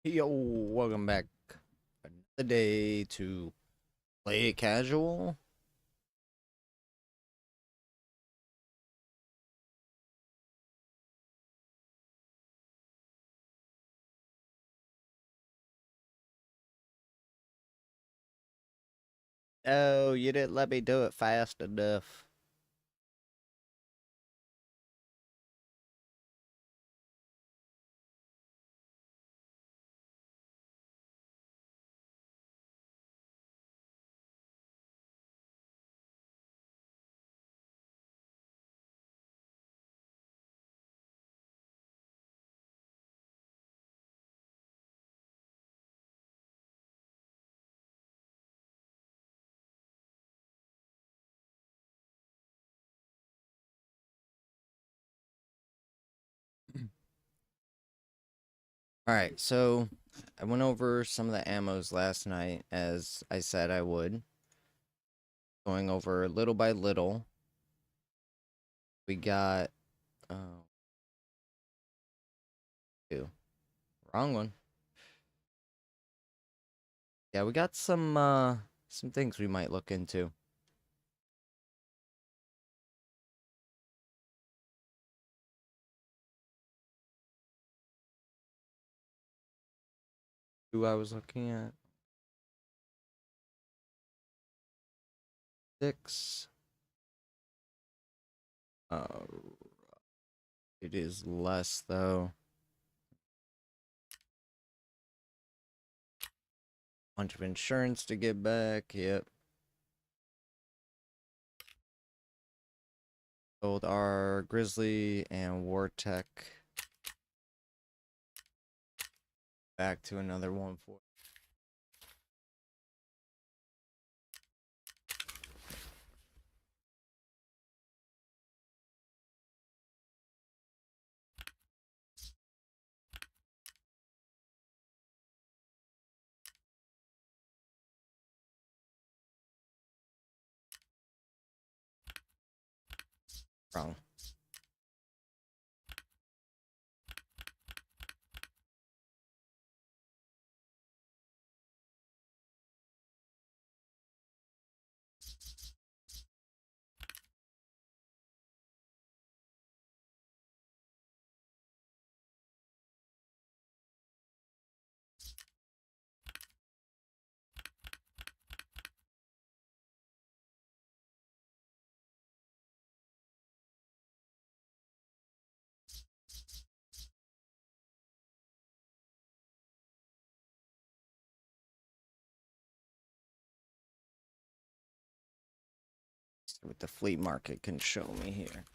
Yo, welcome back. Another day to play it casual. Oh, you didn't let me do it fast enough. Alright, so I went over some of the ammos last night as I said I would. Going over little by little. We got oh ew, wrong one. Yeah, we got some things we might look into. Who I was looking at? 6. Uh it is less though. Bunch of insurance to get back. Yep. Sold our Grizzly and Wartech back to another one for wrong. See what the flea market can show me here.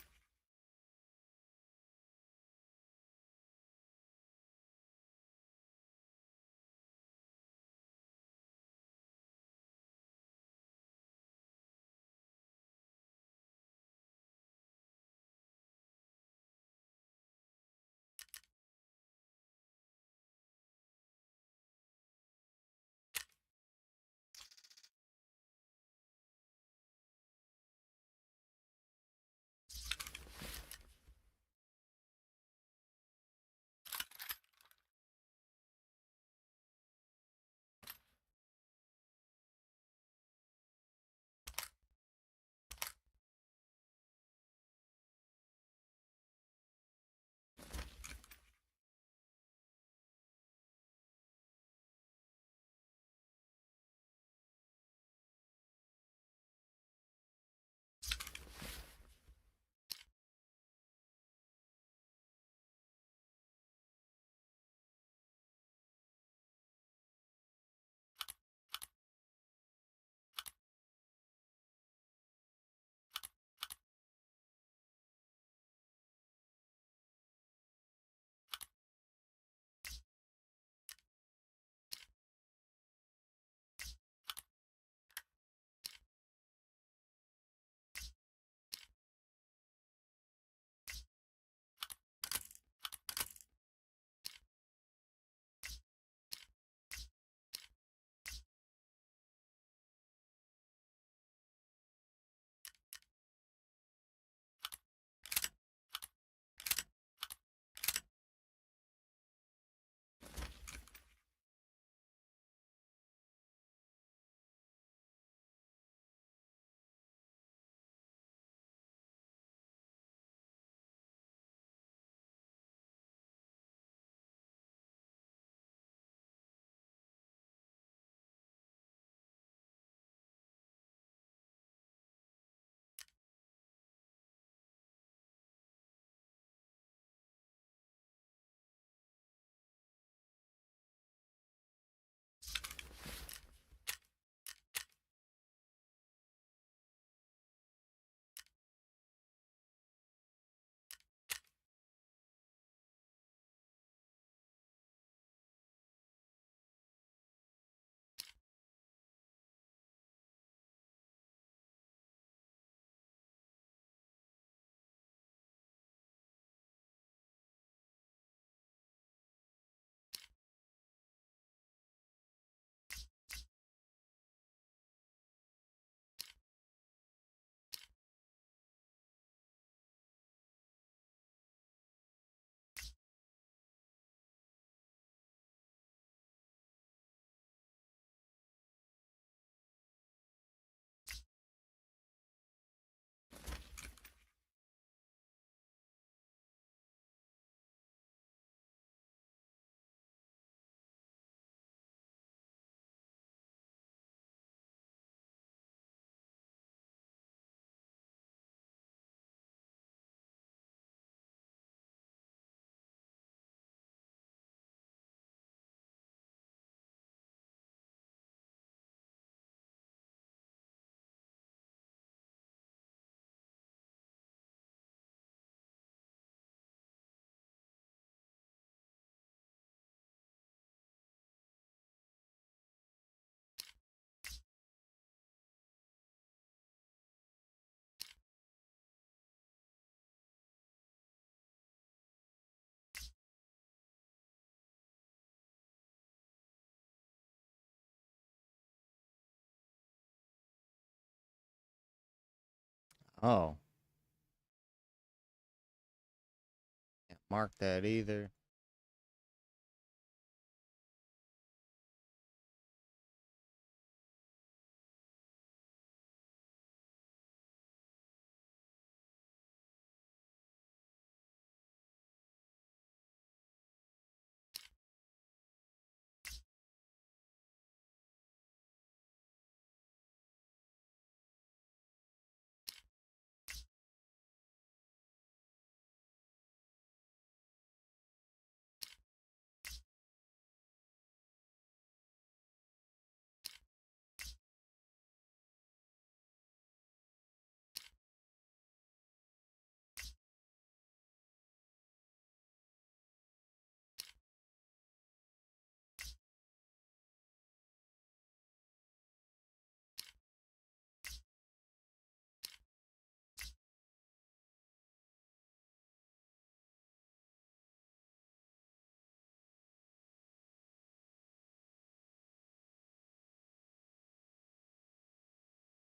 Oh, can't mark that either.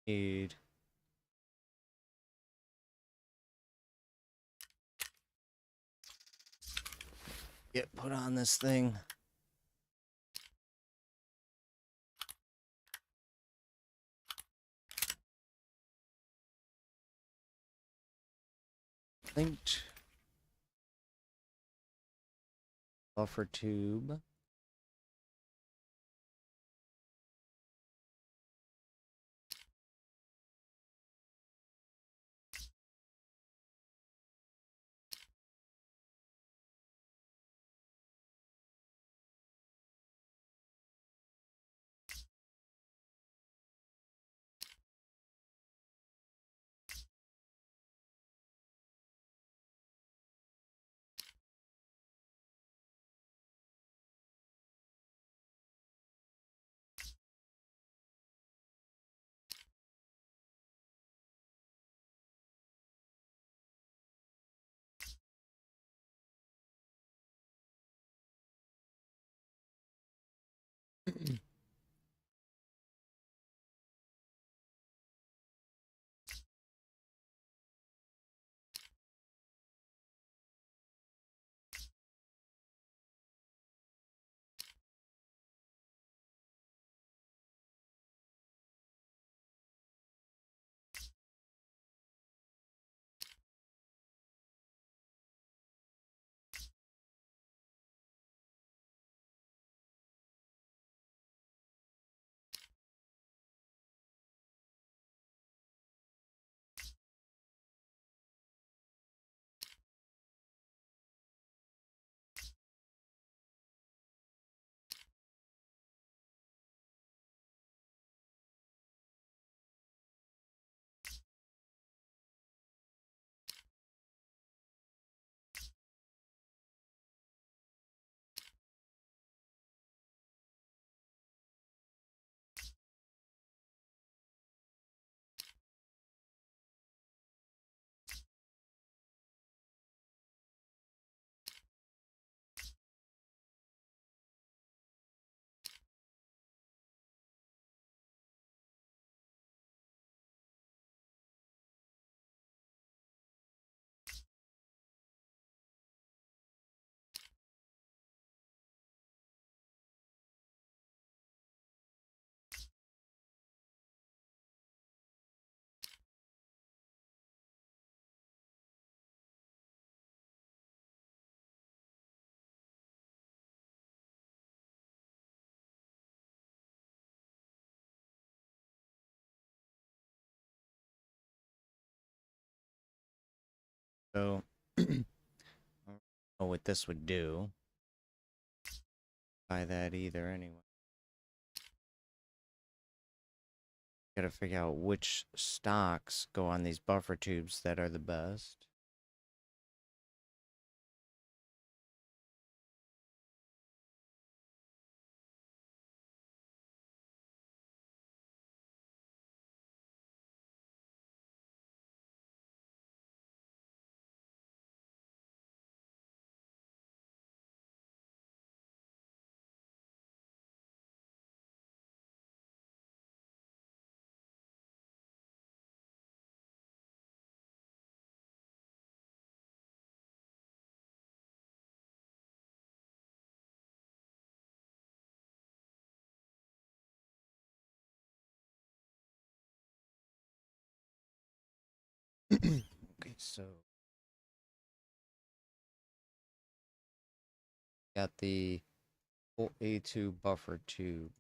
Need get put on this thing. Linked buffer tube. So, I don't know what this would do. Buy that either anyway. Gotta figure out which stocks go on these buffer tubes that are the best. Okay, so got the full A2 buffer tube.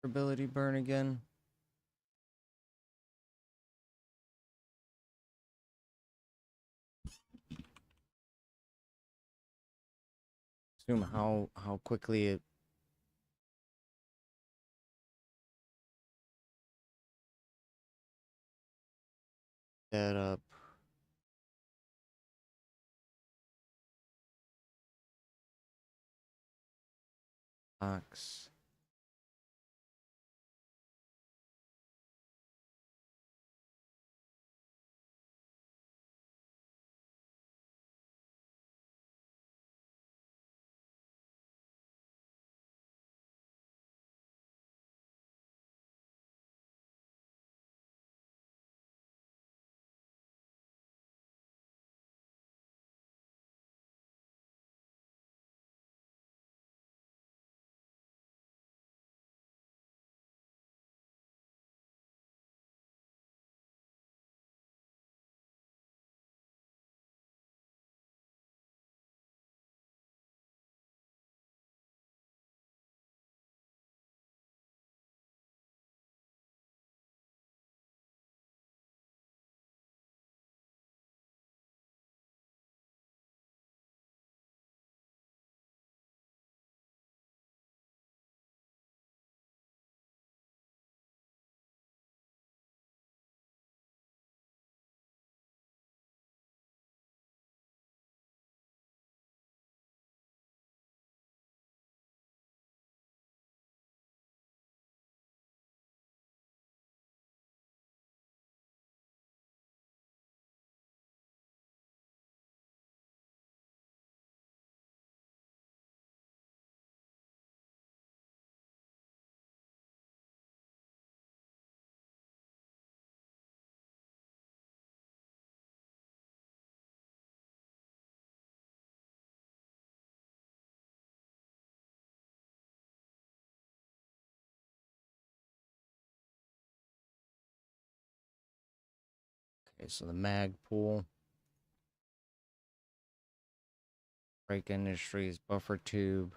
Ability burn again. Assume how quickly it set up. Box. Okay, so the mag pool. Break Industries buffer tube.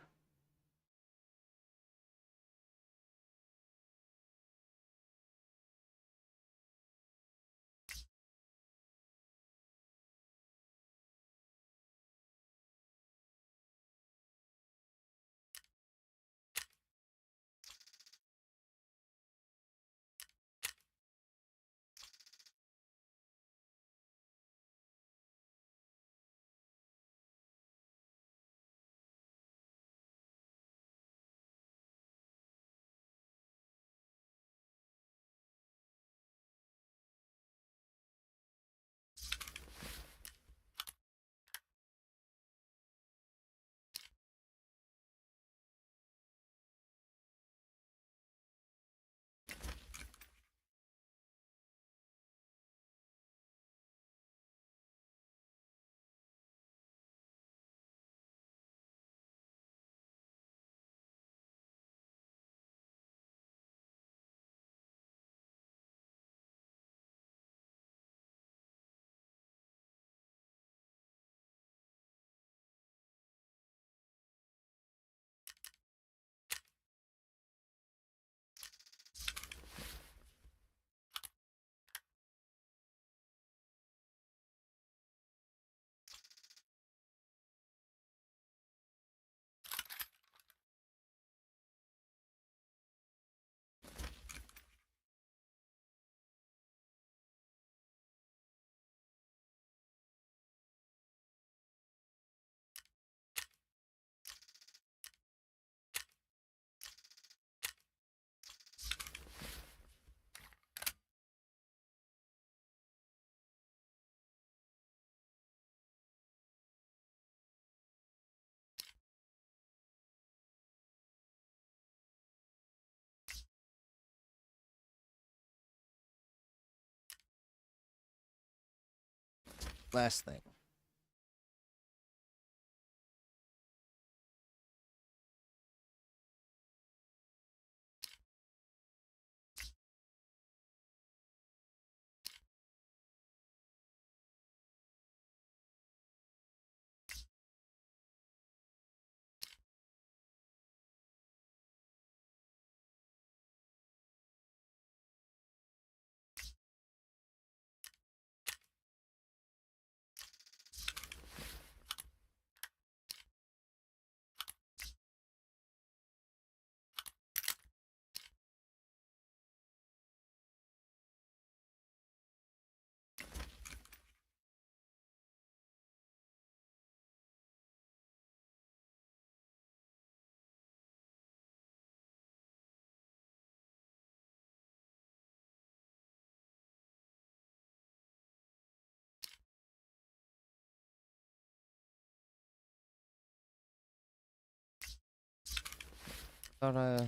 last thing. Thought uh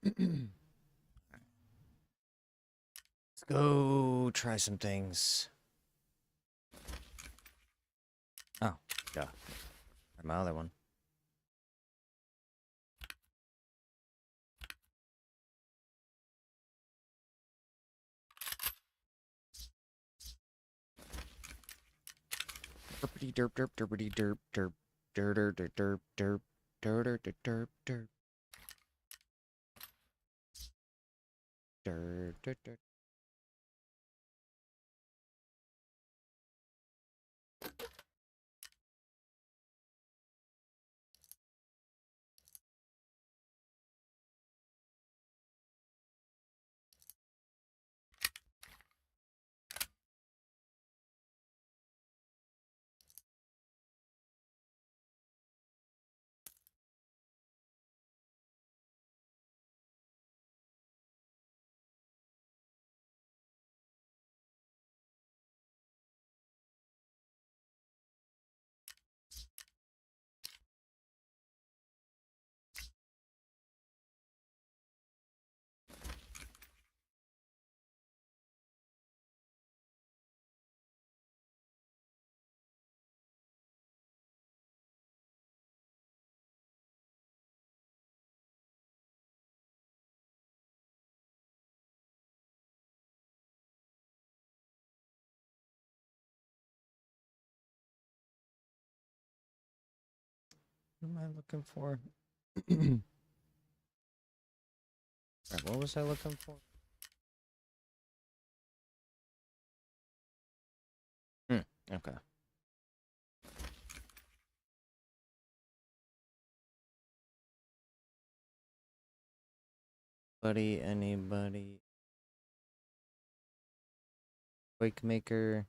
Let's go try some things. Oh, yeah. My other one. Derpity derp derp derpity derp derp derp derp derp derp derp derp derp derp derp derp derp. What am I looking for? Right, what was I looking for? Okay. Buddy, anybody? Quake maker.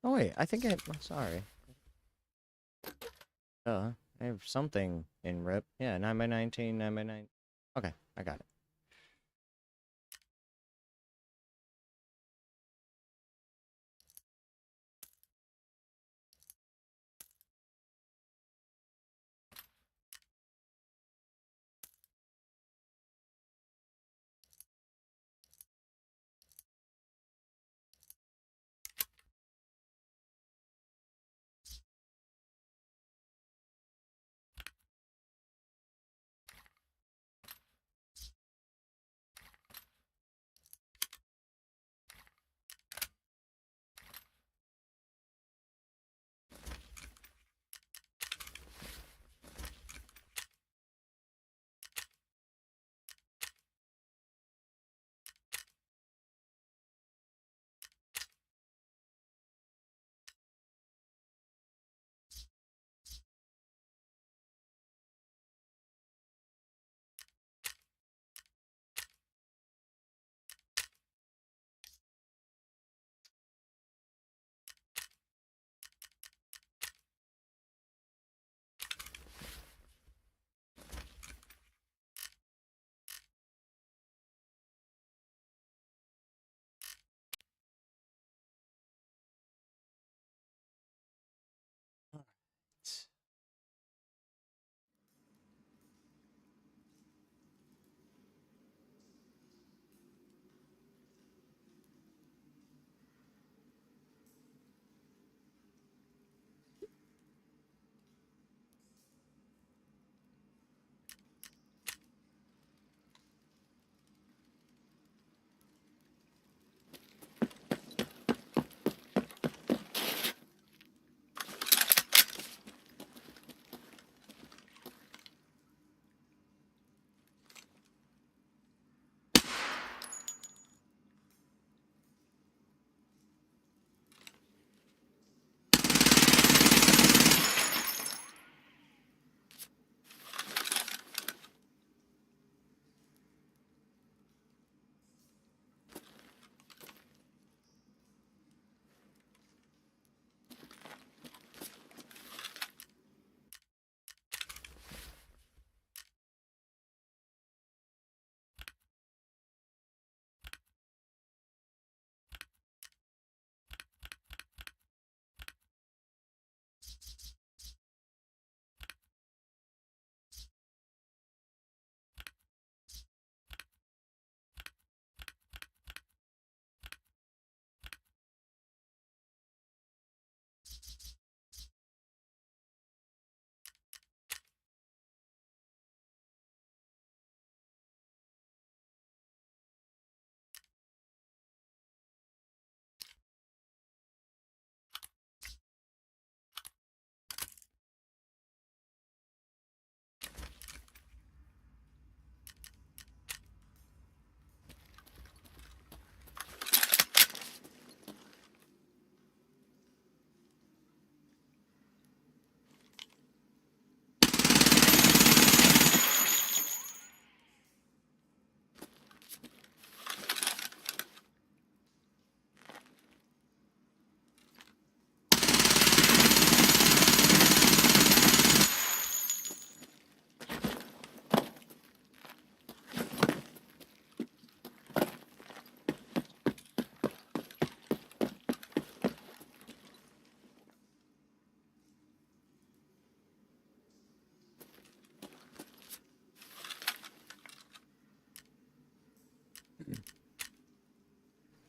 Oh wait, I think I'm sorry. I have something in rip. Yeah, 9 by 19, 9 by 9. Okay, I got it.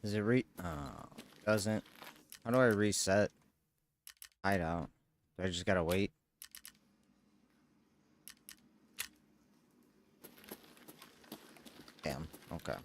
Does it doesn't. How do I reset hideout? Do I just gotta wait? Damn, okay.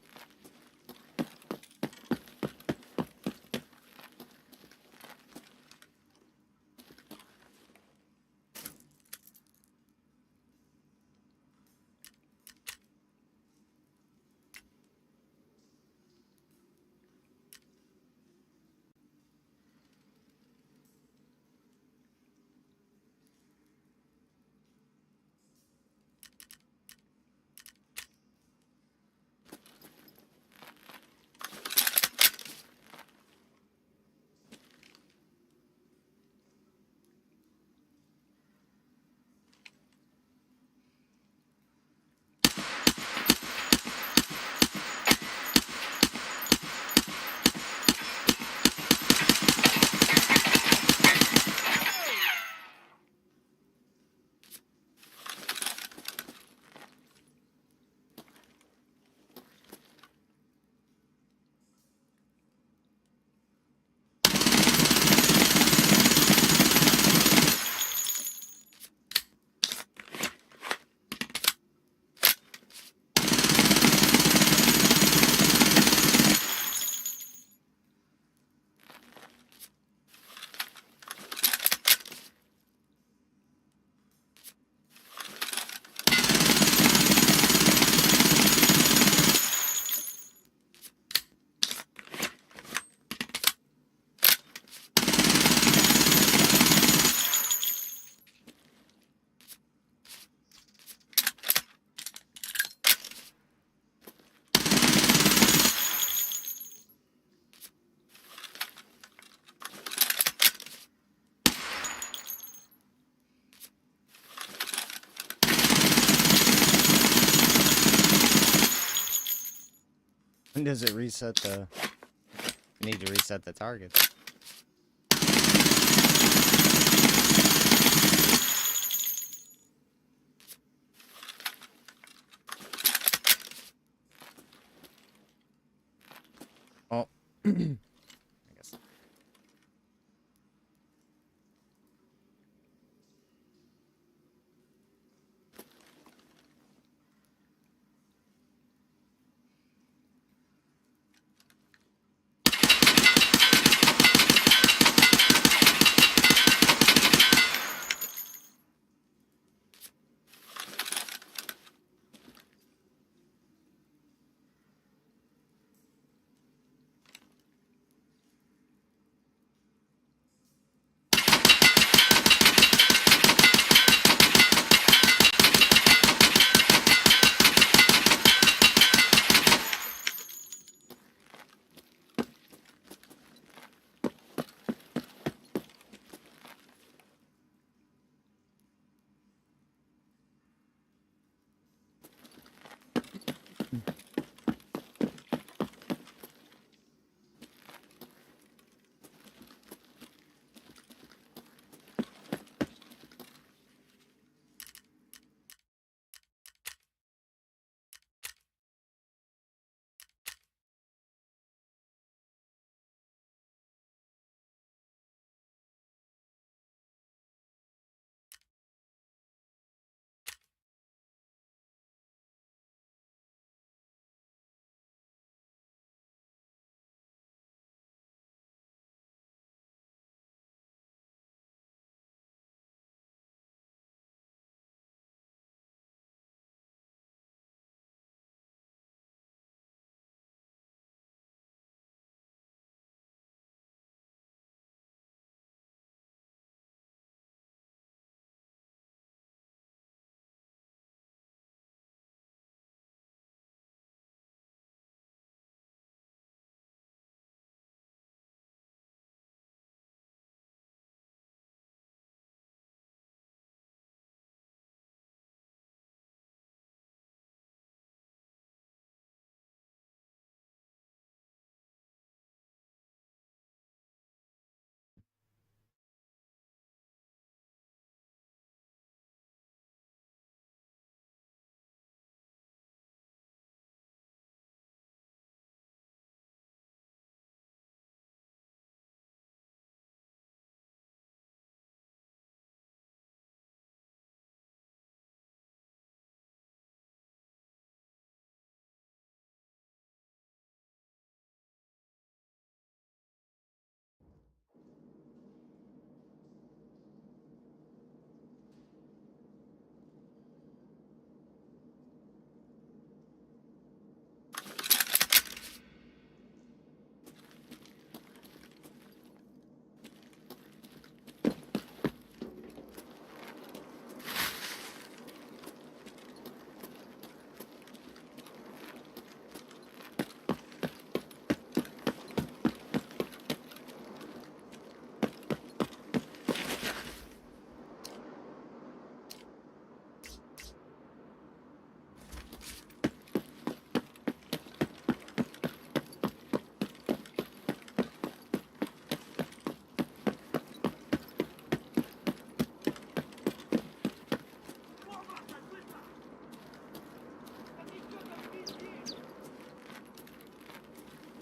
When does it reset the... I need to reset the target. Oh. I guess.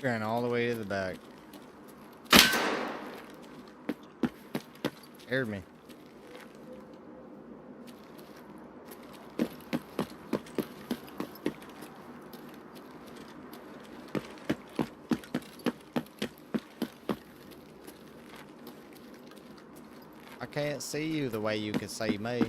Ran all the way to the back. Scared me. I can't see you the way you can see me.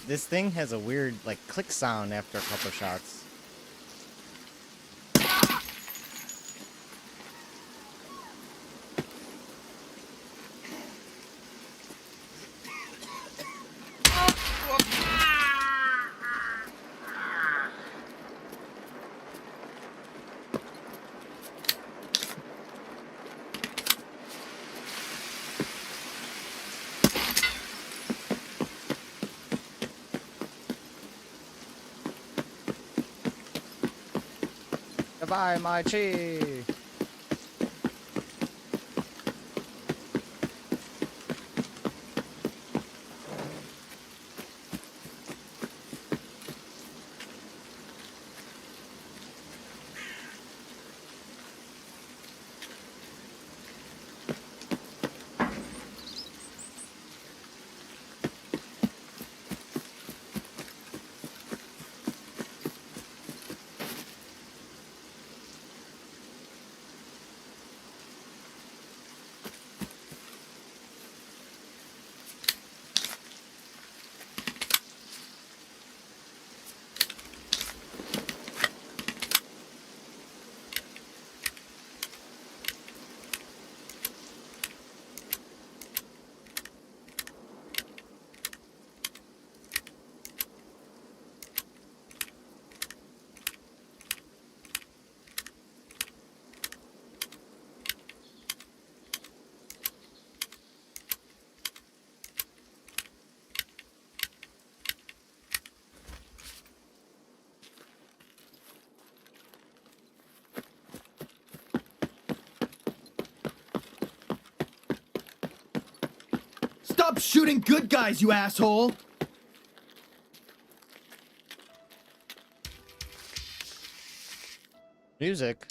This thing has a weird, like, click sound after a couple shots. Goodbye, my chi. Stop shooting good guys, you asshole! Music.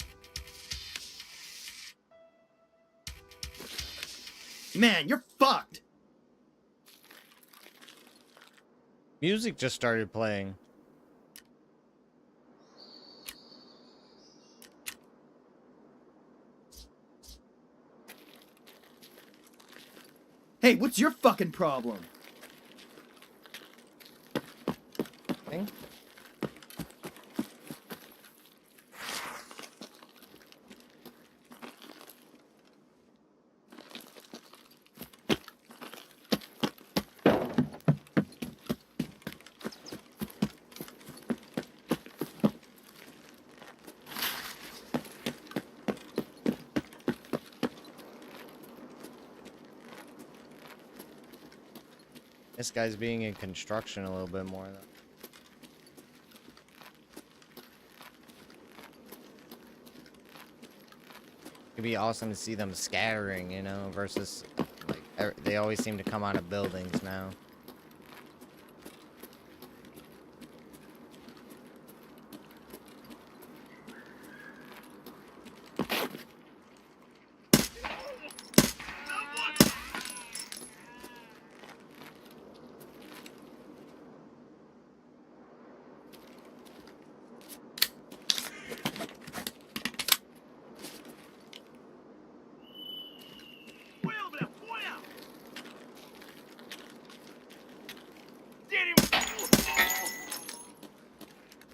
Man, you're fucked! Music just started playing. Hey, what's your fucking problem? Thing? This guy's being in construction a little bit more, though. It'd be awesome to see them scattering, you know, versus, like, they always seem to come out of buildings now.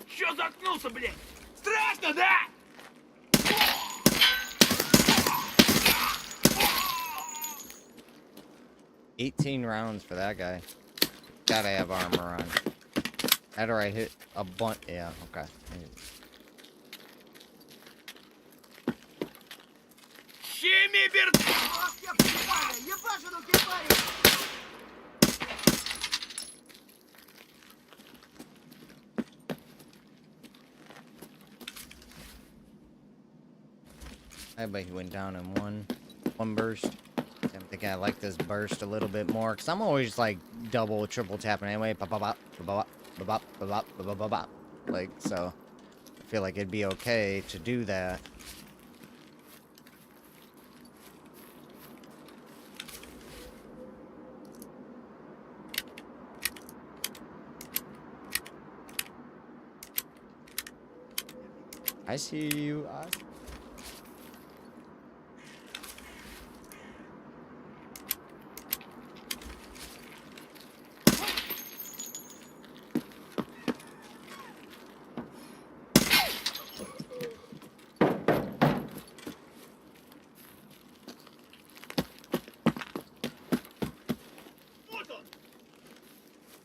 Чё заткнулся, блядь? Страшно, да? 18 rounds for that guy. Gotta have armor on. After I hit a bunch. Yeah, okay. Чемибер... I bet he went down in one burst. I'm thinking I like this burst a little bit more, because I'm always like double, triple tapping anyway. Bop, bop, bop, bop, bop, bop, bop, bop, bop, bop. Like, so I feel like it'd be okay to do that. I see you.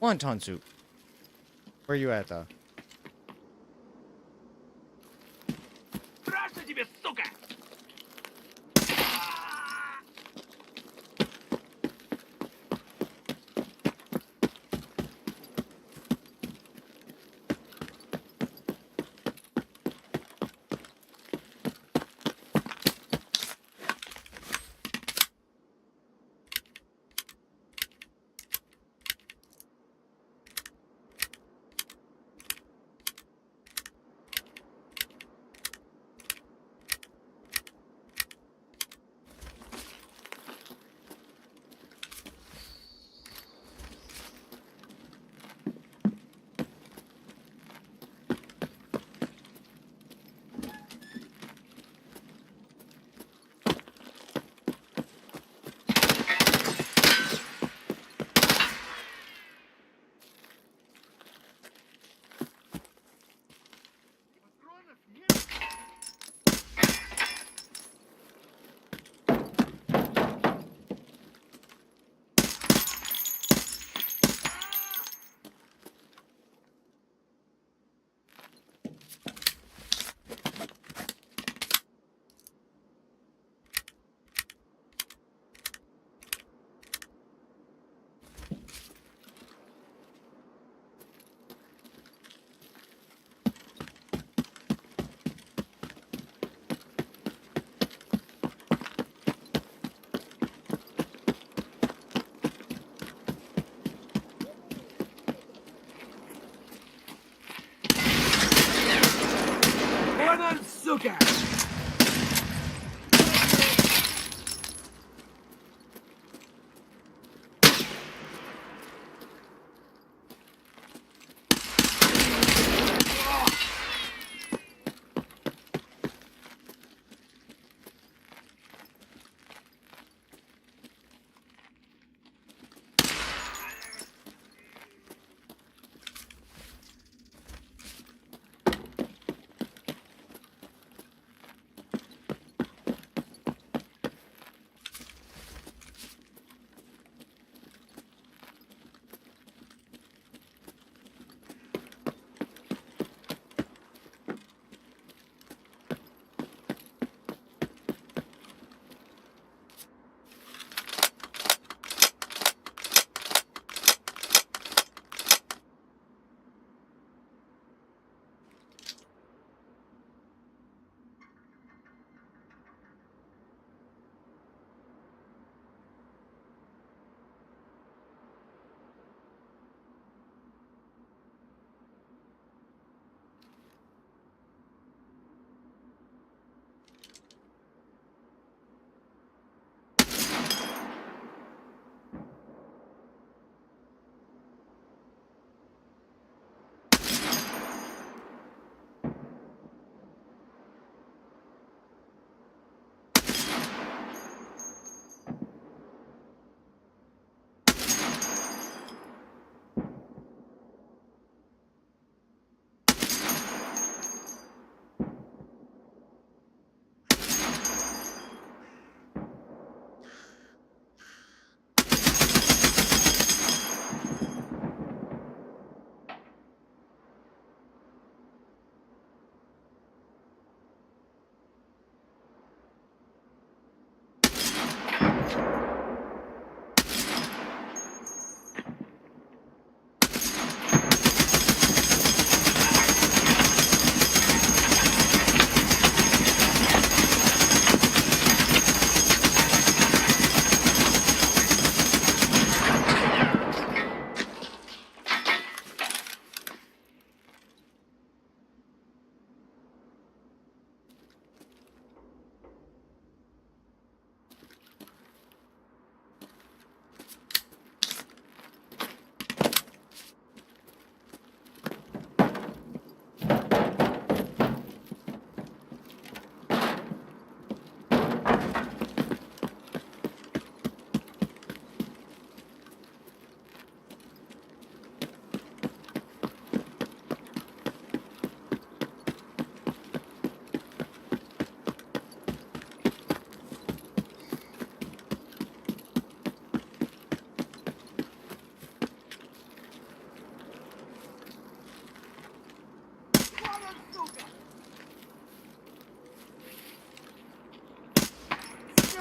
Wonton soup. Where you at, though? Страшно тебе, сука?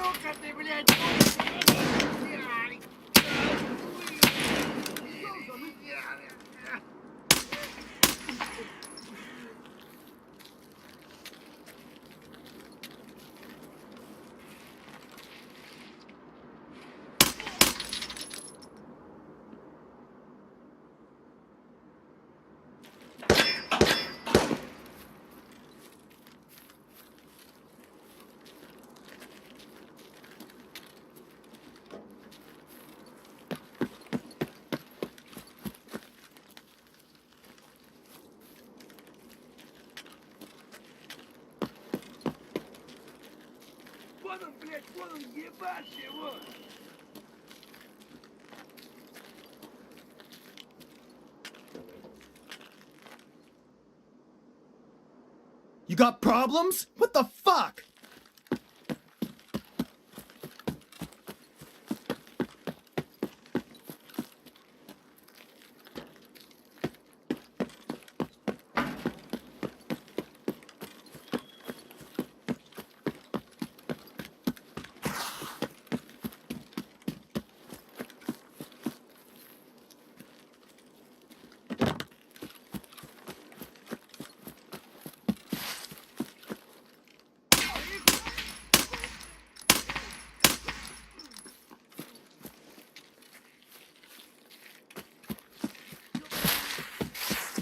Сука ты, блядь! Вон он, блядь, вон он, ебашь его! You got problems? What the fuck?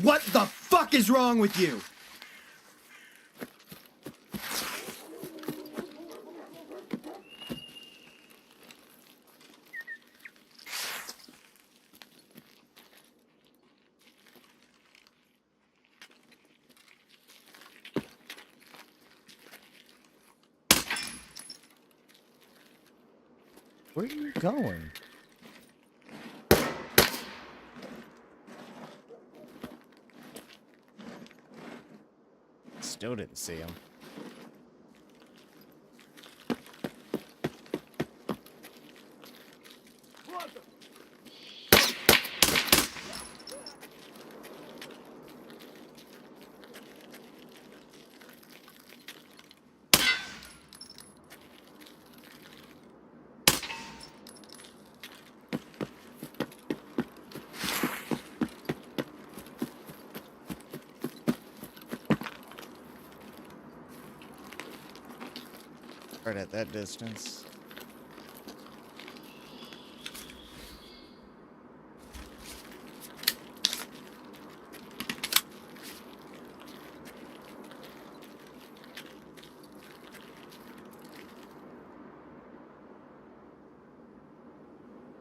What the fuck is wrong with you? Where are you going? Still didn't see him. Вот он! Right at that distance.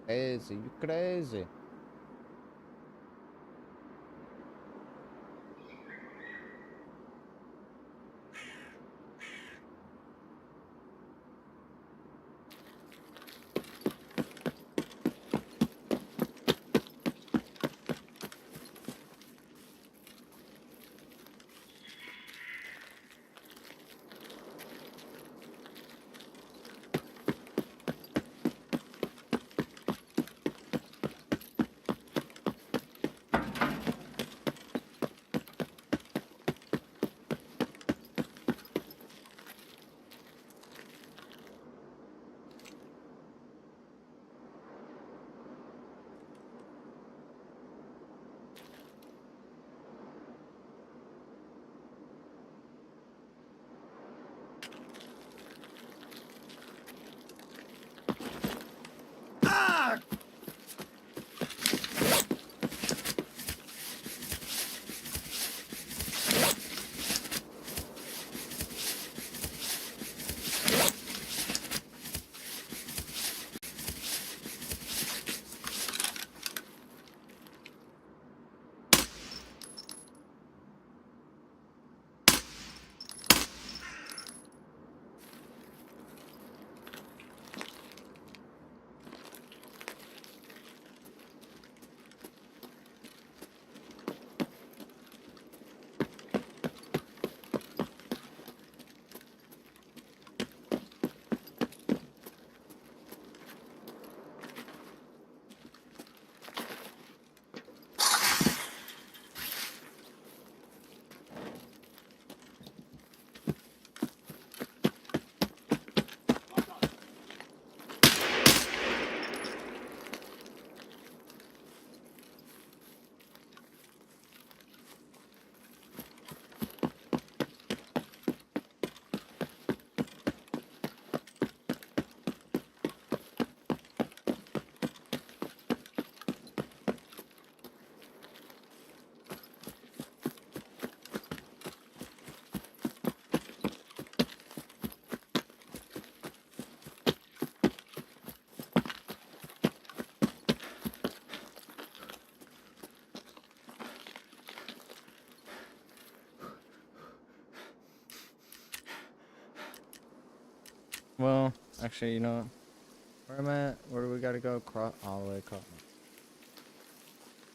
Crazy, you crazy. Well, actually, you know what? Where am I at? Where do we gotta go? All the way across.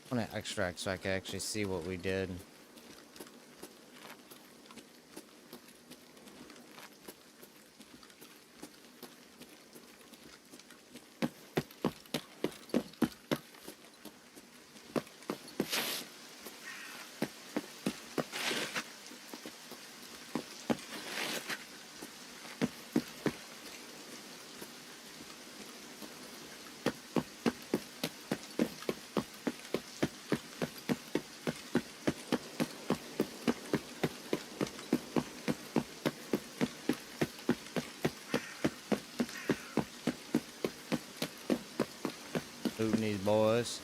I want to extract so I can actually see what we did. Looting these boys.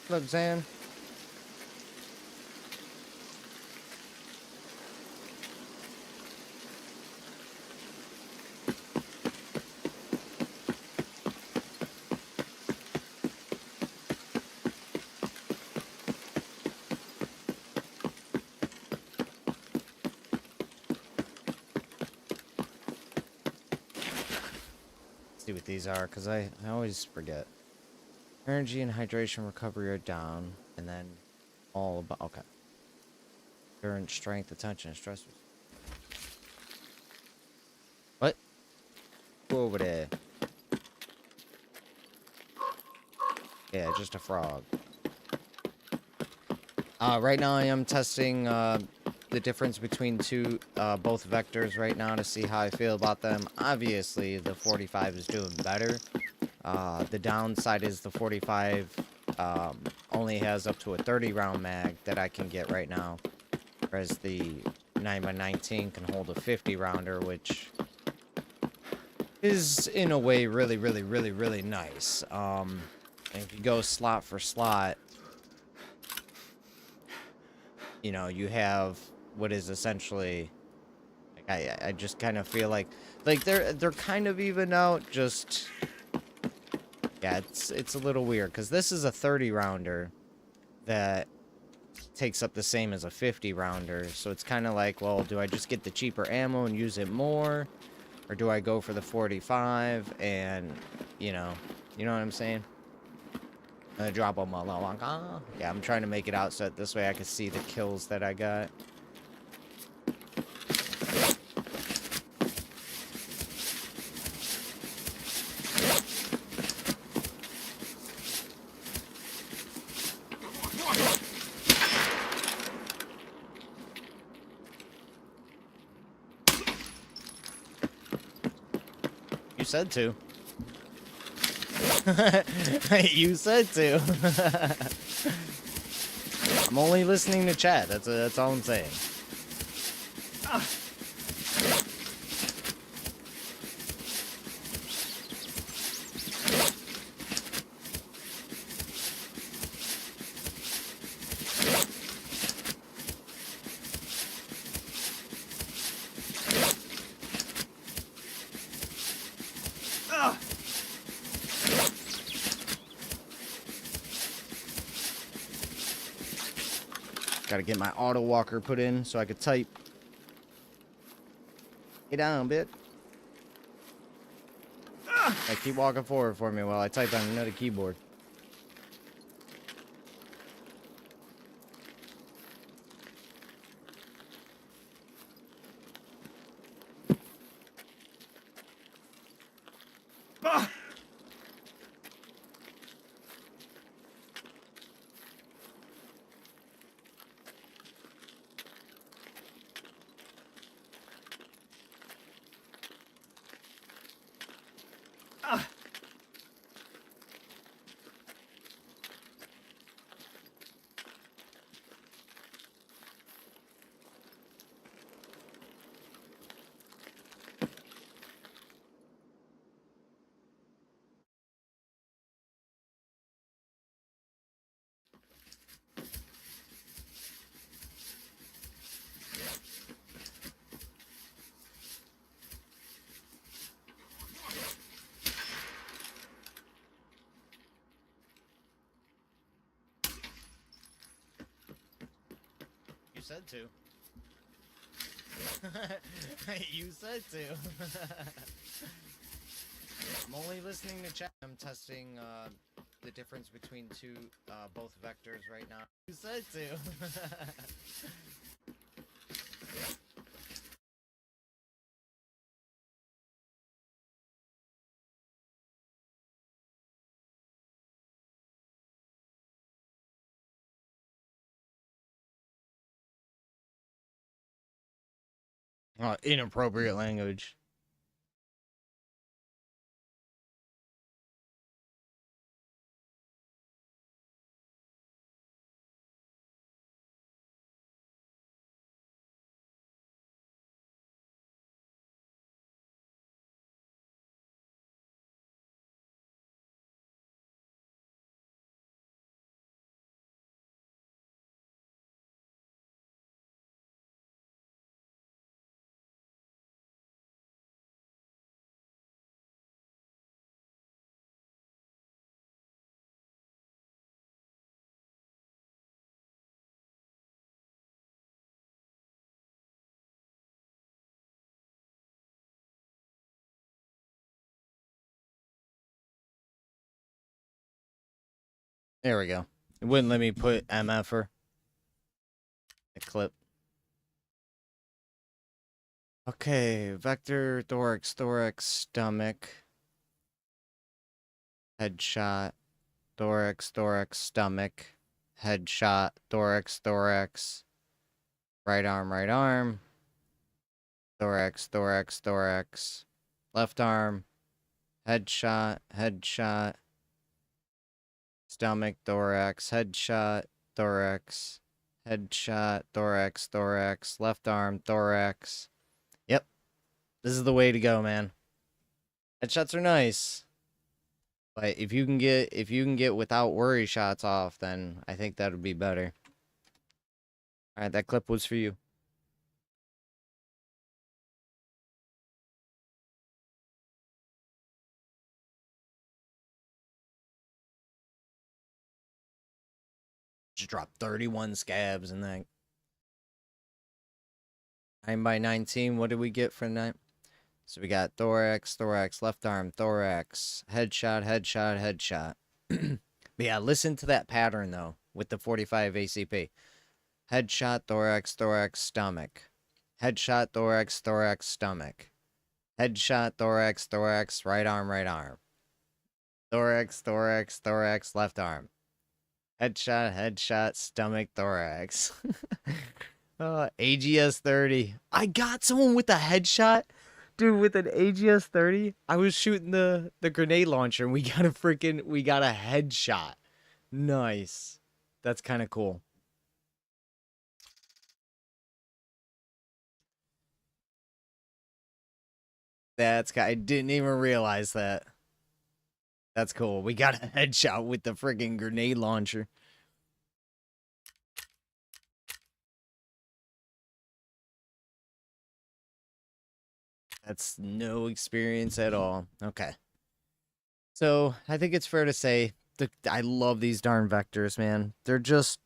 Look, Zan. See what these are, because I always forget. Energy and hydration recovery are down, and then all about, okay. Endurance, strength, attention, and stress. What? Go over there. Yeah, just a frog. Right now I am testing the difference between both vectors right now to see how I feel about them. Obviously, the 45 is doing better. The downside is the 45 only has up to a 30 round mag that I can get right now, whereas the 9x19 can hold a 50 rounder, which is in a way really nice. And if you go slot for slot, you know, you have what is essentially, like, I just kind of feel like they're kind of even out. Just, yeah, it's a little weird because this is a 30 rounder that takes up the same as a 50 rounder, so it's kind of like, well, do I just get the cheaper ammo and use it more, or do I go for the 45 and, you know what I'm saying? Drop them all along. Yeah, I'm trying to make it out so that this way I can see the kills that I got. You said to. You said to. I'm only listening to chat. That's all I'm saying. Gotta get my auto walker put in so I could type. Get down, bitch. Like, keep walking forward for me while I type on another keyboard. Ah! Ah! You said to. You said to. I'm only listening to chat. I'm testing the difference between both vectors right now. You said to. Inappropriate language. There we go. It wouldn't let me put MFer. A clip. Okay, vector, thorax, stomach. Headshot, thorax, stomach. Headshot, thorax. Right arm. Thorax. Left arm. Headshot. Stomach, thorax, headshot, thorax. Headshot, thorax. Left arm, thorax. Yep. This is the way to go, man. Headshots are nice. But if you can get without worry shots off, then I think that would be better. Alright, that clip was for you. Just dropped 31 scabs in that. 9x19, what did we get for 9? So we got thorax, left arm, thorax, headshot. But yeah, listen to that pattern though, with the 45 ACP. Headshot, thorax, stomach. Headshot, thorax, stomach. Headshot, thorax, right arm. Thorax, left arm. Headshot, stomach, thorax. AGS 30. I got someone with a headshot. Dude, with an AGS 30, I was shooting the grenade launcher and we got a headshot. Nice. That's kind of cool. I didn't even realize that. That's cool. We got a headshot with the friggin' grenade launcher. That's no experience at all. Okay. So, I think it's fair to say I love these darn vectors, man. They're just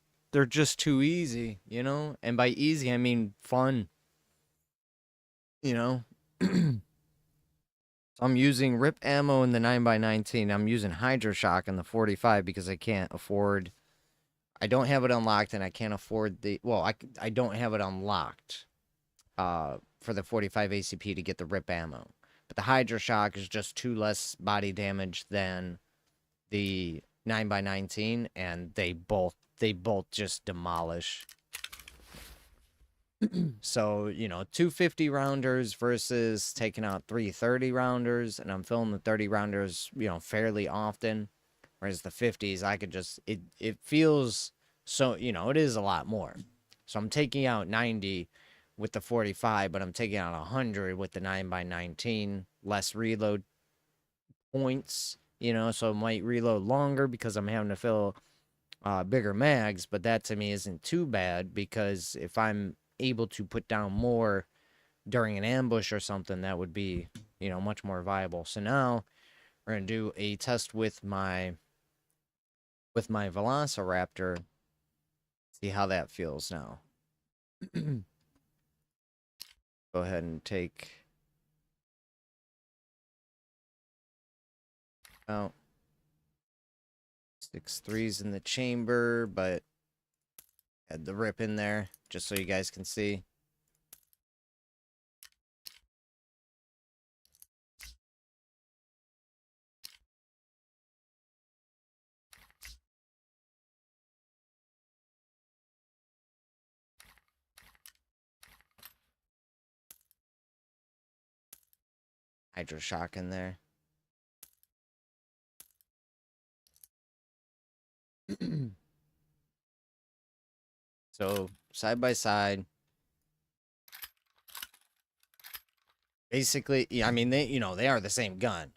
too easy, you know? And by easy, I mean fun. You know? So I'm using rip ammo in the 9x19. I'm using Hydro Shock in the 45 because I can't afford. I don't have it unlocked, and I can't afford the. Well, I don't have it unlocked. For the 45 ACP to get the rip ammo, but the Hydro Shock is just 2 less body damage than the 9x19, and they both just demolish. So, 250 rounders versus taking out 330 rounders, and I'm filling the 30 rounders, fairly often. Whereas the 50s, I could just, it feels so, it is a lot more. So I'm taking out 90 with the 45, but I'm taking out 100 with the 9x19, less reload points, so it might reload longer because I'm having to fill bigger mags, but that to me isn't too bad because if I'm able to put down more during an ambush or something, that would be, much more viable. So now we're going to do a test with my Velociraptor, see how that feels now. Go ahead and take out 6.3s in the chamber, but had the rip in there just so you guys can see. Hydro Shock in there. So side by side, basically, yeah, I mean they are the same gun.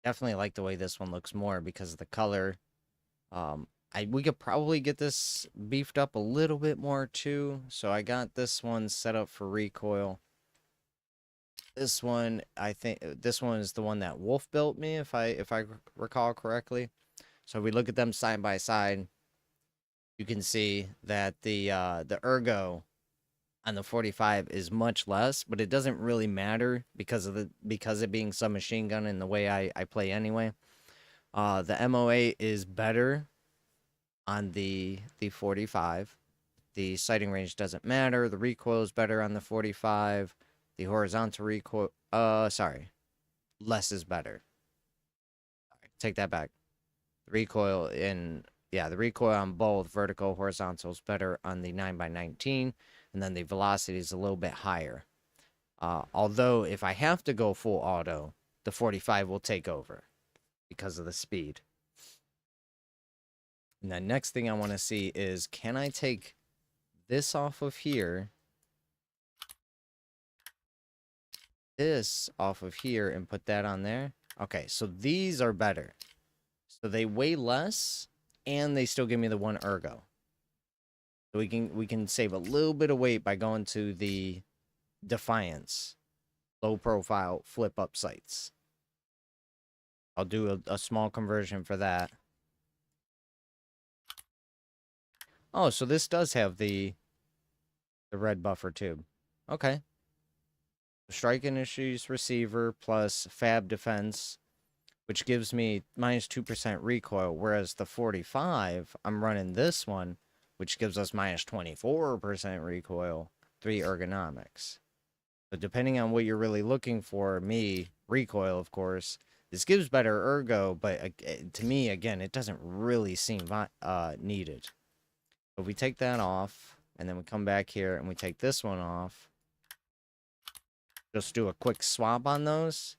Definitely like the way this one looks more because of the color. We could probably get this beefed up a little bit more too. So I got this one set up for recoil. This one, I think this one is the one that Wolf built me, if I recall correctly. So if we look at them side by side, you can see that the ergo on the 45 is much less, but it doesn't really matter because it being submachine gun and the way I play anyway. The MOA is better on the 45. The sighting range doesn't matter. The recoil is better on the 45. The horizontal recoil, less is better. Take that back. The recoil the recoil on both vertical, horizontal is better on the 9x19, and then the velocity is a little bit higher. Although if I have to go full auto, the 45 will take over because of the speed. And the next thing I want to see is, can I take this off of here, this off of here, and put that on there? Okay, so these are better. So they weigh less, and they still give me the 1 ergo. So we can save a little bit of weight by going to the Defiance low profile flip up sights. I'll do a small conversion for that. Oh, so this does have the red buffer tube. Okay. Strike issues receiver plus fab defense, which gives me minus 2% recoil, whereas the 45, I'm running this one, which gives us minus 24% recoil, 3 ergonomics. So depending on what you're really looking for, recoil, of course, this gives better ergo, but to me, again, it doesn't really seem needed. So if we take that off, and then we come back here and we take this one off, just do a quick swap on those.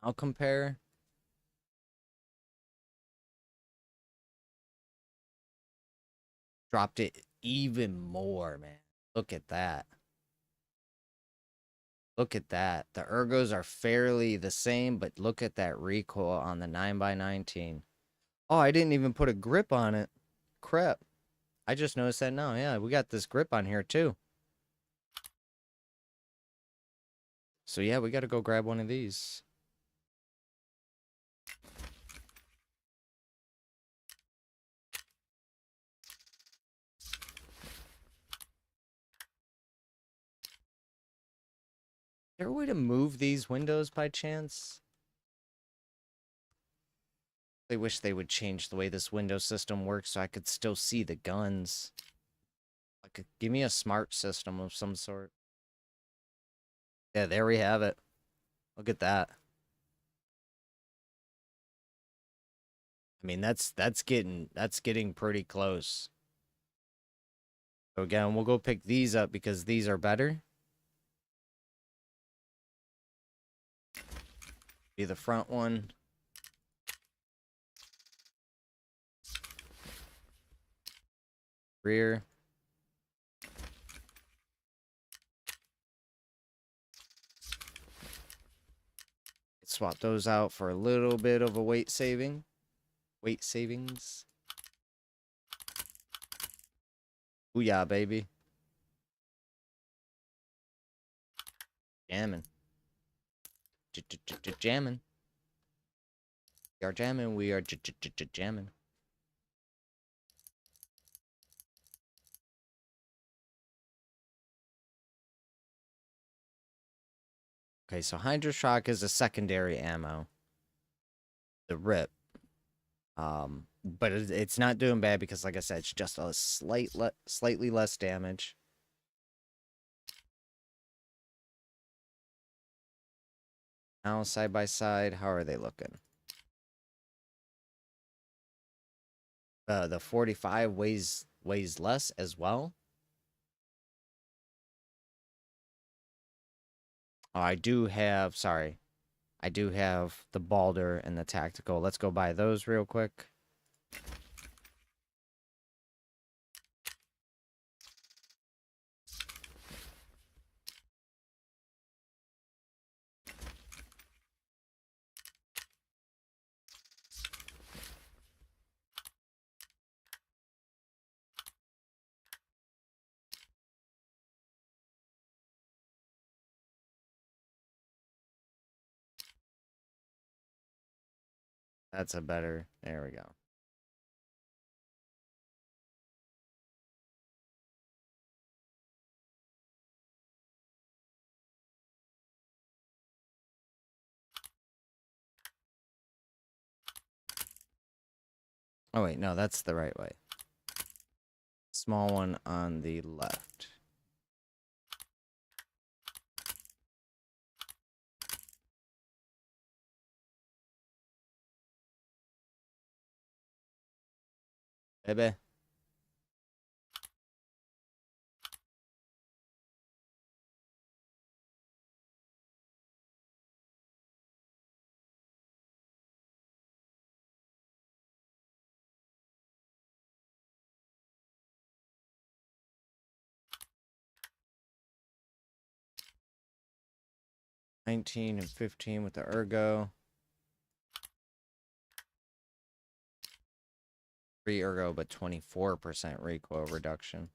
I'll compare. Dropped it even more, man. Look at that. Look at that. The ergos are fairly the same, but look at that recoil on the 9x19. Oh, I didn't even put a grip on it. Crap. I just noticed that now. Yeah, we got this grip on here too. So yeah, we got to go grab one of these. there a way to move these windows by chance? I wish they would change the way this window system works so I could still see the guns. Like, give me a smart system of some sort. Yeah, there we have it. Look at that. I mean, that's getting pretty close. So again, we'll go pick these up because these are better. Be the front one. Rear. Swap those out for a little bit of a weight saving. Weight savings. Ooh yeah, baby. Jamming. Jamming. We are jamming. We are jamming. Okay, so Hydro Shock is a secondary ammo. The rip. But it's not doing bad because, like I said, it's just a slightly less damage. Now, side by side, how are they looking? The 45 weighs less as well. Oh, I do have the Balder and the Tactical. Let's go buy those real quick. That's a better. There we go. Oh, wait. No, that's the right way. Small one on the left. Baby. $19 and $15 with the ergo. Free ergo, but 24% recoil reduction.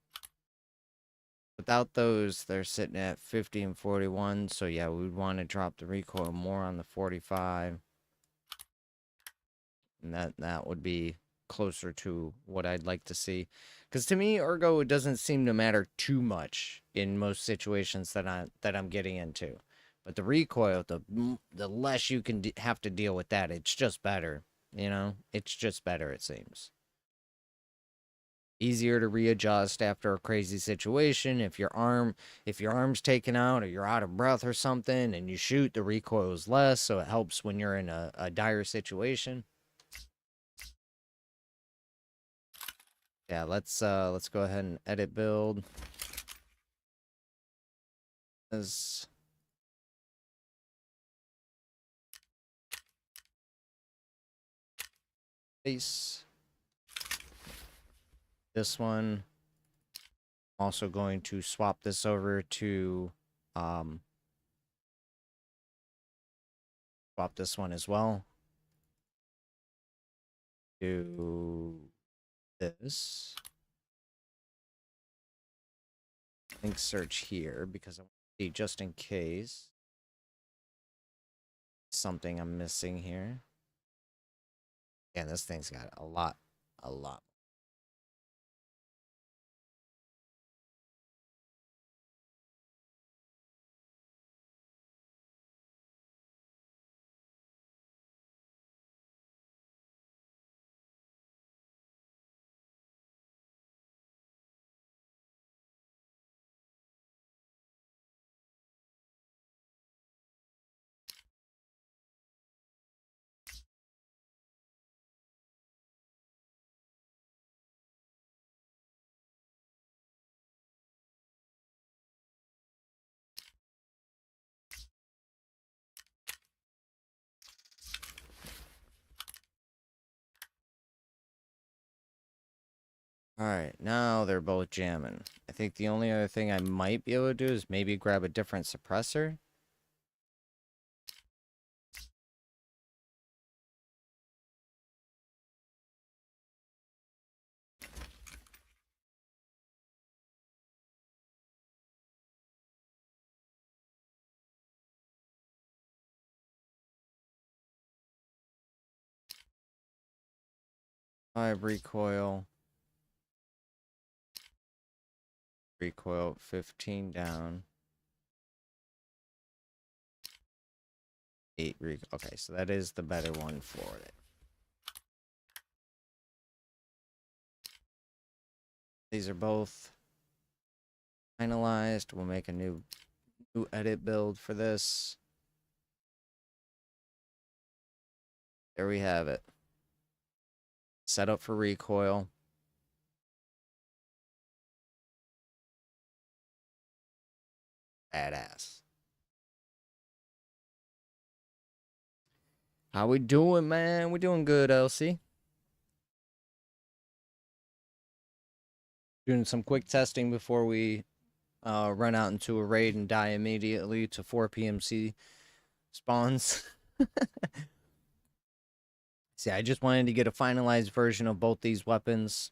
Without those, they're sitting at 50 and 41. So yeah, we would want to drop the recoil more on the 45. And that would be closer to what I'd like to see. Because to me, ergo, it doesn't seem to matter too much in most situations that I'm getting into. But the recoil, the less you can have to deal with that, it's just better. You know, it's just better, it seems. Easier to readjust after a crazy situation. If your arm's taken out or you're out of breath or something and you shoot, the recoil is less, so it helps when you're in a dire situation. Yeah, let's go ahead and edit build. As base. This one. Also going to swap this over to swap this one as well. Do this. Link search here because I want to see just in case something I'm missing here. Yeah, this thing's got a lot. Alright, now they're both jamming. I think the only other thing I might be able to do is maybe grab a different suppressor. Five recoil. Recoil 15 down. 8 recoil. Okay, so that is the better one for it. These are both finalized. We'll make a new edit build for this. There we have it. Set up for recoil. Badass. How we doing, man? We doing good, LC. Doing some quick testing before we run out into a raid and die immediately to 4 PMC spawns. See, I just wanted to get a finalized version of both these weapons.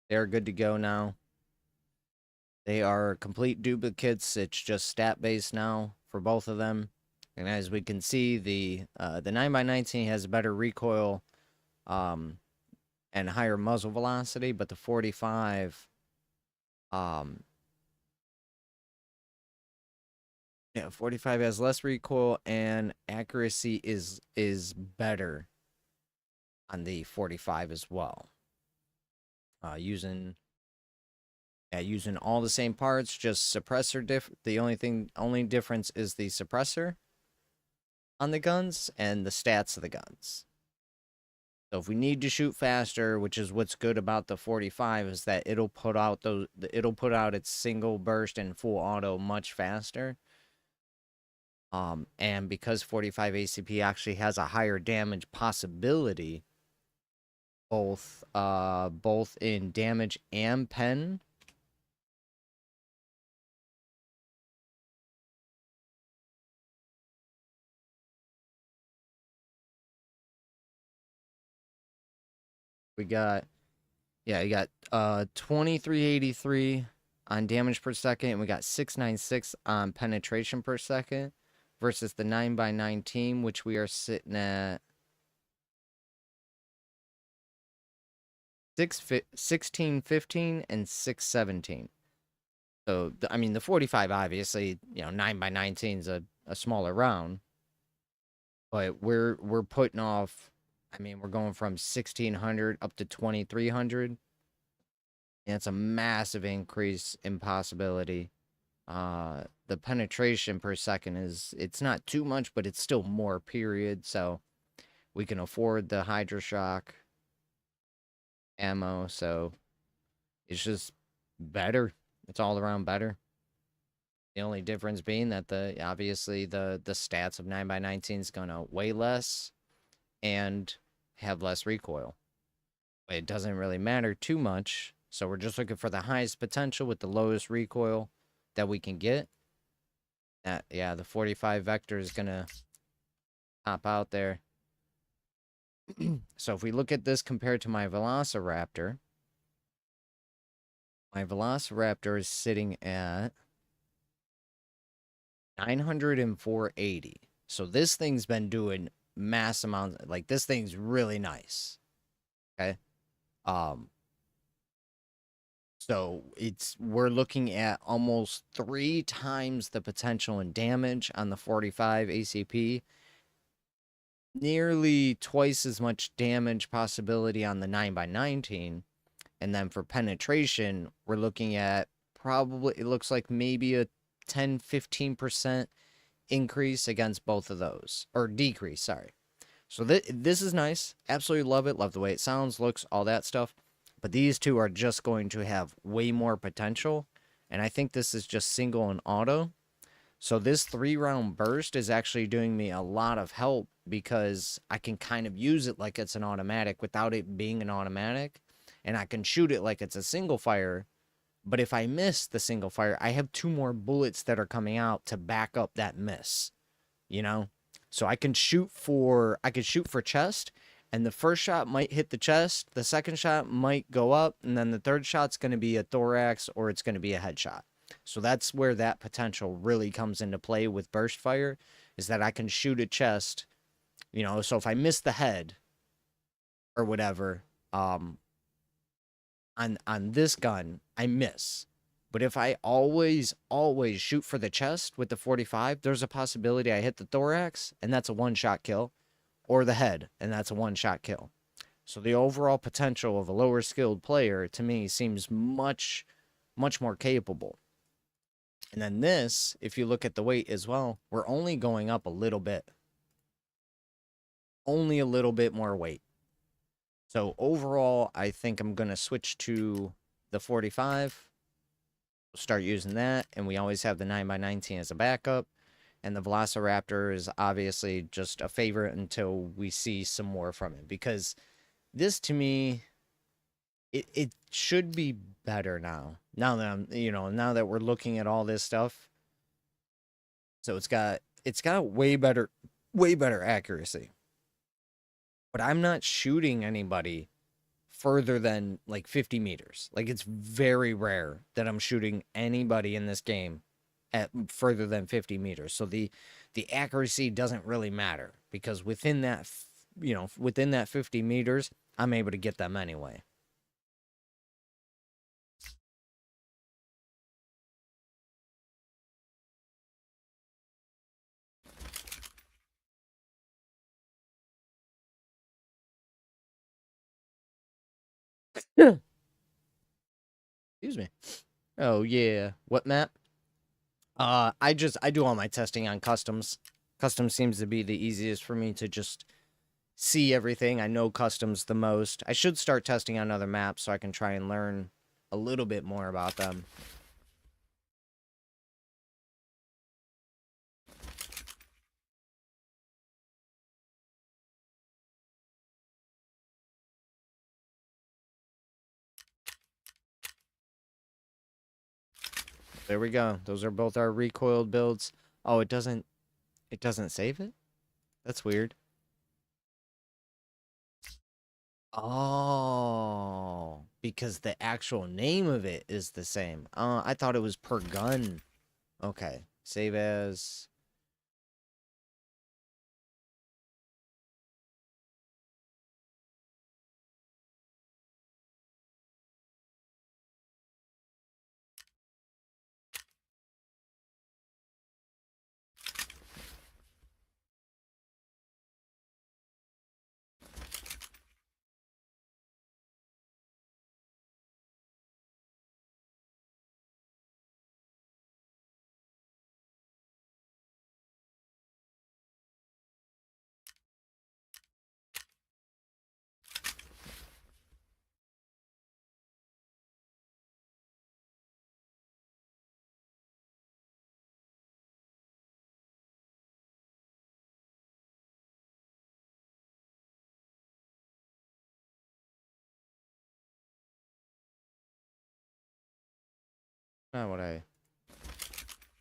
They're good to go now. They are complete duplicates. It's just stat-based now for both of them. And as we can see, the 9x19 has better recoil and higher muzzle velocity, but the 45 45 has less recoil and accuracy is better on the 45 as well. Using all the same parts, just suppressor the only difference is the suppressor on the guns and the stats of the guns. So if we need to shoot faster, which is what's good about the 45, is that it'll put out its single burst and full auto much faster. And because 45 ACP actually has a higher damage possibility, both in damage and pen. You got 2383 on damage per second, and we got 696 on penetration per second, versus the 9x19, which we are sitting at 1615 and 617. So I mean, the 45 obviously, 9x19 is a smaller round, but we're putting off. I mean, we're going from 1600 up to 2300. And it's a massive increase in possibility. The penetration per second it's not too much, but it's still more, period. So we can afford the Hydroshock ammo. So it's just better. It's all around better. The only difference being that obviously the stats of 9x19 is gonna weigh less and have less recoil. But it doesn't really matter too much. So we're just looking for the highest potential with the lowest recoil that we can get. Yeah, the 45 vector is gonna pop out there. So if we look at this compared to my Velociraptor is sitting at 900 and 480. So this thing's been doing mass amounts. Like, this thing's really nice. Okay. So we're looking at almost 3 times the potential in damage on the 45 ACP. Nearly twice as much damage possibility on the 9x19. And then for penetration, we're looking at probably, it looks like maybe a 10-15% increase against both of those. Or decrease, sorry. So this is nice. Absolutely love it. Love the way it sounds, looks, all that stuff. But these two are just going to have way more potential. And I think this is just single and auto. So this 3-round burst is actually doing me a lot of help, because I can kind of use it like it's an automatic without it being an automatic. and I can shoot it like it's a single fire. But if I miss the single fire, I have 2 more bullets that are coming out to back up that miss, you know? So I can shoot for chest, and the first shot might hit the chest, the second shot might go up, and then the third shot's going to be a thorax or it's going to be a headshot. So that's where that potential really comes into play with burst fire, is that I can shoot a chest, you know, so if I miss the head or whatever, on this gun, I miss. But if I always shoot for the chest with the 45, there's a possibility I hit the thorax, and that's a one-shot kill, or the head, and that's a one-shot kill. So the overall potential of a lower skilled player, to me, seems much more capable. And then this, if you look at the weight as well, we're only going up a little bit. Only a little bit more weight. So overall, I think I'm going to switch to the 45. Start using that, and we always have the 9x19 as a backup. And the Velociraptor is obviously just a favorite until we see some more from it. Because this, to me, it should be better now. Now that I'm, now that we're looking at all this stuff. So it's got way better accuracy. But I'm not shooting anybody further than like 50 meters. Like, it's very rare that I'm shooting anybody in this game at further than 50 meters. So the accuracy doesn't really matter, because within that 50 meters, I'm able to get them anyway. Yeah. Excuse me. Oh yeah. What map? I do all my testing on customs. Custom seems to be the easiest for me to just see everything. I know customs the most. I should start testing on other maps so I can try and learn a little bit more about them. There we go. Those are both our recoiled builds. Oh, it doesn't save it? That's weird. Oh, because the actual name of it is the same. I thought it was per gun. Okay. Save as. Not what I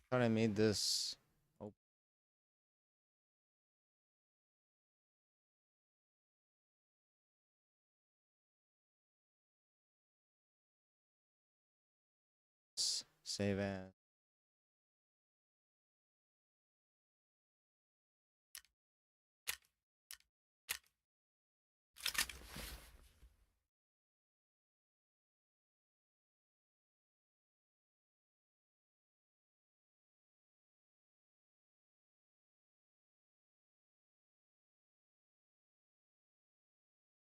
thought. I made this. Oh. Save as.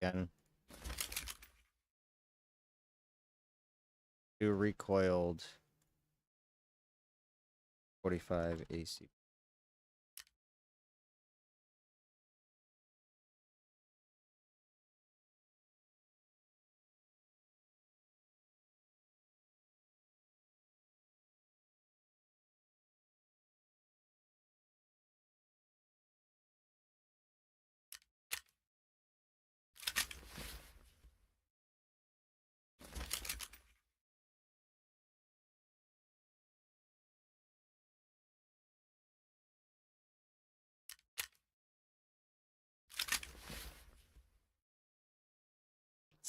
Again. Do recoiled 45 AC.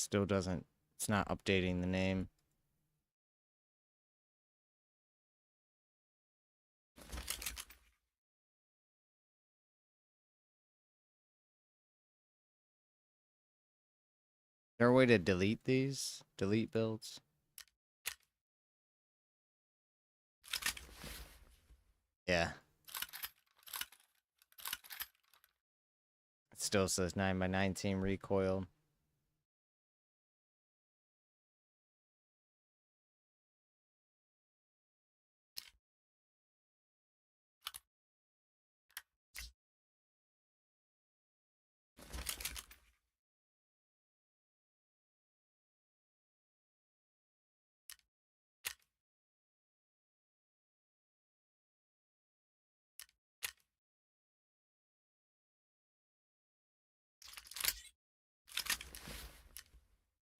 Still doesn't, it's not updating the name. Is there a way to delete these? Delete builds? Yeah. It still says 9x19 recoil.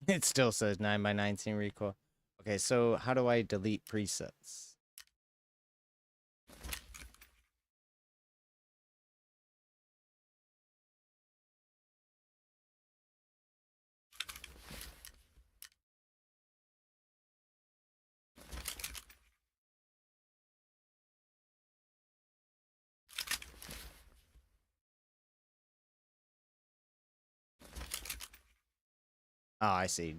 It still says 9x19 recoil. Okay, so how do I delete presets? Oh, I see.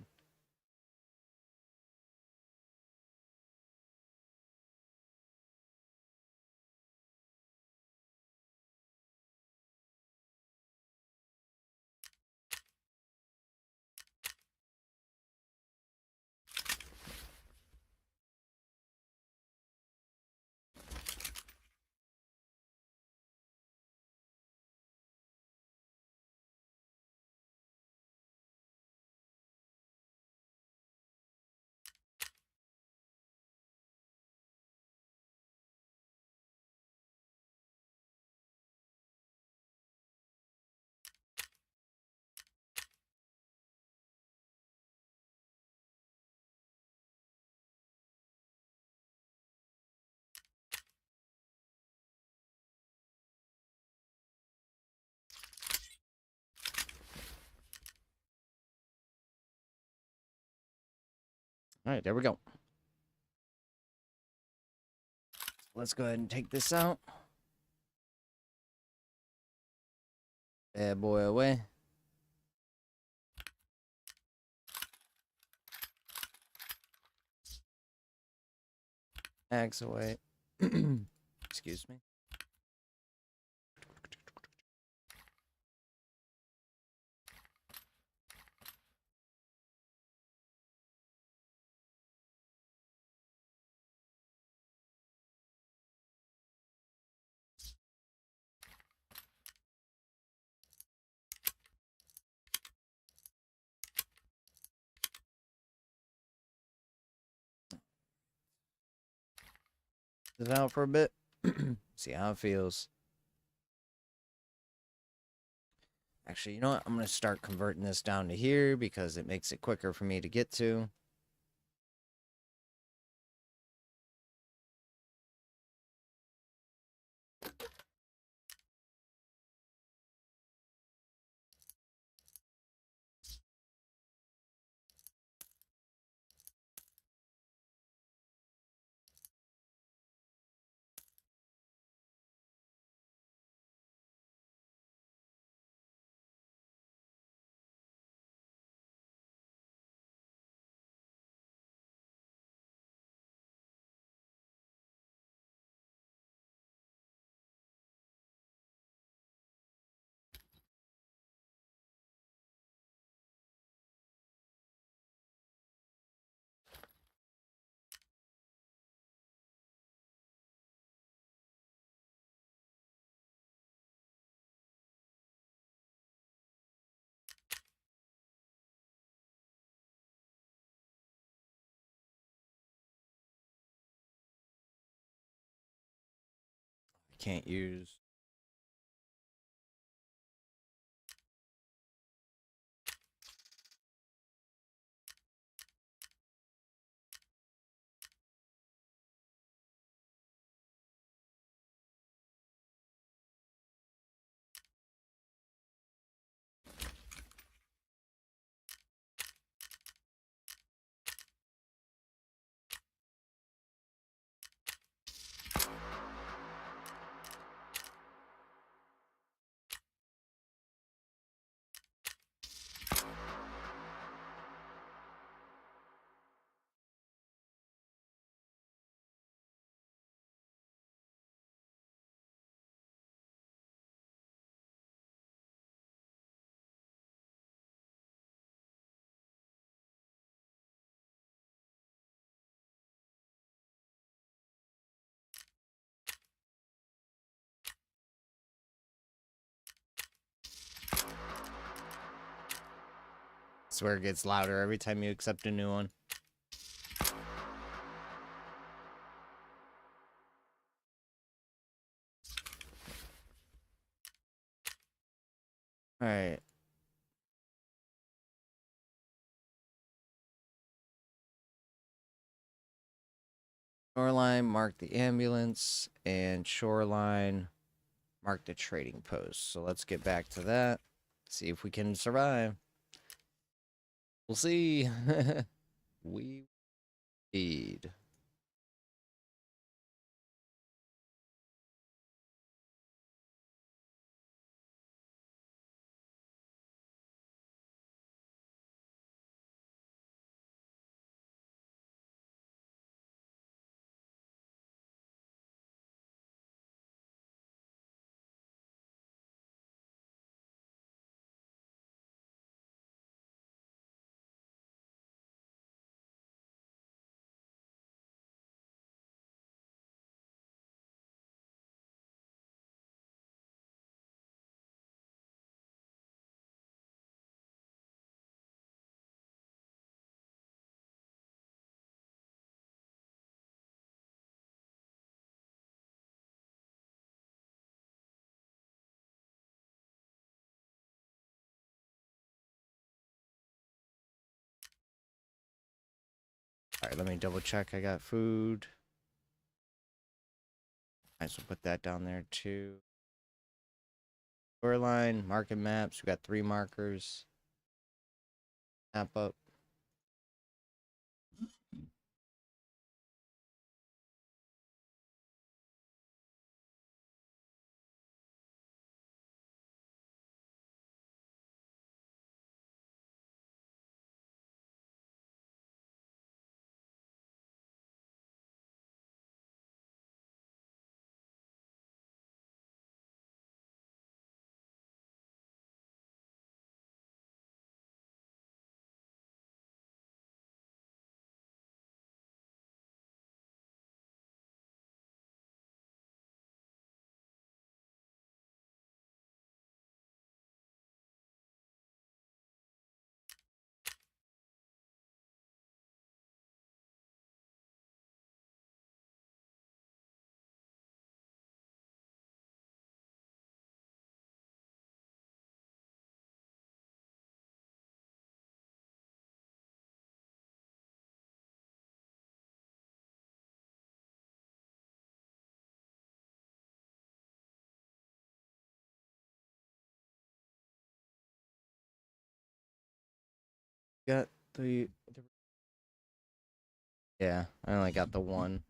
All right, there we go. Let's go ahead and take this out. Bad boy away. Axe away. Excuse me. Sit it out for a bit. See how it feels. Actually, you know what? I'm going to start converting this down to here because it makes it quicker for me to get to. I can't use. Swear it gets louder every time you accept a new one. Alright. Shoreline, mark the ambulance, and shoreline, mark the trading post. So let's get back to that. See if we can survive. We'll see. We need. Alright, let me double check. I got food. Might as well put that down there too. Shoreline, market maps. We got 3 markers. Map up. Got the. Yeah, I only got the 1.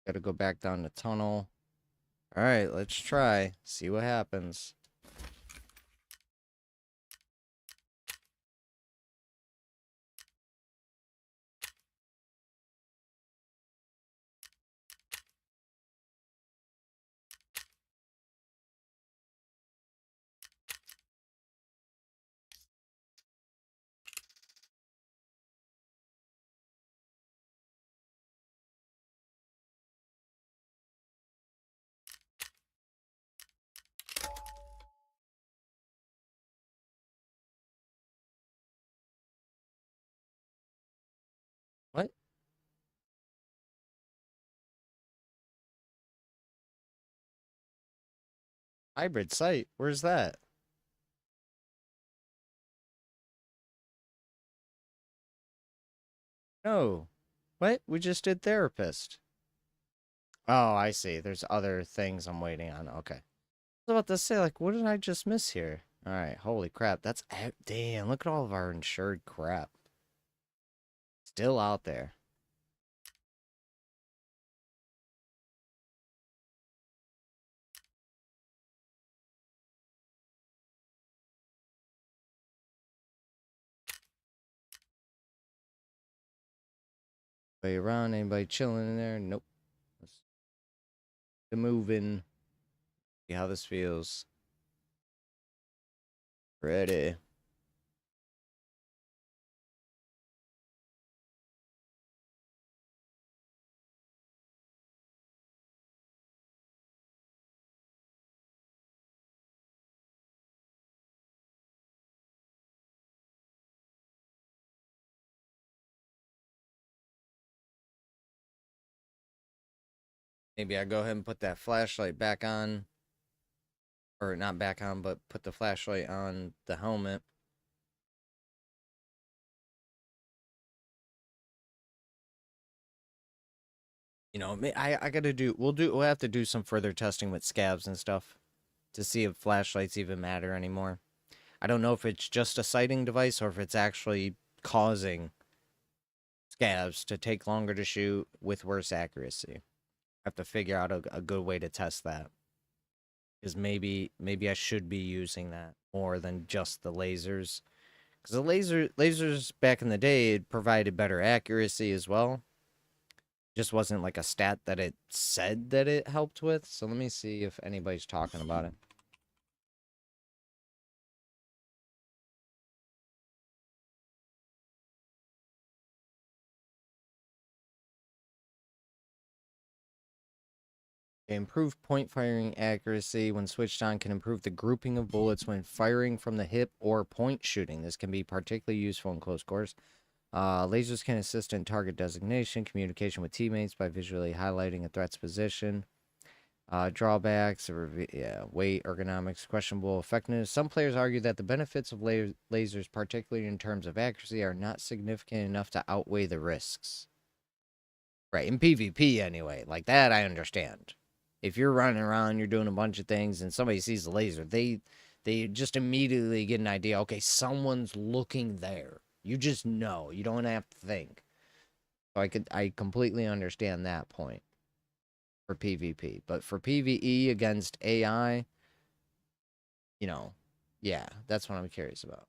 Gotta go back down the tunnel. Alright, let's try. See what happens. What? Hybrid site? Where's that? No. What? We just did therapist. Oh, I see. There's other things I'm waiting on. Okay. I was about to say, like, what did I just miss here? Alright, holy crap. That's... Damn, look at all of our insured crap. Still out there. Anybody around? Anybody chilling in there? Nope. Let's get moving. See how this feels. Ready. Maybe I go ahead and put that flashlight back on. Or not back on, but put the flashlight on the helmet. You know, I gotta do, we'll have to do some further testing with scabs and stuff to see if flashlights even matter anymore. I don't know if it's just a sighting device or if it's actually causing scabs to take longer to shoot with worse accuracy. I have to figure out a good way to test that. Because maybe I should be using that more than just the lasers. Because the lasers back in the day provided better accuracy as well. Just wasn't like a stat that it said that it helped with. So let me see if anybody's talking about it. Improved point firing accuracy when switched on can improve the grouping of bullets when firing from the hip or point shooting. This can be particularly useful in close quarters. Lasers can assist in target designation, communication with teammates by visually highlighting a threat's position. Drawbacks, weight, ergonomics, questionable effectiveness. Some players argue that the benefits of lasers, particularly in terms of accuracy, are not significant enough to outweigh the risks. Right, in PvP anyway, like that I understand. If you're running around, you're doing a bunch of things, and somebody sees the laser, they just immediately get an idea, okay, someone's looking there. You just know. You don't have to think. So I completely understand that point for PvP. But for PvE against AI, you know, yeah, that's what I'm curious about.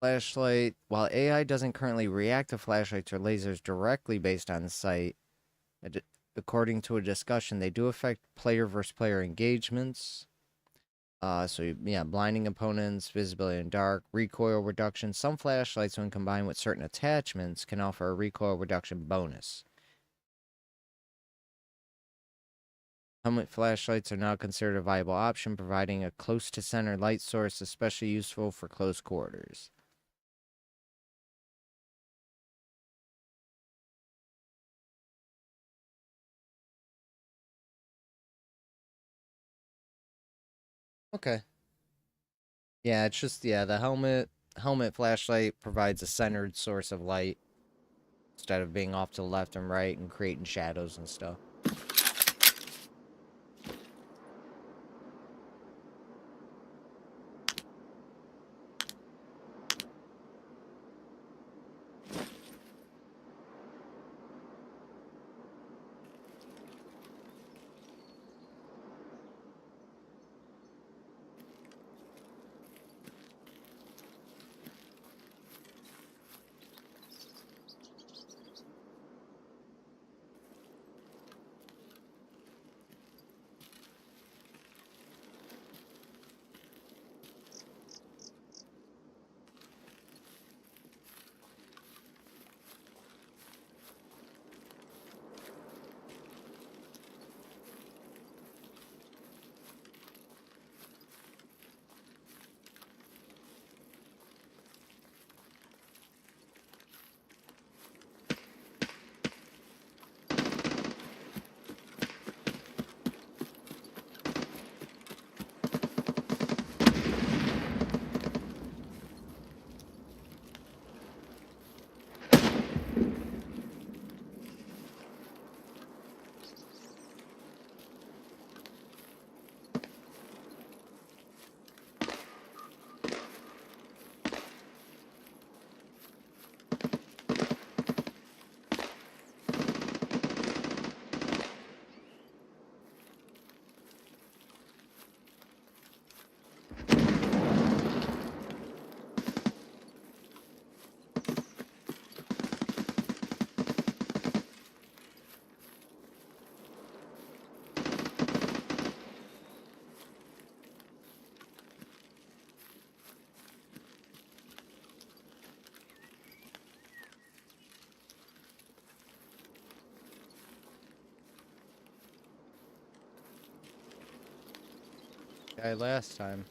Flashlight. While AI doesn't currently react to flashlights or lasers directly based on sight, according to a discussion, they do affect player versus player engagements. So yeah, blinding opponents, visibility in dark, recoil reduction. Some flashlights, when combined with certain attachments, can offer a recoil reduction bonus. Helmet flashlights are now considered a viable option, providing a close to center light source, especially useful for close quarters. Okay. Yeah, it's just the helmet flashlight provides a centered source of light instead of being off to the left and right and creating shadows and stuff. Guy last time.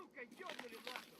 сука, ёбнули нахуй!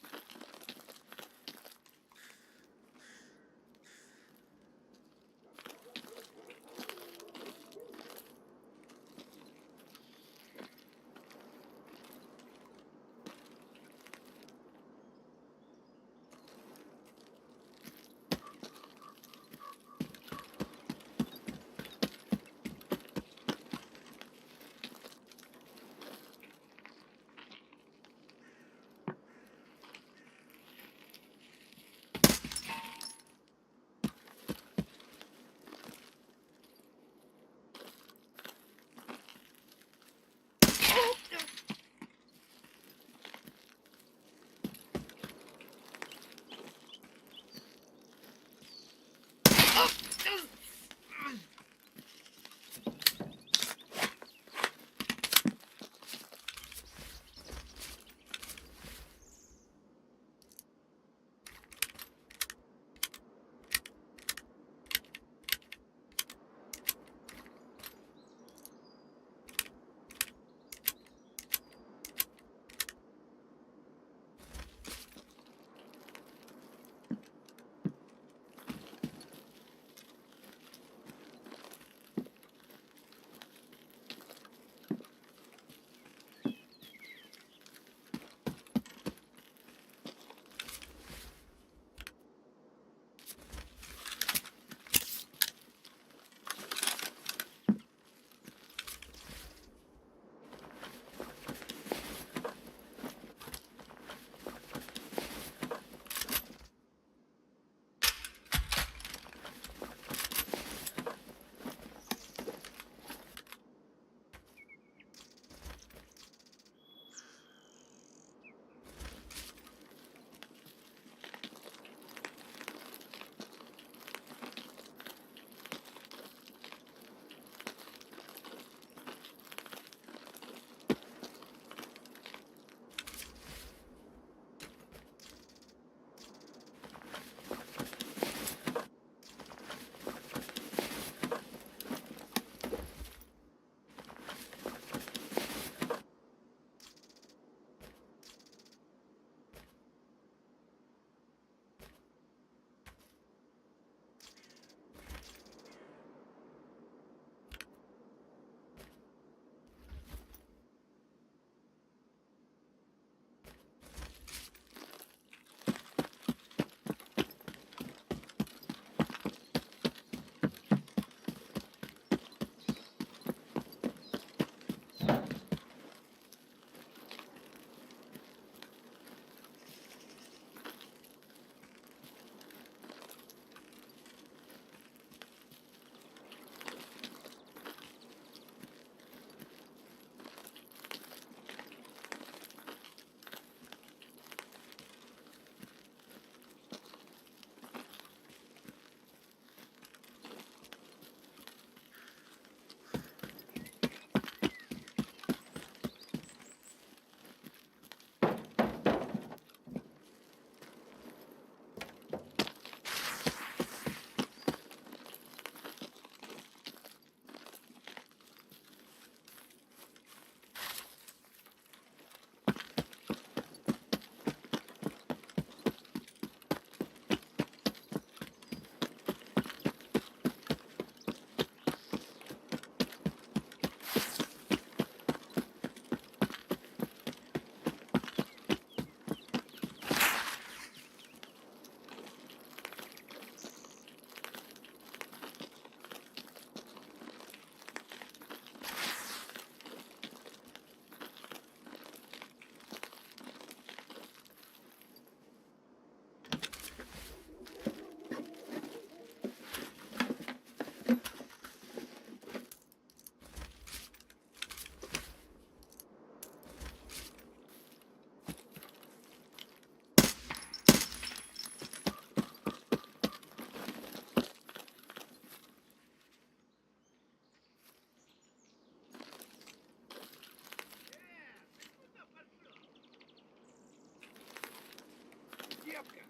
Кепка!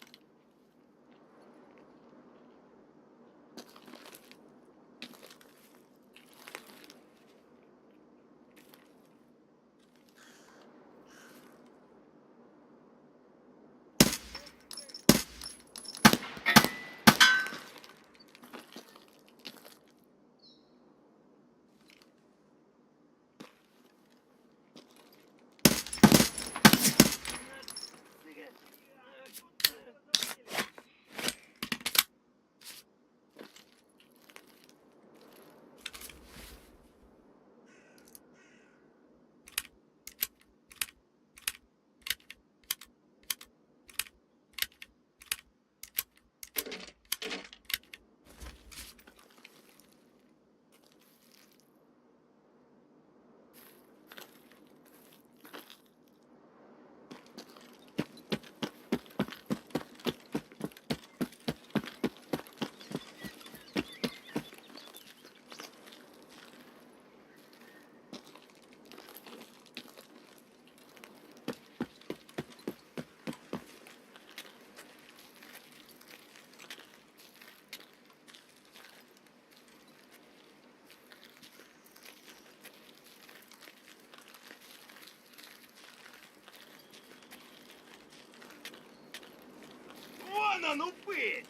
no bitch!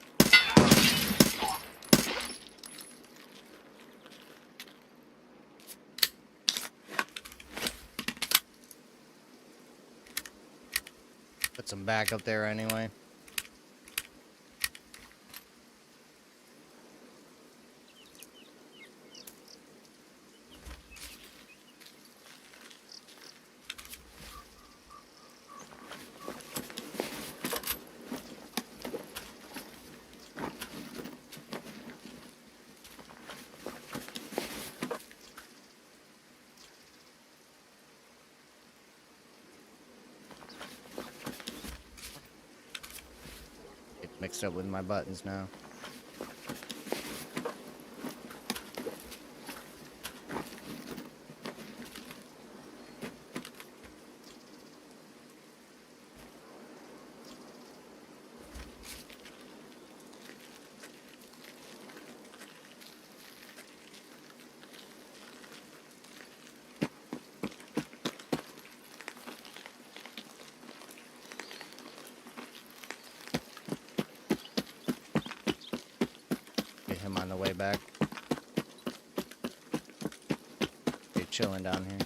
Put some back up there anyway. Get mixed up with my buttons now. Get him on the way back. They're chilling down here.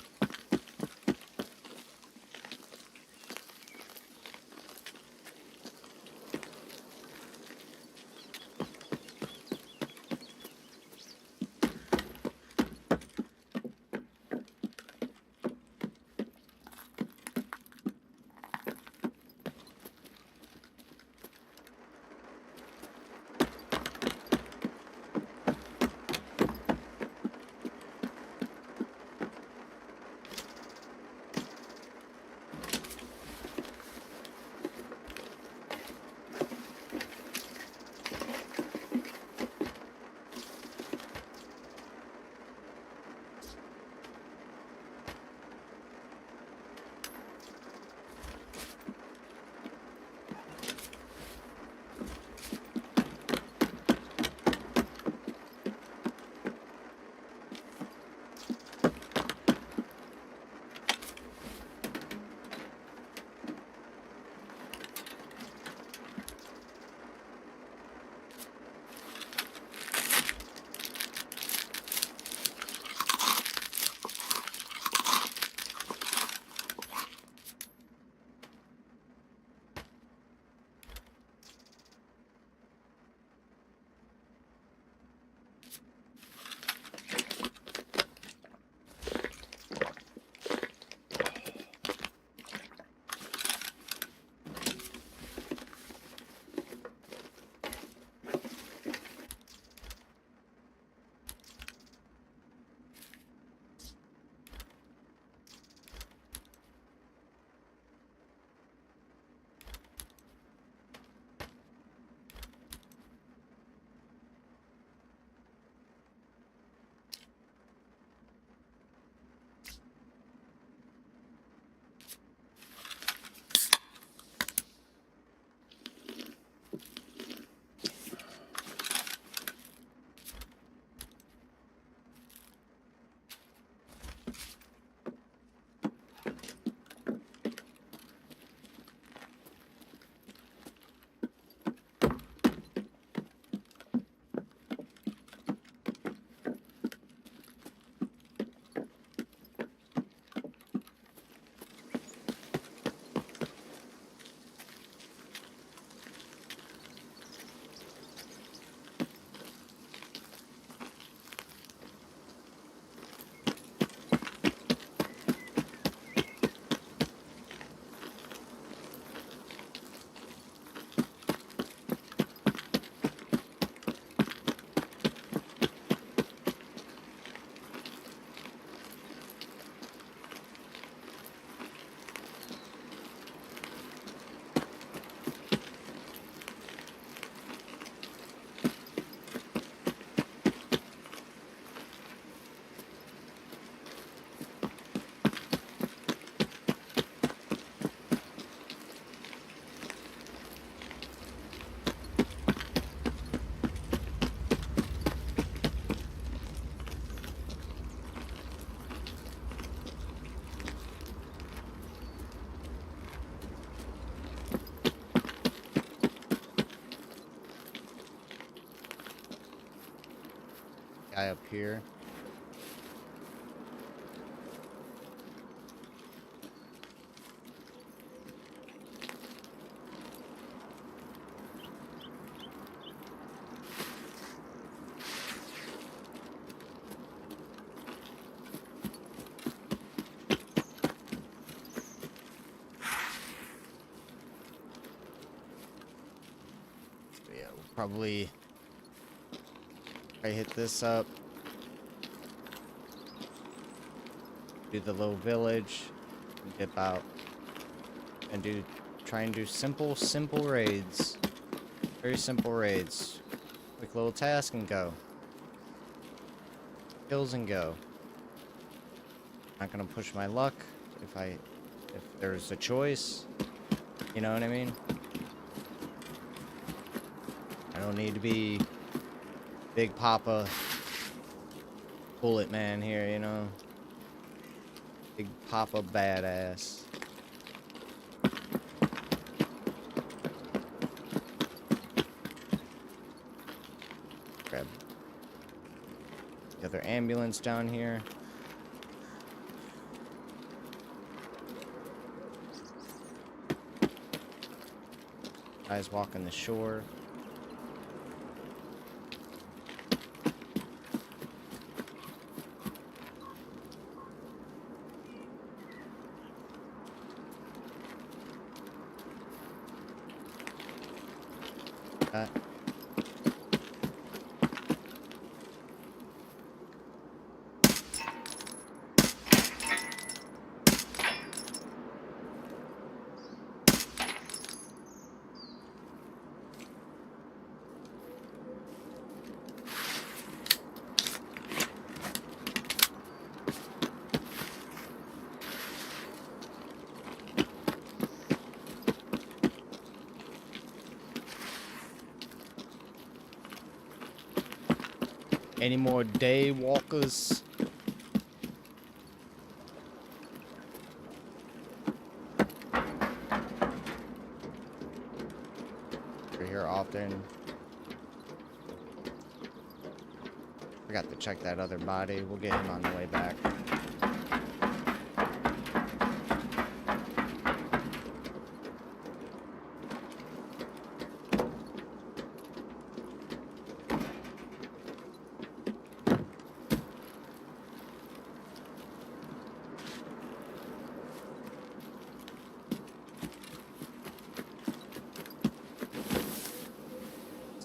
guy up here. Yeah, we'll probably hit this up. Do the little village. And dip out. And try and do simple raids. Very simple raids. Quick little task and go. Kills and go. Not gonna push my luck if there's a choice. You know what I mean? I don't need to be Big Papa Bullet Man here, you know? Big Papa Badass. Grab the other ambulance down here. Guys walking the shore. Any more day walkers? We're here often. Forgot to check that other body. We'll get him on the way back.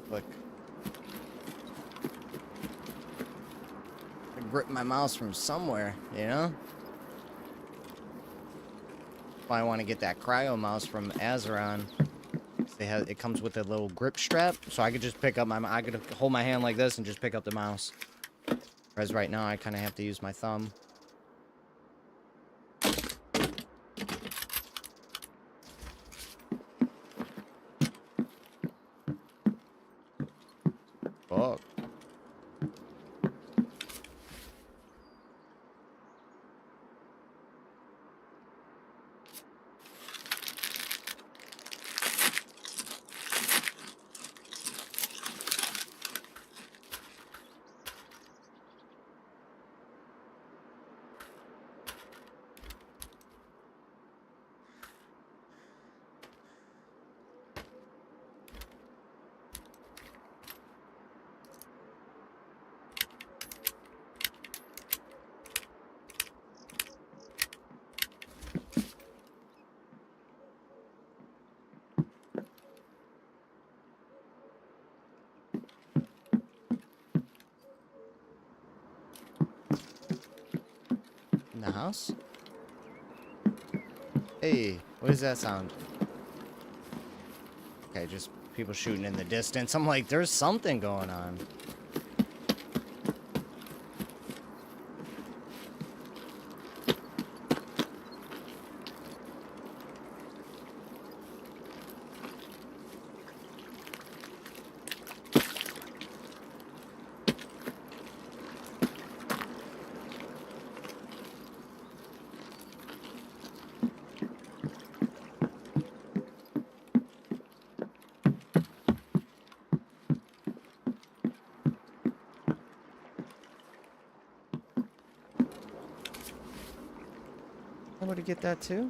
Look. I grip my mouse from somewhere, you know? I want to get that cryo mouse from Azeron. It comes with a little grip strap, so I could just pick up I could hold my hand like this and just pick up the mouse. Whereas right now, I kind of have to use my thumb. Fuck. In the house? Hey, what does that sound? Okay, just people shooting in the distance. I'm like, there's something going on. able to get that too?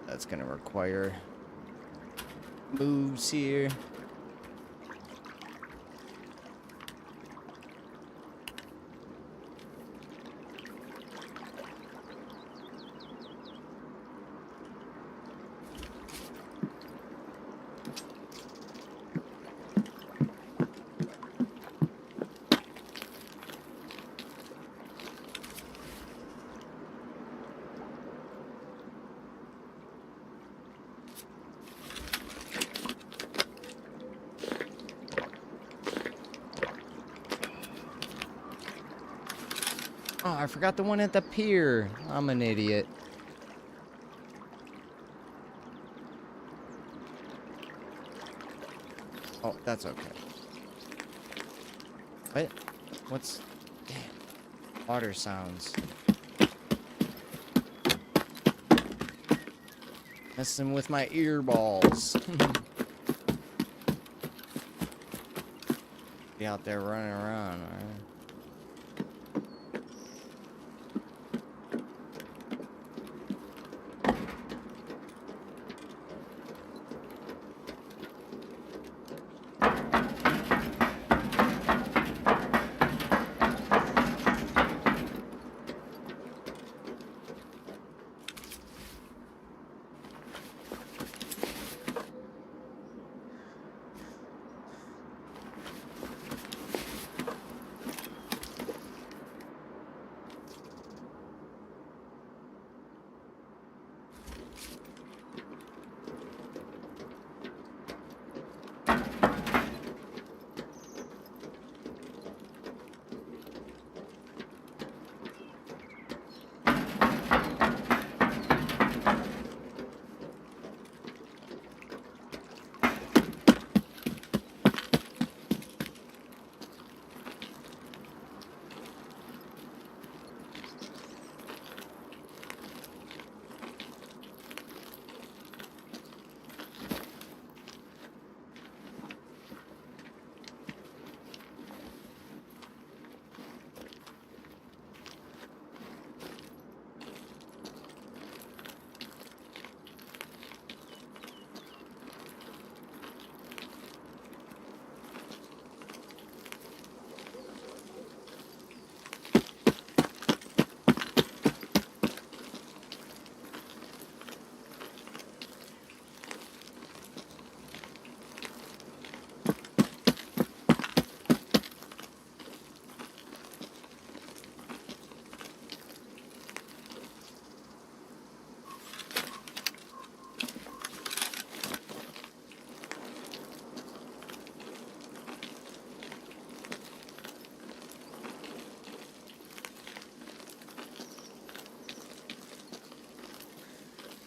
That's gonna require moves here. Oh, I forgot the one at the pier. I'm an idiot. Oh, that's okay. What? What's... Damn. Water sounds. Messing with my earballs. Be out there running around, alright?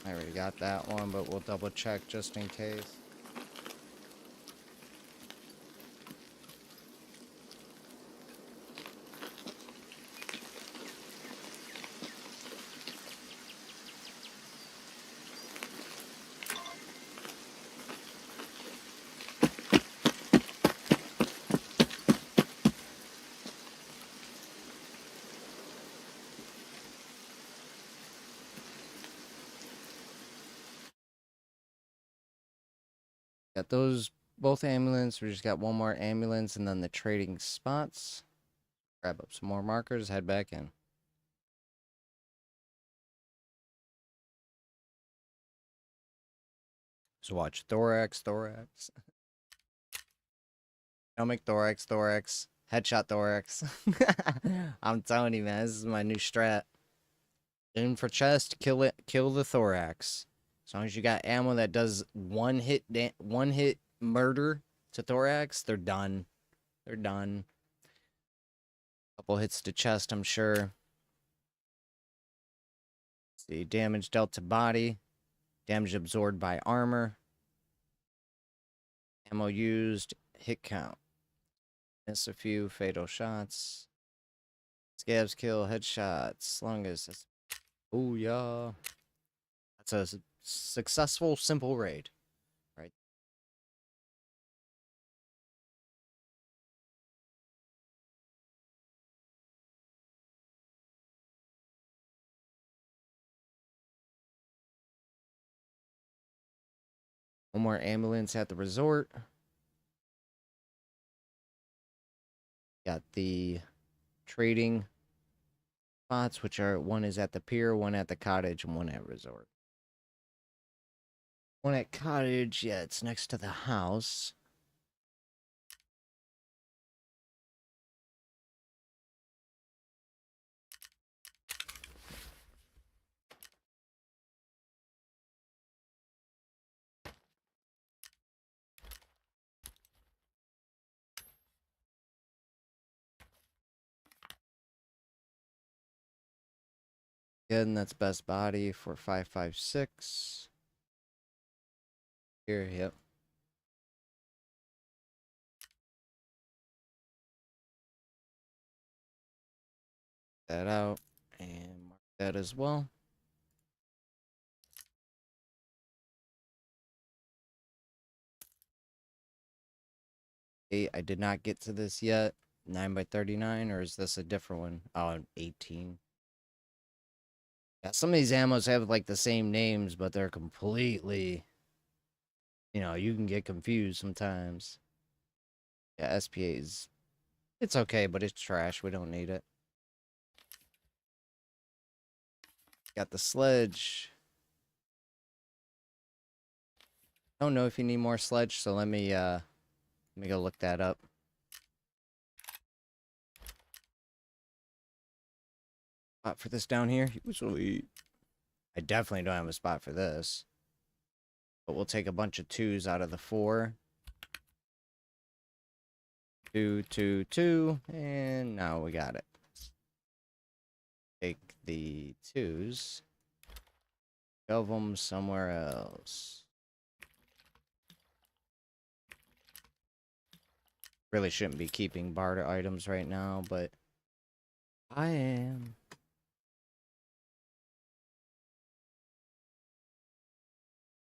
I already got that one, but we'll double check just in case. Got those both ambulance. We just got one more ambulance and then the trading spots. Grab up some more markers, head back in. So watch thorax, thorax. Stomach, thorax, thorax. Headshot thorax. I'm telling you, man, this is my new strat. Aim for chest, kill it, kill the thorax. As long as you got ammo that does one hit murder to thorax, they're done. They're done. Couple hits to chest, I'm sure. See, damage dealt to body, damage absorbed by armor, ammo used, hit count. Miss a few fatal shots. Scabs kill, headshots. Long as it's... Oh yeah. That's a successful simple raid. Right. One more ambulance at the resort. Got the trading spots, which are one is at the pier, one at the cottage, and one at resort. One at cottage, yeah, it's next to the house. Again, that's best body for 556. Here, yep. That out and mark that as well. I did not get to this yet. 9x39, or is this a different one? Oh, 18. Yeah, some of these ammos have like the same names, but they're completely, you can get confused sometimes. Yeah, SPA's, it's okay, but it's trash. We don't need it. Got the sledge. I don't know if you need more sledge, so let me go look that up. Spot for this down here. Sweet. I definitely don't have a spot for this. But we'll take a bunch of 2s out of the 4. 2, 2, 2, and now we got it. Take the 2s. Shove them somewhere else. Really shouldn't be keeping barter items right now, but I am.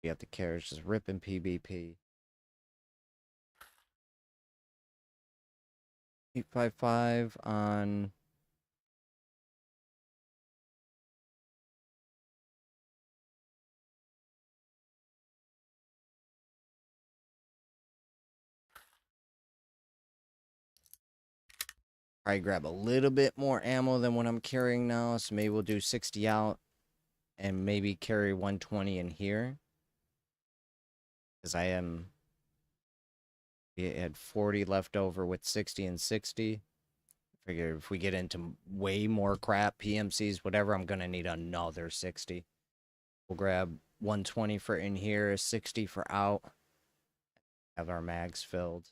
We have the carriage just ripping PvP. 855 on probably grab a little bit more ammo than what I'm carrying now, so maybe we'll do 60 out and maybe carry 120 in here. Because we had 40 left over with 60 and 60. Figure if we get into way more crap, PMCs, whatever, I'm going to need another 60. We'll grab 120 for in here, 60 for out. Have our mags filled.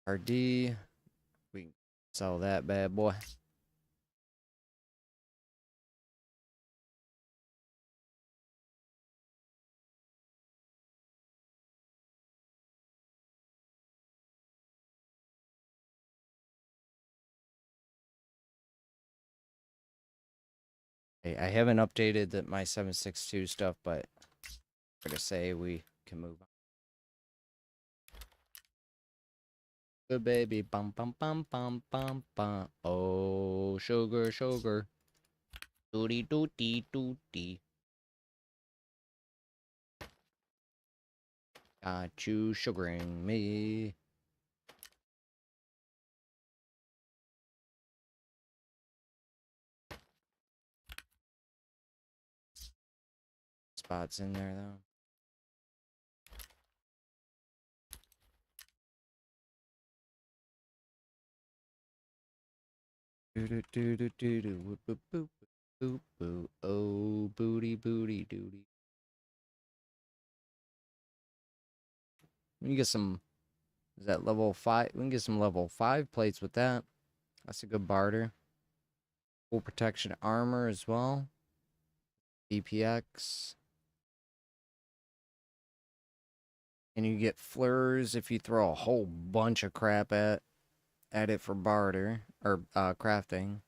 RD. We can sell that bad boy. Hey, I haven't updated my 762 stuff, but I'm gonna say we can move on. Good baby, bum bum bum bum bum bum. Oh, sugar, sugar. Doody doody doody. Got you sugaring me. Spots in there though. Do do do do do do whoop boop boop boop boop. Oh, booty booty doody. We can get some. Is that level 5? We can get some level 5 plates with that. That's a good barter. Full protection armor as well. BPX. And you get flurs if you throw a whole bunch of crap at it for barter or crafting.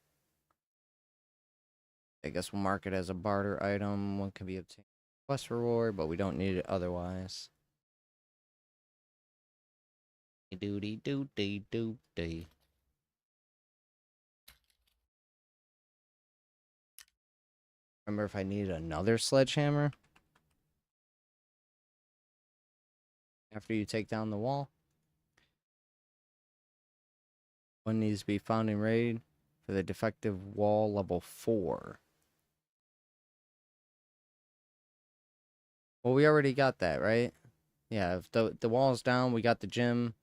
I guess we'll mark it as a barter item. One can be obtained quest reward, but we don't need it otherwise. Doody doody doody. remember if I needed another sledgehammer after you take down the wall. One needs to be found in raid for the defective wall level 4. Well, we already got that, right? Yeah, if the wall's down, we got the gym.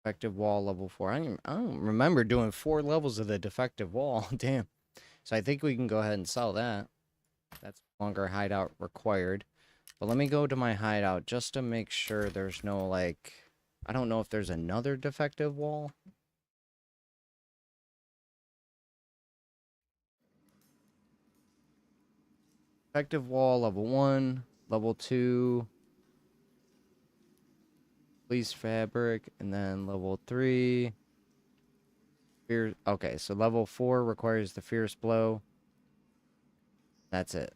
Defective wall level 4. I don't remember doing 4 levels of the defective wall. Damn. So I think we can go ahead and sell that. That's no longer hideout required. But let me go to my hideout just to make sure there's no, like... I don't know if there's another defective wall. Defective wall, level 1. Level 2. Police fabric. And then level 3. Okay, so level 4 requires the fierce blow. That's it.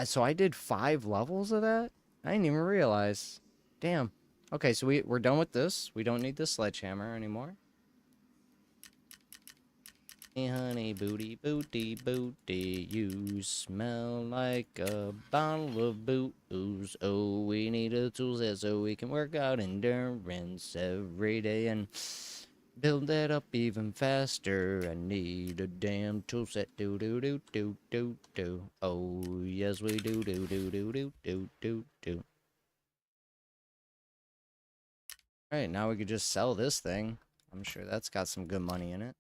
So I did 5 levels of that? I didn't even realize. Damn. Okay, so we're done with this. We don't need the sledgehammer anymore. Hey, honey, booty, booty, booty. You smell like a bottle of booze. Oh, we need a tool set so we can work out endurance every day and build that up even faster. I need a damn tool set. Do do do do do do. Oh yes we do do do do do do do do. Alright, now we could just sell this thing. I'm sure that's got some good money in it.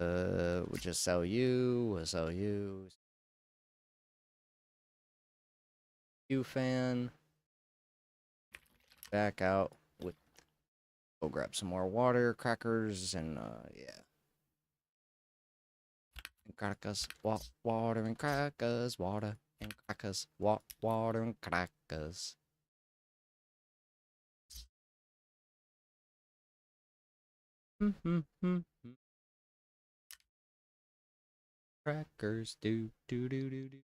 We'll just sell you. We'll sell you. You fan. Back out with. Go grab some more water, crackers, and yeah. And crackers, water and crackers, water and crackers, water and crackers. Crackers, do do do do do.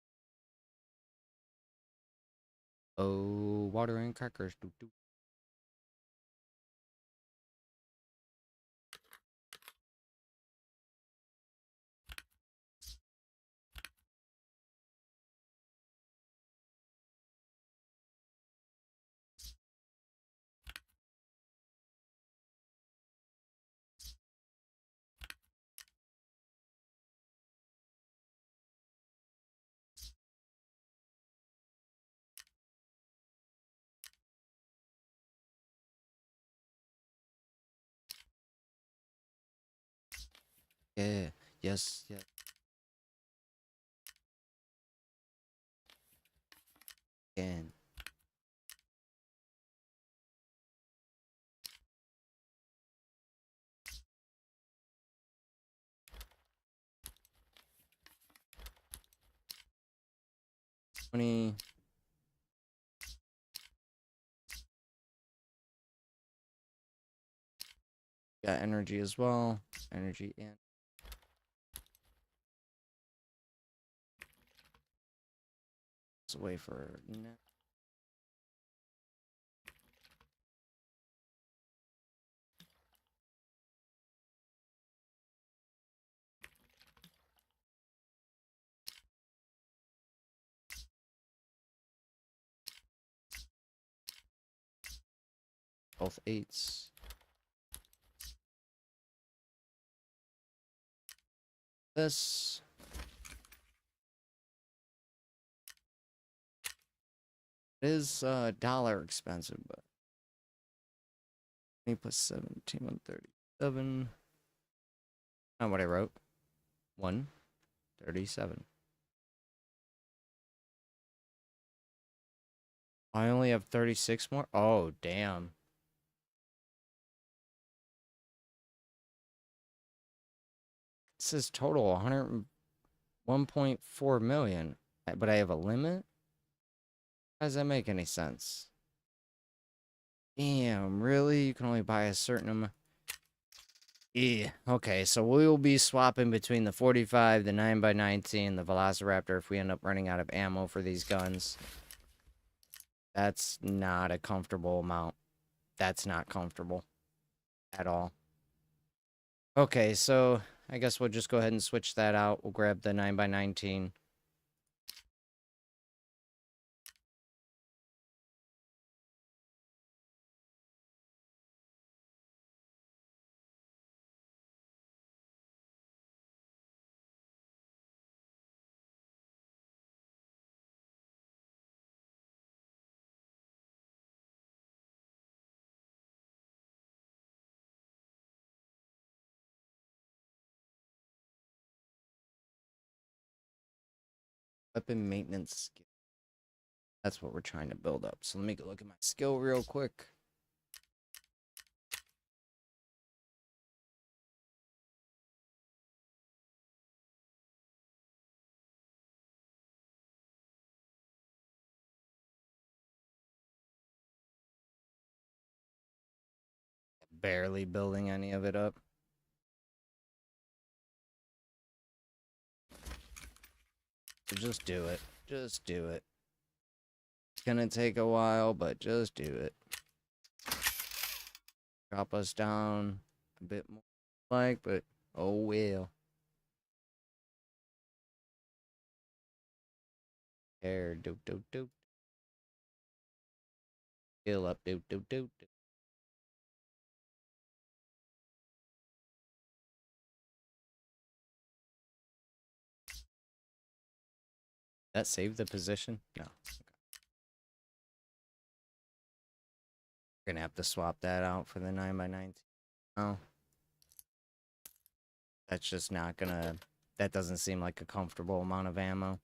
Oh, water and crackers, do do. Yeah, yes, yes. Again. $20. Got energy as well. Energy and it's away for both 8s. This is dollar expensive, but 20 plus 17, 137. Not what I wrote. 137. I only have 36 more? Oh, damn. It says total 101.4 million. But I have a limit? How does that make any sense? Damn, really? You can only buy a certain amount. Yeah. Okay, so we will be swapping between the 45, the 9x19, the Velociraptor if we end up running out of ammo for these guns. That's not a comfortable amount. That's not comfortable at all. Okay, so I guess we'll just go ahead and switch that out. We'll grab the 9x19. Weapon maintenance skill. That's what we're trying to build up. So let me go look at my skill real quick. Barely building any of it up. So just do it. Just do it. It's gonna take a while, but just do it. Drop us down a bit more, but oh well. There, do. Heal up, do. That save the position? No. Okay. We're gonna have to swap that out for the 9x19. Oh. That's just not gonna... That doesn't seem like a comfortable amount of ammo.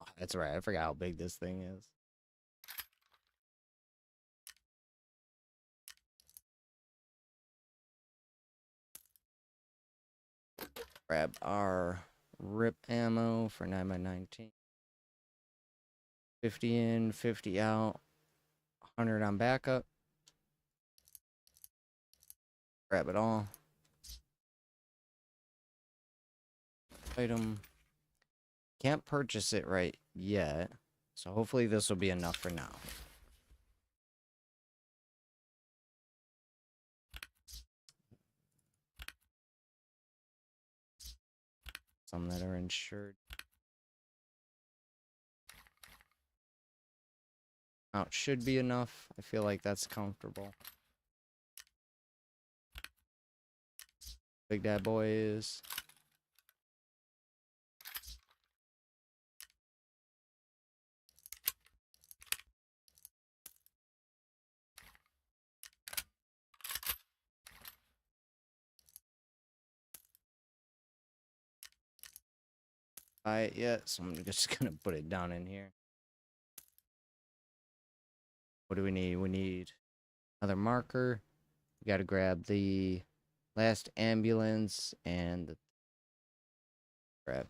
Oh, that's right, I forgot how big this thing is. Grab our rip ammo for 9x19. 50 in, 50 out. 100 on backup. Grab it all. Item. Can't purchase it right yet. So hopefully this will be enough for now. Some that are insured. Oh, it should be enough. I feel like that's comfortable. Big that boy is. Buy it yet, so I'm just gonna put it down in here. What do we need? We need another marker. We gotta grab the last ambulance and grab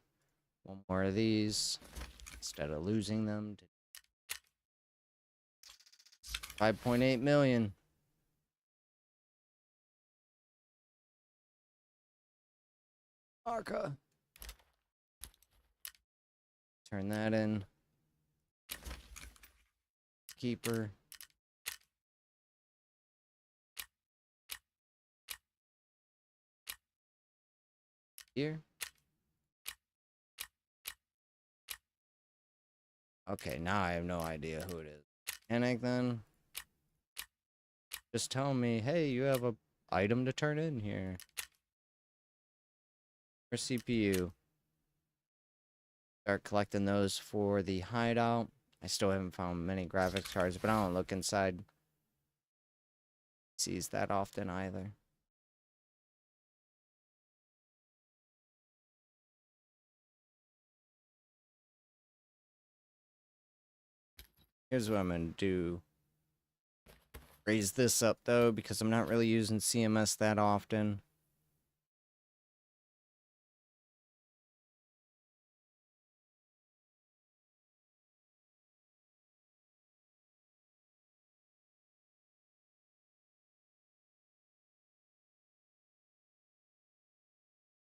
one more of these instead of losing them. 5.8 million. Marker. Turn that in. Keeper. Here. Okay, now I have no idea who it is. Panic then. Just tell me, hey, you have a item to turn in here. Or CPU. Start collecting those for the hideout. I still haven't found many graphics cards, but I don't look inside PCs that often either. Here's what I'm gonna do. Raise this up though, because I'm not really using CMS that often.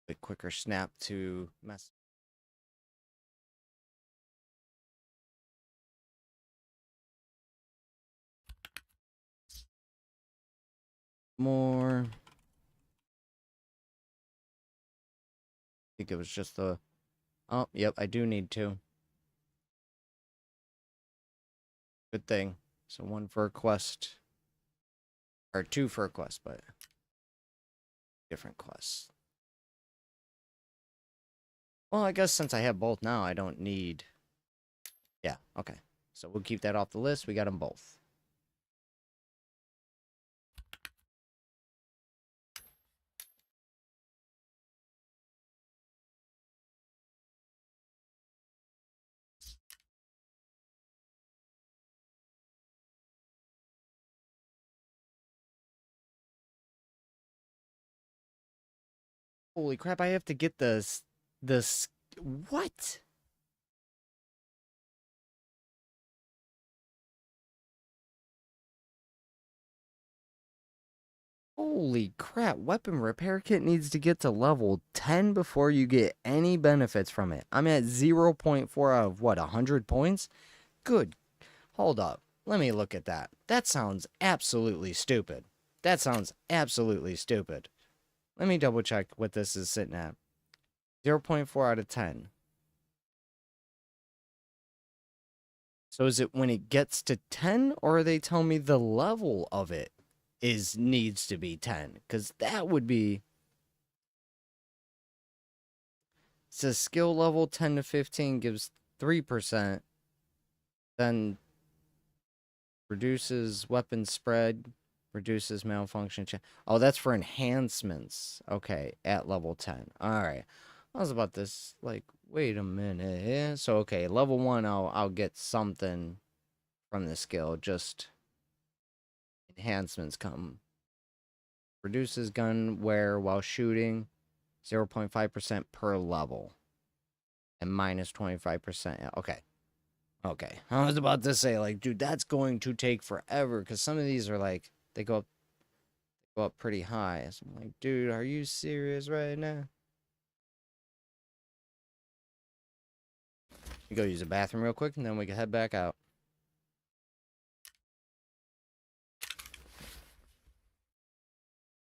bit quicker snap to mess. More. I think it was just the. Oh, yep, I do need two. Good thing. So one for a quest. Or two for a quest, but different quests. Well, I guess since I have both now, I don't need... Yeah, okay. So we'll keep that off the list. We got them both. Holy crap, I have to get this... What? Holy crap, weapon repair kit needs to get to level 10 before you get any benefits from it. I'm at 0.4 out of what, 100 points? Good. Hold up. Let me look at that. That sounds absolutely stupid. That sounds absolutely stupid. Let me double check what this is sitting at. 0.4 out of 10. So is it when it gets to 10, or are they telling me the level of it needs to be 10? Because that would be... It says skill level 10 to 15 gives 3%. Then reduces weapon spread, reduces malfunction. Oh, that's for enhancements. Okay, at level 10. Alright. I was about this, like, wait a minute. So, okay, level 1, I'll get something from the skill. Just enhancements come. Reduces gun wear while shooting. 0.5% per level. And minus 25%. Okay. Okay. I was about to say, like, dude, that's going to take forever. Because some of these are, like, they go up pretty high. So I'm like, dude, are you serious right now? We go use the bathroom real quick, and then we can head back out.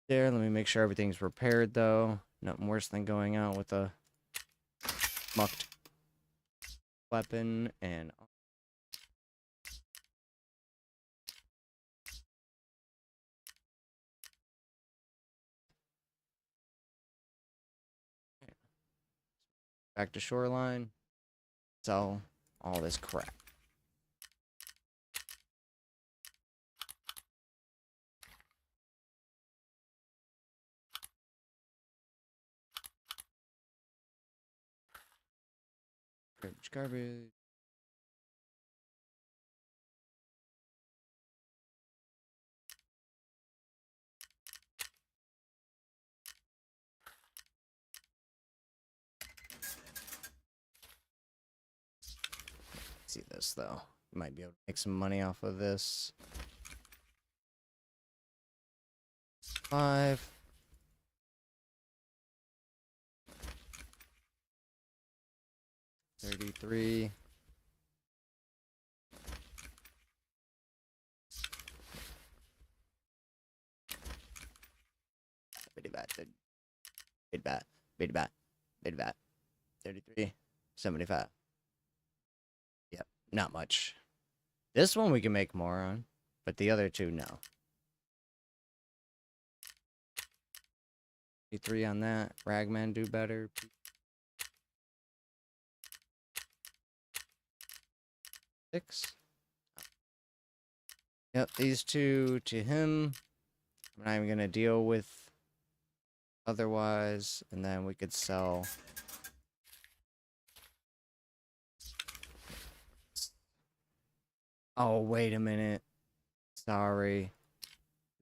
There, let me make sure everything's repaired, though. Nothing worse than going out with a mucked weapon and... Back to shoreline. Sell all this crap. Garbage. See this though. Might be able to make some money off of this. 5. $33. Biddy bat. Bid bat. Bid bat. Bid bat. 33. 75. Yep. Not much. This one we can make more on. But the other two, no. 3 on that. Ragman do better. 6. Yep, these two to him. I'm not even going to deal with otherwise. And then we could sell... Oh, wait a minute. Sorry.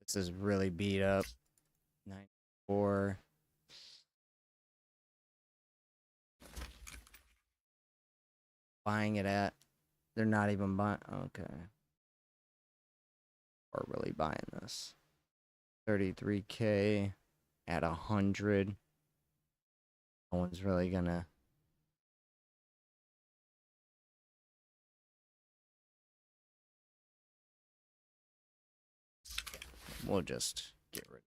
This is really beat up. 94. Buying it at... They're not even buying... Okay. Or really buying this. 33K at 100. No one's really gonna. We'll just get rid.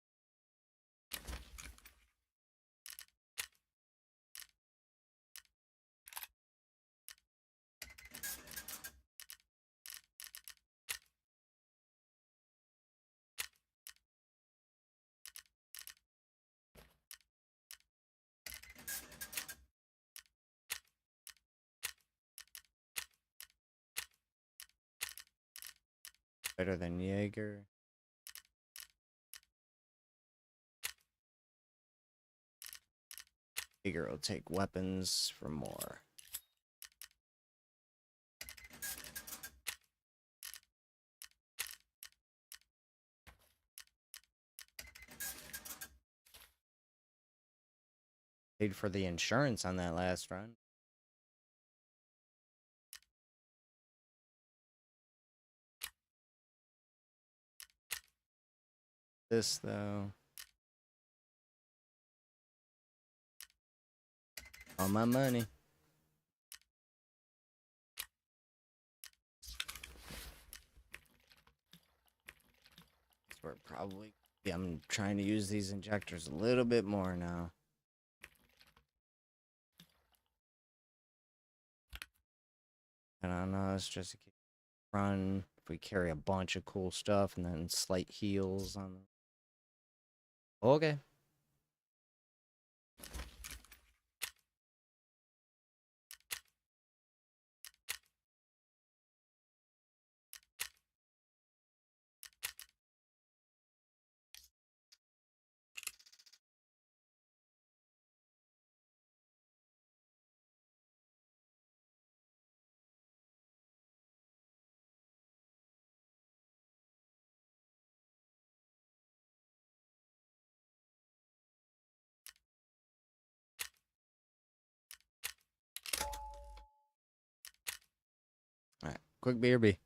Better than Jaeger. Jaeger will take weapons for more. Paid for the insurance on that last run. This though. All my money. We're probably. Yeah, I'm trying to use these injectors a little bit more now. And I know it's just a run. If we carry a bunch of cool stuff and then slight heals on them. Okay. Alright. Quick BRB.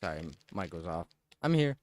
Sorry, mic goes off. I'm here.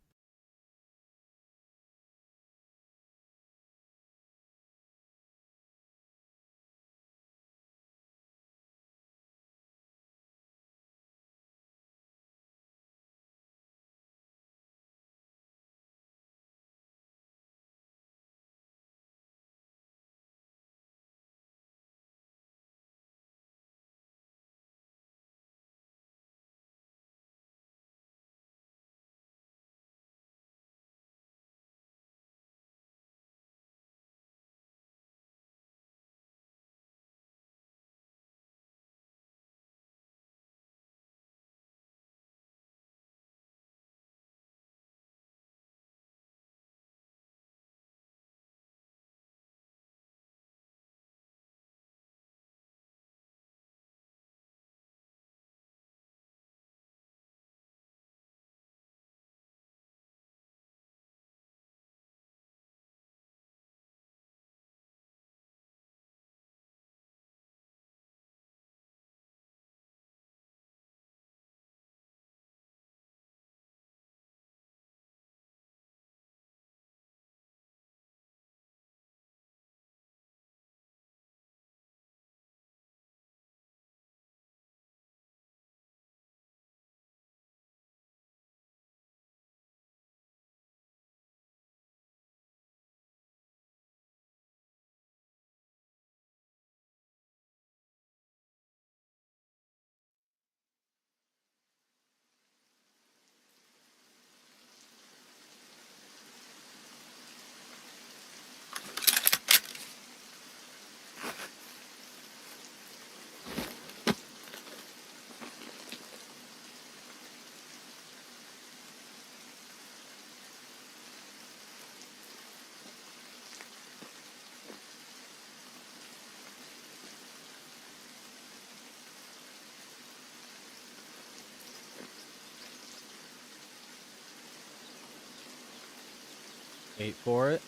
Wait for it.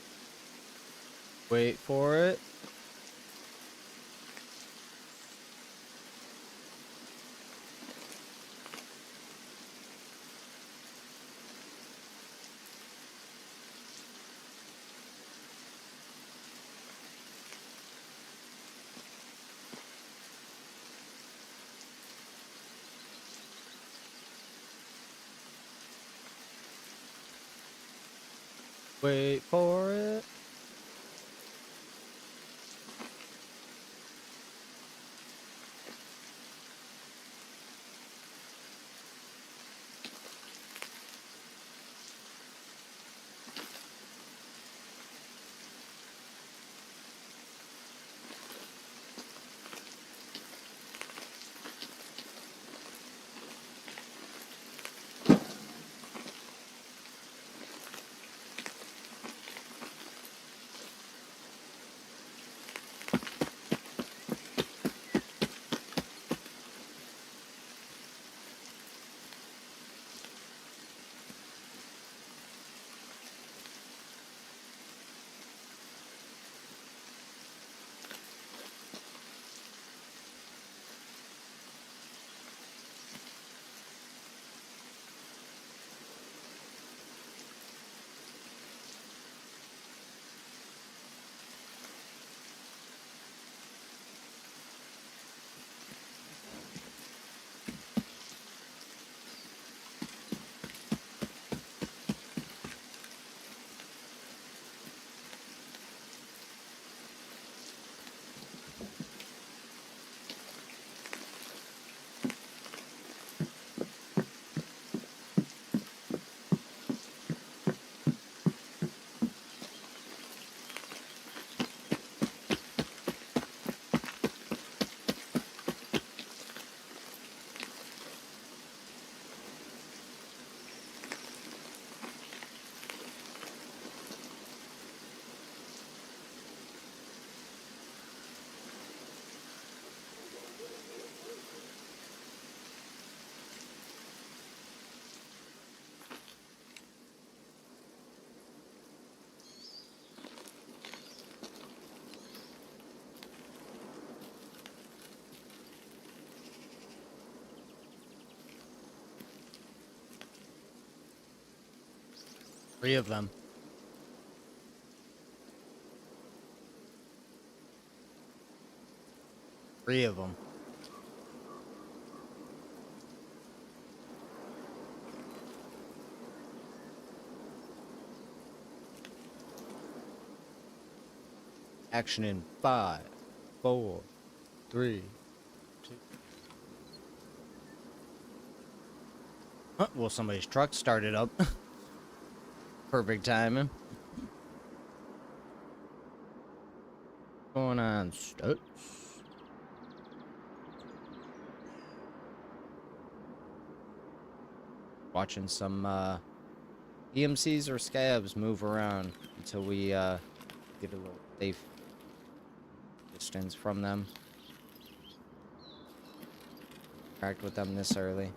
Wait for it. Wait for it. Three of them. Three of them. Action in 5, 4, 3, 2. Huh, well, somebody's truck started up. Perfect timing. Going on, Stutz? Watching some EMCs or scabs move around until we get a little safe distance from them. Interact with them this early.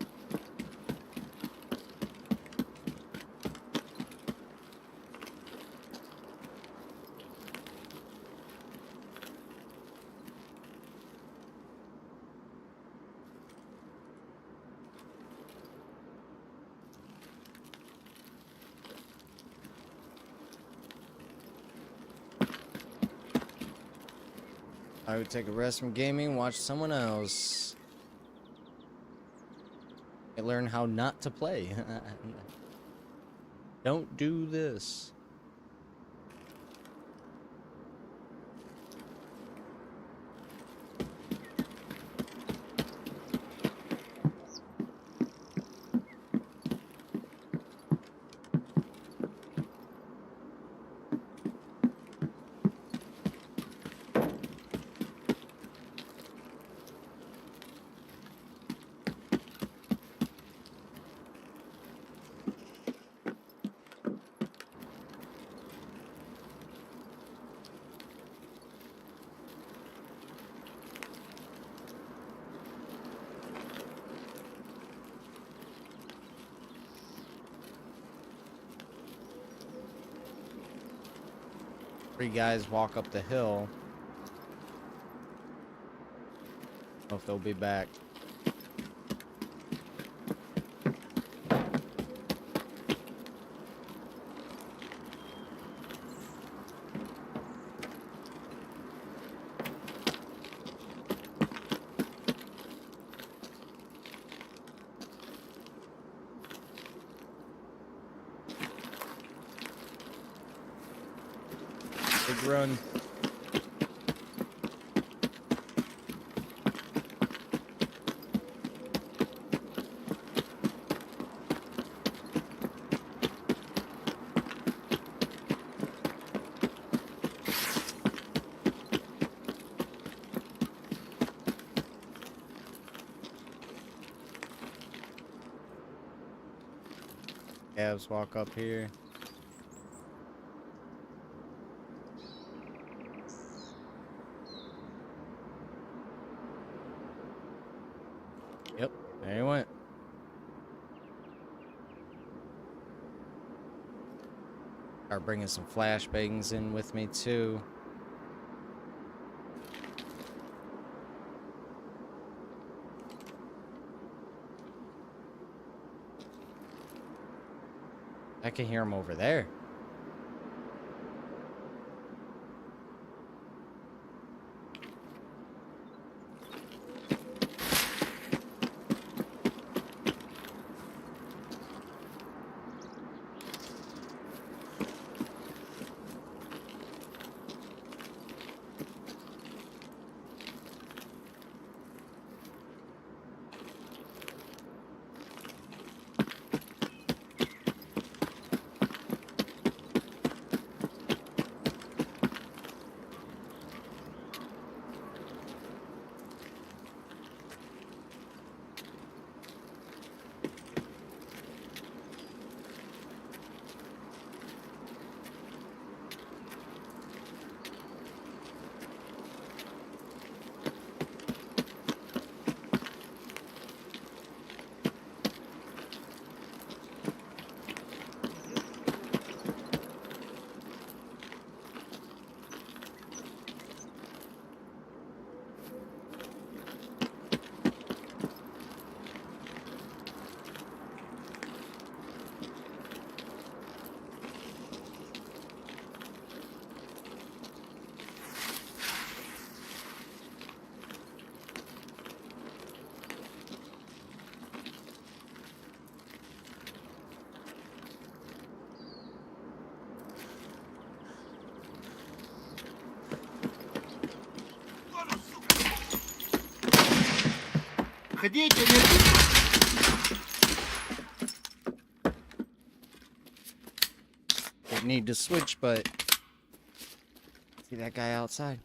I would take a rest from gaming, watch someone else. I learn how not to play. Don't do this. Three guys walk up the hill. Don't know if they'll be back. Big run. Calves walk up here. Yep, there he went. Are bringing some flashbangs in with me too. I can hear him over there. Заходите, Didn't need to switch, but see that guy outside.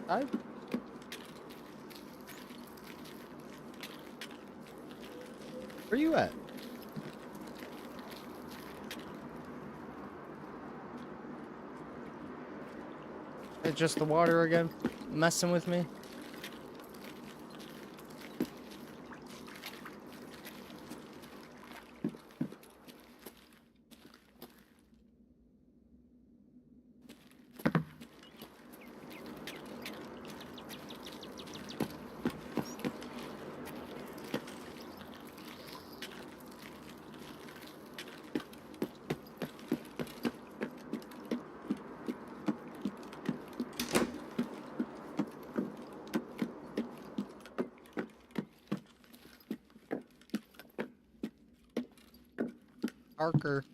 Hi. Where you at? It's just the water again, messing with me. Parker.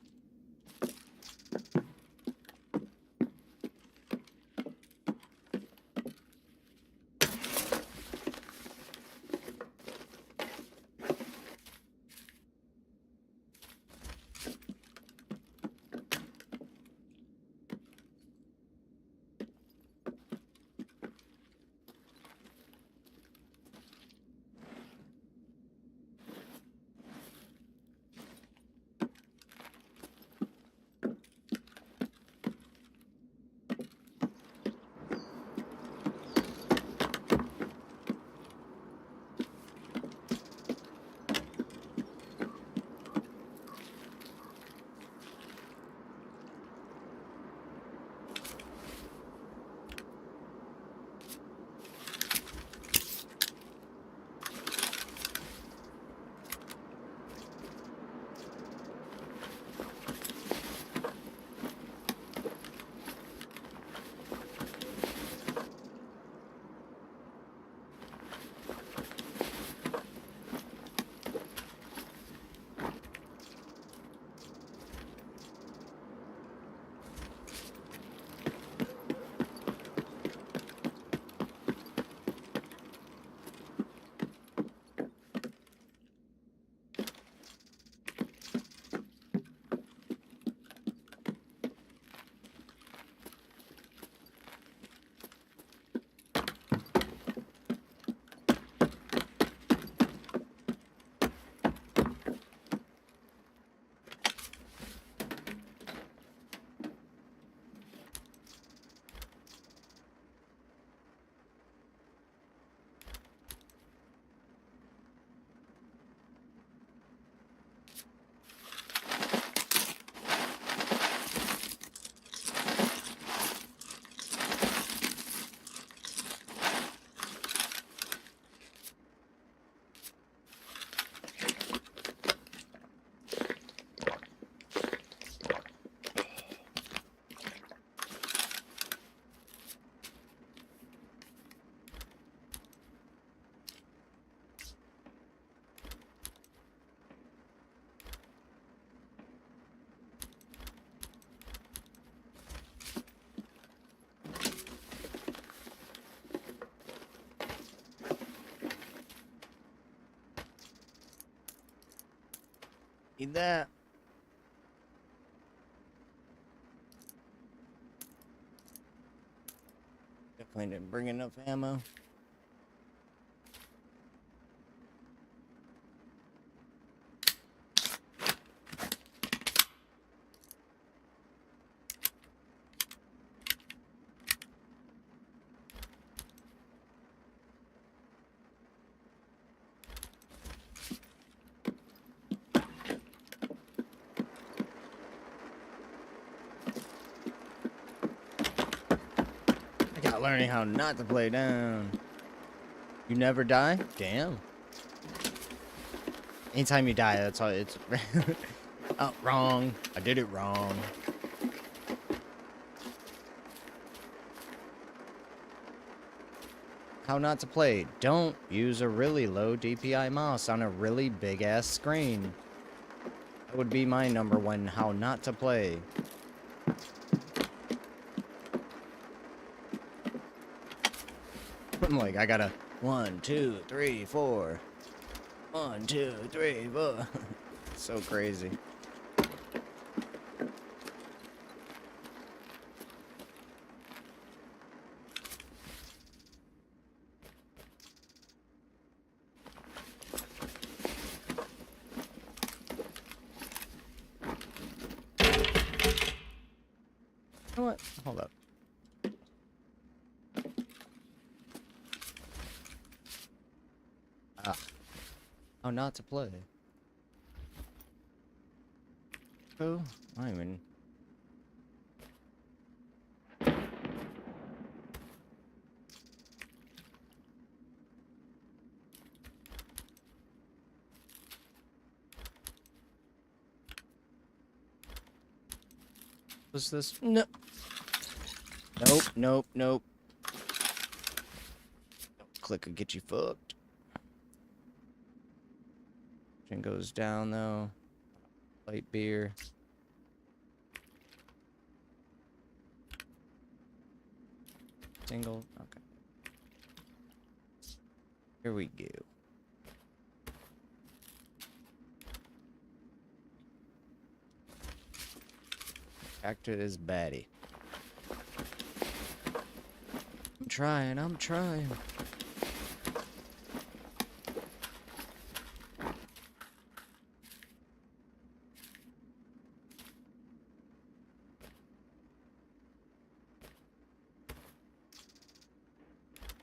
Need that. I didn't bring enough ammo. I got learning how not to play down. You never die? Damn. Anytime you die, that's all it's. Oh, wrong. I did it wrong. How not to play. Don't use a really low DPI mouse on a really big ass screen. That would be my #1 how not to play. I'm like, I gotta 1, 2, 3, 4. 1, 2, 3, 4. So crazy. You know what? Hold up. Ah. How not to play. Oh, I even. What's this? No. Nope, nope, nope. Don't click or get you fucked. Chin goes down though. Light beer. Single. Okay. Here we go. Back to this baddie. I'm trying, I'm trying.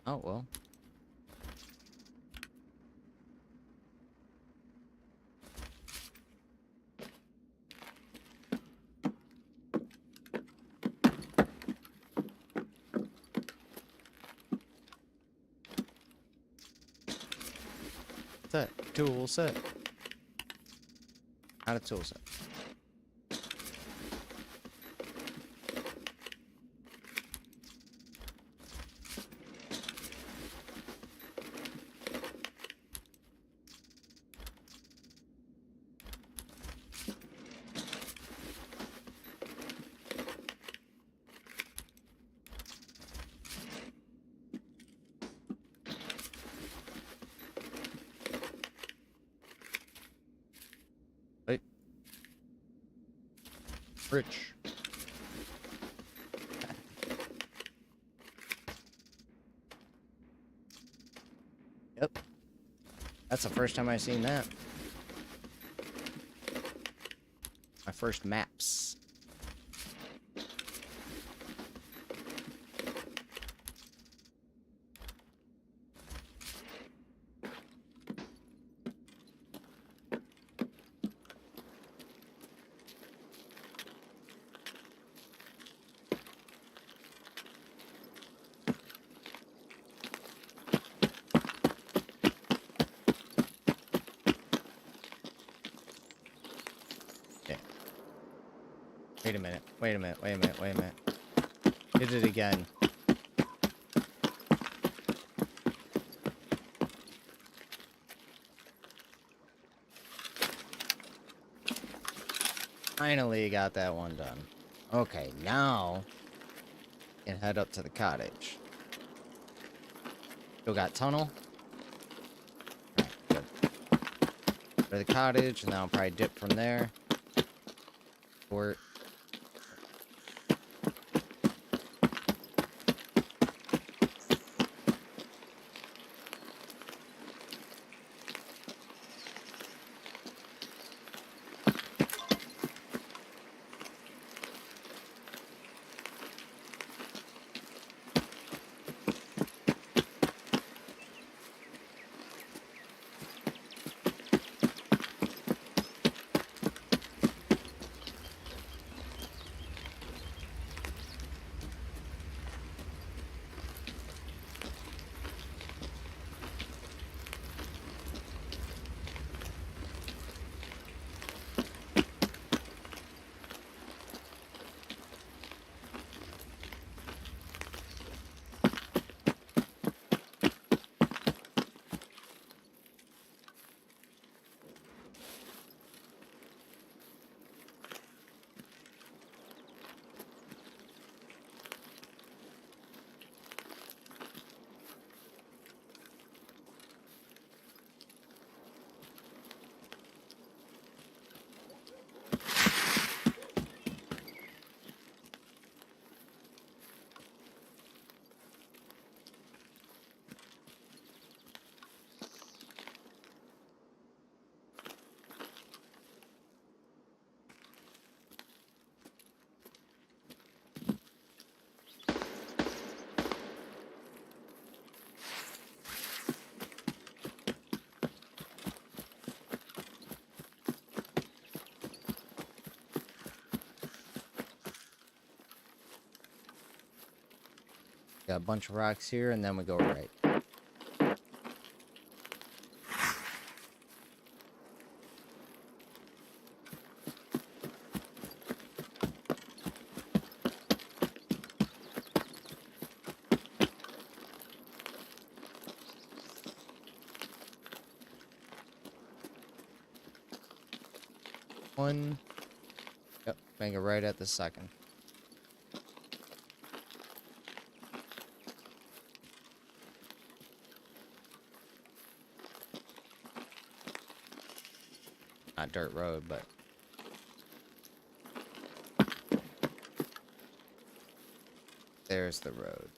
Oh, well. Set. Tool set. Not a tool set. Wait. Rich. Yep. That's the first time I've seen that. My first maps. Wait a minute, wait a minute, wait a minute, wait a minute. Did it again. Finally got that one done. Okay, now can head up to the cottage. Still got tunnel. Alright, good. Go to the cottage, and then I'll probably dip from there. Or Got a bunch of rocks here, and then we go right. One. Yep, bang it right at the second. Not dirt road, but there's the road.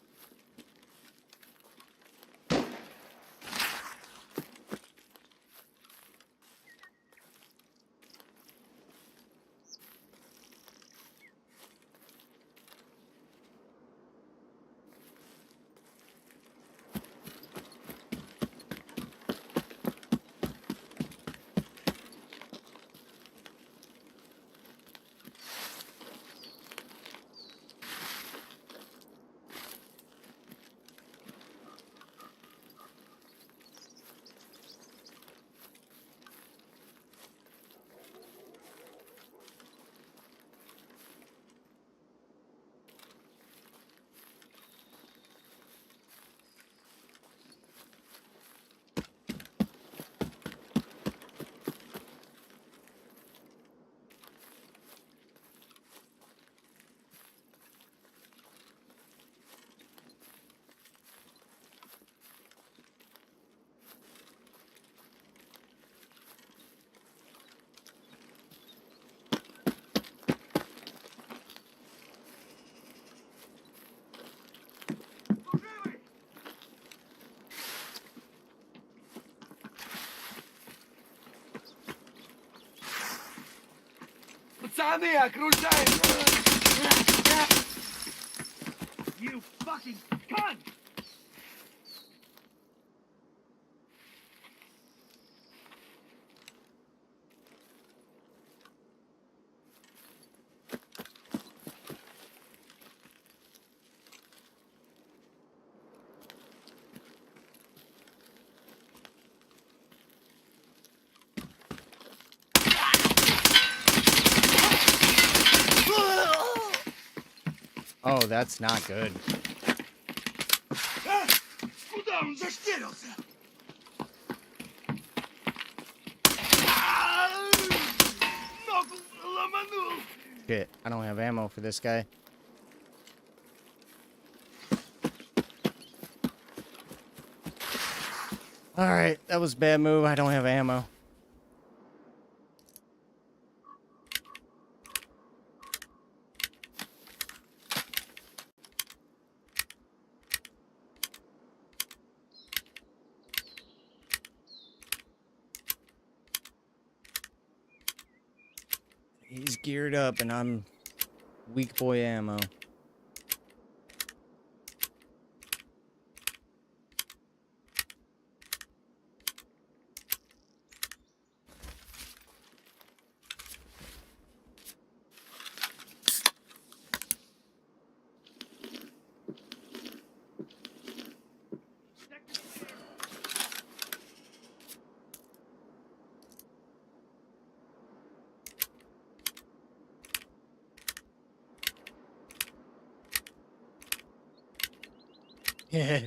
Пацаны, окружают! You fucking cunt! Oh, that's not good. Куда он зашкерился? Ногу ломанул! Shit, I don't have ammo for this guy. Alright, that was a bad move. I don't have ammo. He's geared up and I'm weak boy ammo. Yeah.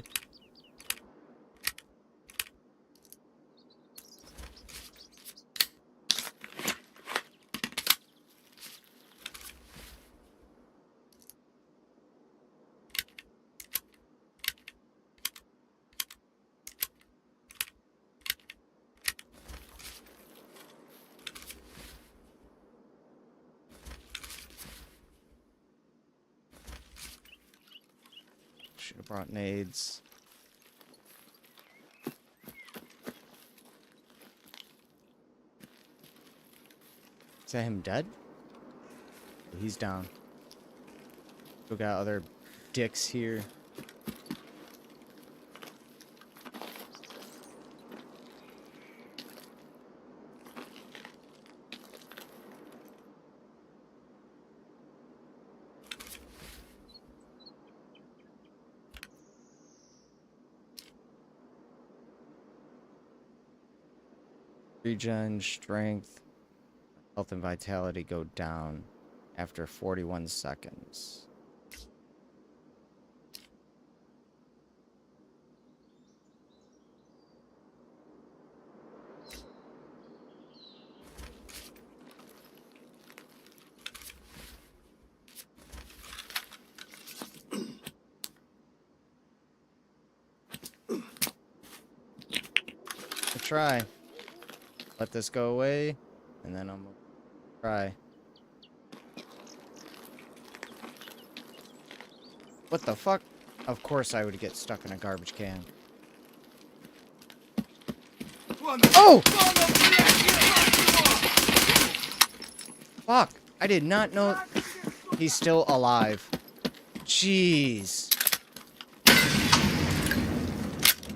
Should have brought nades. Is that him dead? He's down. We got other dicks here. Regen, strength, health, and vitality go down after 41 seconds. Try. Let this go away, and then I'm gonna try. What the fuck? Of course I would get stuck in a garbage can. Oh! Fuck! I did not know he's still alive. Jeez.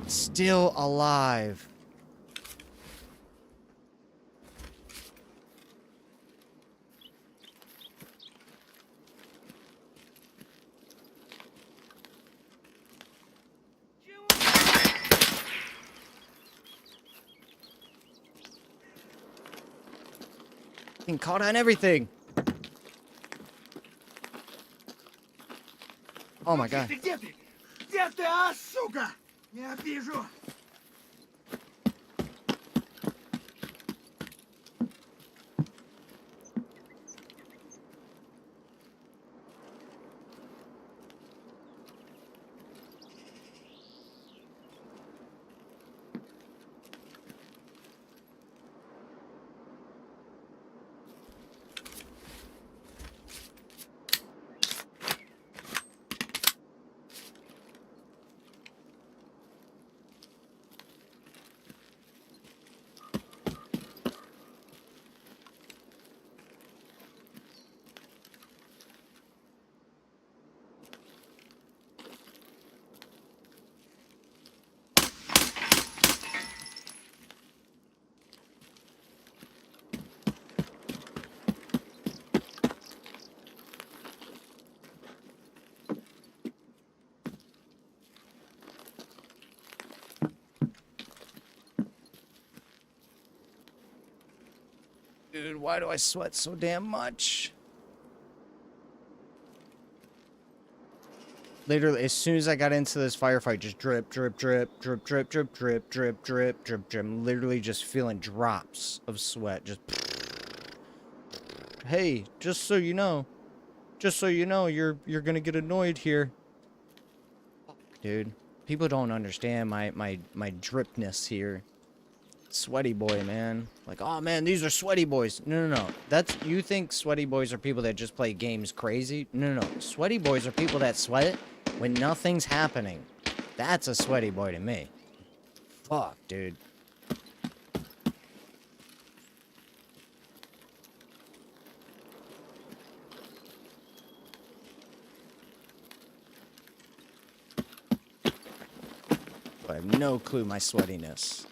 Still alive. Getting caught on everything. Oh my god. Где ты? Где ты, а, сука? Не обижу. Dude, why do I sweat so damn much? Literally, as soon as I got into this firefight, just drip, drip, drip, drip, drip, drip, drip, drip, drip, drip, drip. I'm literally just feeling drops of sweat. Just. Hey, just so you know, you're gonna get annoyed here, dude. People don't understand my dripness here. Sweaty boy, man. Like, oh man, these are sweaty boys. No, no, no. That's, you think sweaty boys are people that just play games crazy? No, no, no. Sweaty boys are people that sweat when nothing's happening. That's a sweaty boy to me. Fuck, dude. I have no clue my sweatiness.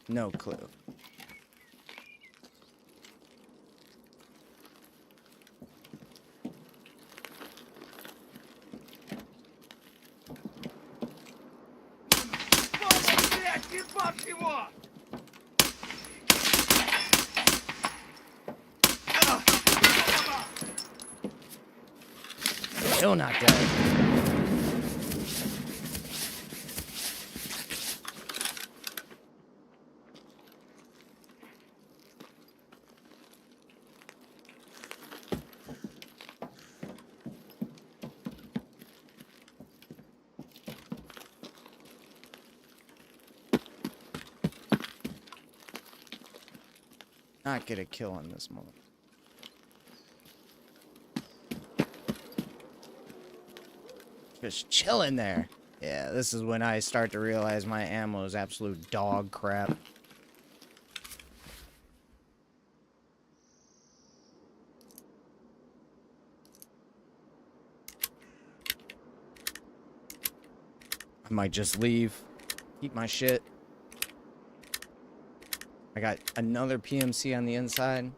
No clue. Блядь, ебать его! Still not dead. Not get a kill on this moment. Just chilling there. Yeah, this is when I start to realize my ammo is absolute dog crap. I might just leave. Keep my shit. I got another PMC on the inside.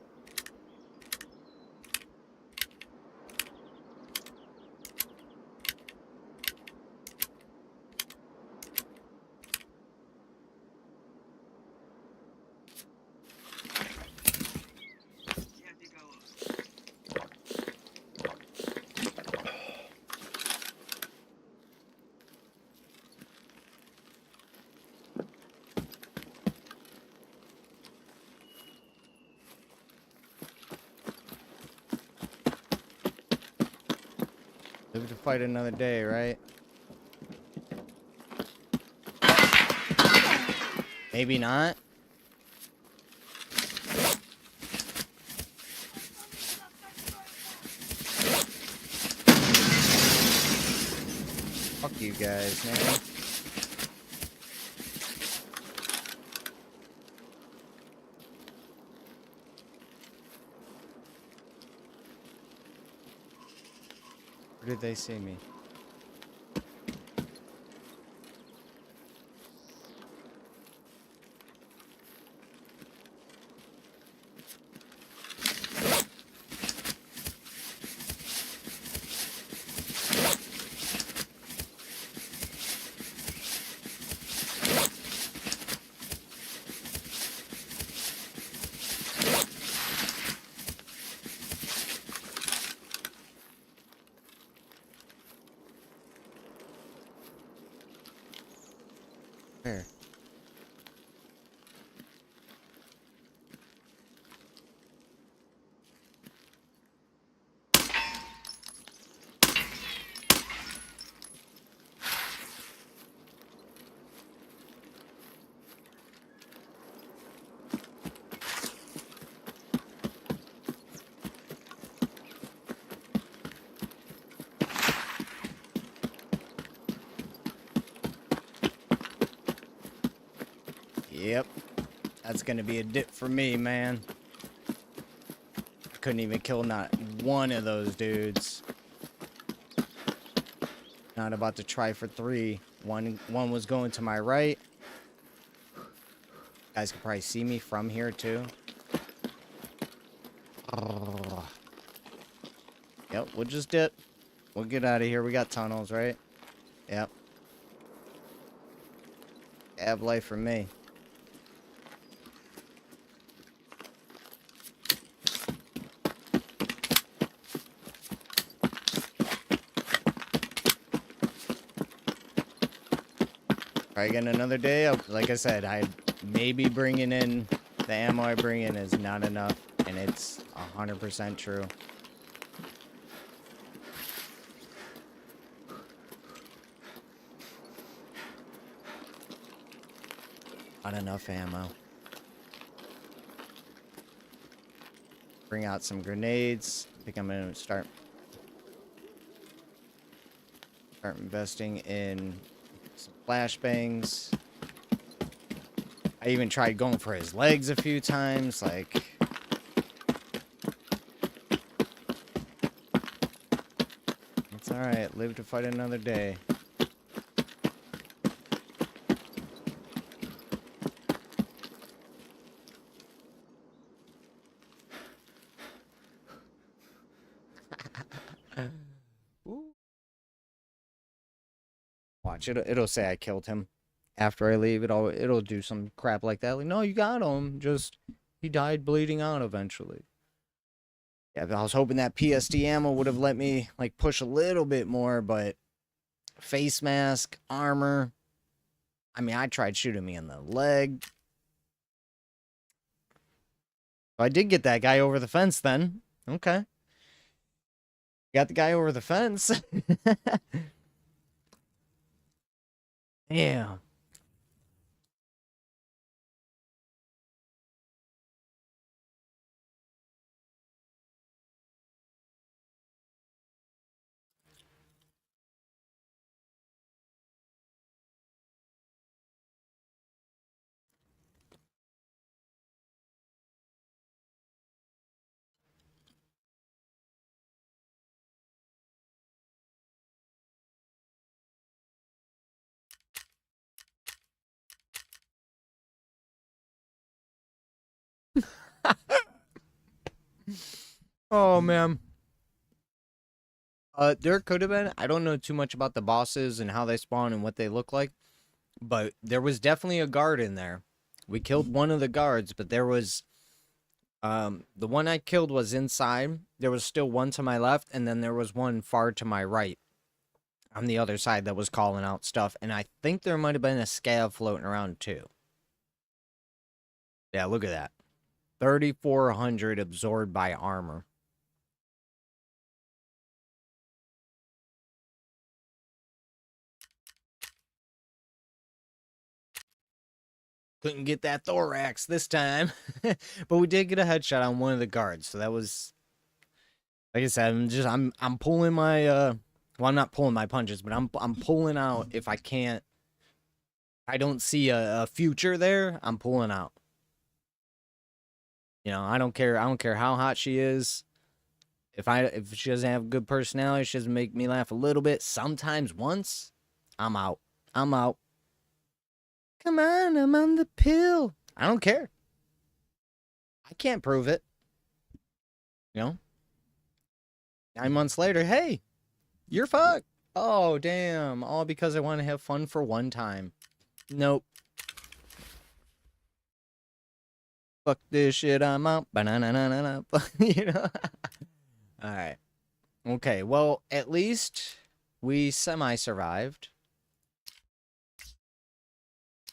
Live to fight another day, right? Maybe not. Fuck you guys, man. Where did they see me? Where? Yep. That's gonna be a dip for me, man. I couldn't even kill not one of those dudes. Not about to try for 3. One was going to my right. You guys can probably see me from here too. Oh. Yep, we'll just dip. We'll get out of here. We got tunnels, right? Yep. Have life for me. Try again another day. Like I said, I maybe bringing in the ammo I bring in is not enough, and it's 100% true. Not enough ammo. Bring out some grenades. I think I'm gonna start investing in some flashbangs. I even tried going for his legs a few times, like. It's alright, live to fight another day. Watch, it'll say I killed him. After I leave, it'll do some crap like that. Like, no, you got him. Just, he died bleeding out eventually. Yeah, I was hoping that PSD ammo would have let me, like, push a little bit more, but face mask, armor. I mean, I tried shooting me in the leg. I did get that guy over the fence then. Okay. Got the guy over the fence. Yeah. Oh, man. There could have been. I don't know too much about the bosses and how they spawn and what they look like, but there was definitely a guard in there. We killed one of the guards, but there was, the one I killed was inside. There was still one to my left, and then there was one far to my right on the other side that was calling out stuff, and I think there might have been a scav floating around too. Yeah, look at that. 3,400 absorbed by armor. Couldn't get that thorax this time. But we did get a headshot on one of the guards, so that was, like I said, I'm pulling my well, I'm not pulling my punches, but I'm pulling out if I can't, I don't see a future there, I'm pulling out. You know, I don't care how hot she is. If she doesn't have good personality, she doesn't make me laugh a little bit, sometimes once, I'm out. I'm out. Come on, I'm on the pill. I don't care. I can't prove it. You know? 9 months later, hey, you're fucked. Oh, damn. All because I want to have fun for one time. Nope. Fuck this shit, I'm out. Banana. You know? Alright. Okay, well, at least we semi-survived.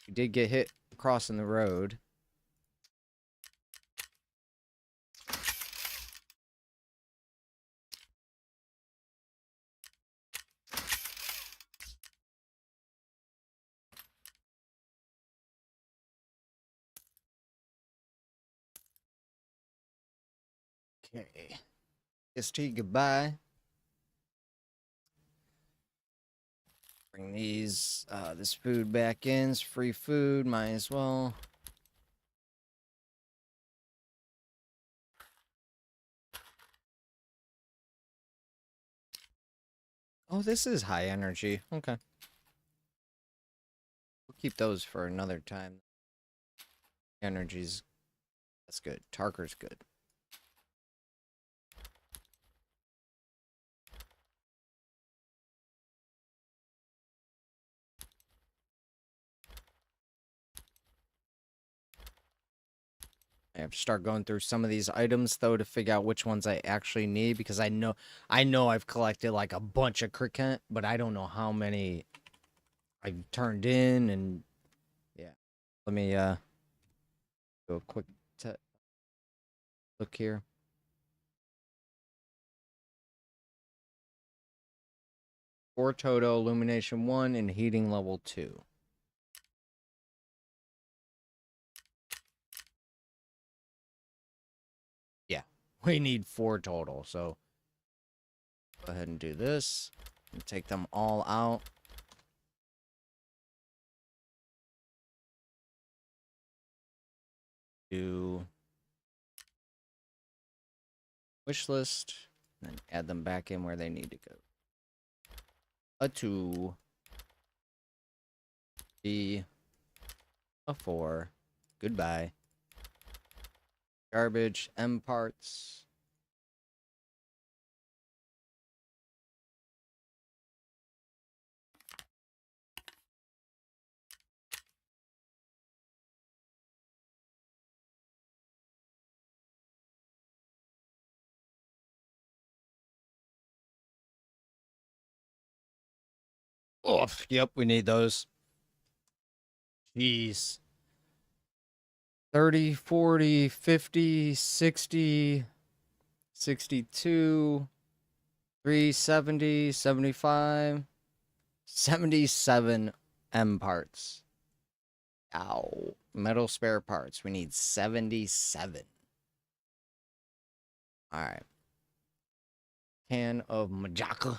We did get hit crossing the road. Okay. ST, goodbye. Bring these, this food back in. It's free food, might as well. Oh, this is high energy. Okay. We'll keep those for another time. Energy's, that's good. Tarker's good. I have to start going through some of these items though to figure out which ones I actually need, because I know I've collected like a bunch of cricket, but I don't know how many I've turned in. And yeah, let me do a quick look here. Four total, illumination 1 and heating level 2. Yeah, we need 4 total, so go ahead and do this and take them all out. Do wish list, and then add them back in where they need to go. A 2, B, a 4, goodbye. Garbage, M parts. Oh, yep, we need those. Jeez. 30, 40, 50, 60, 62, 370, 75, 77 M parts. Ow. Metal spare parts. We need 77. Alright. Can of Majaka.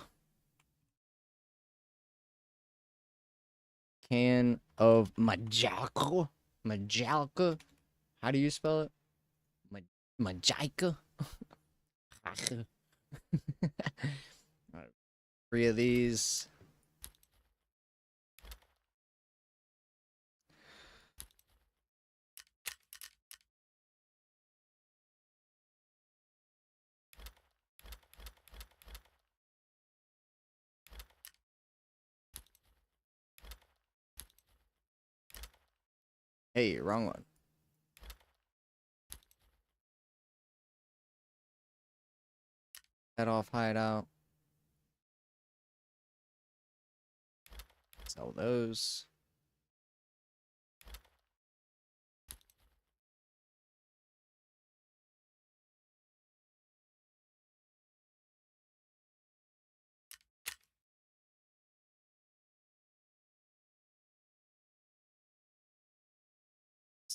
Can of Majaka. Majalka. How do you spell it? Majika. Alright. 3 of these. Hey, wrong one. Head off hideout. Sell those.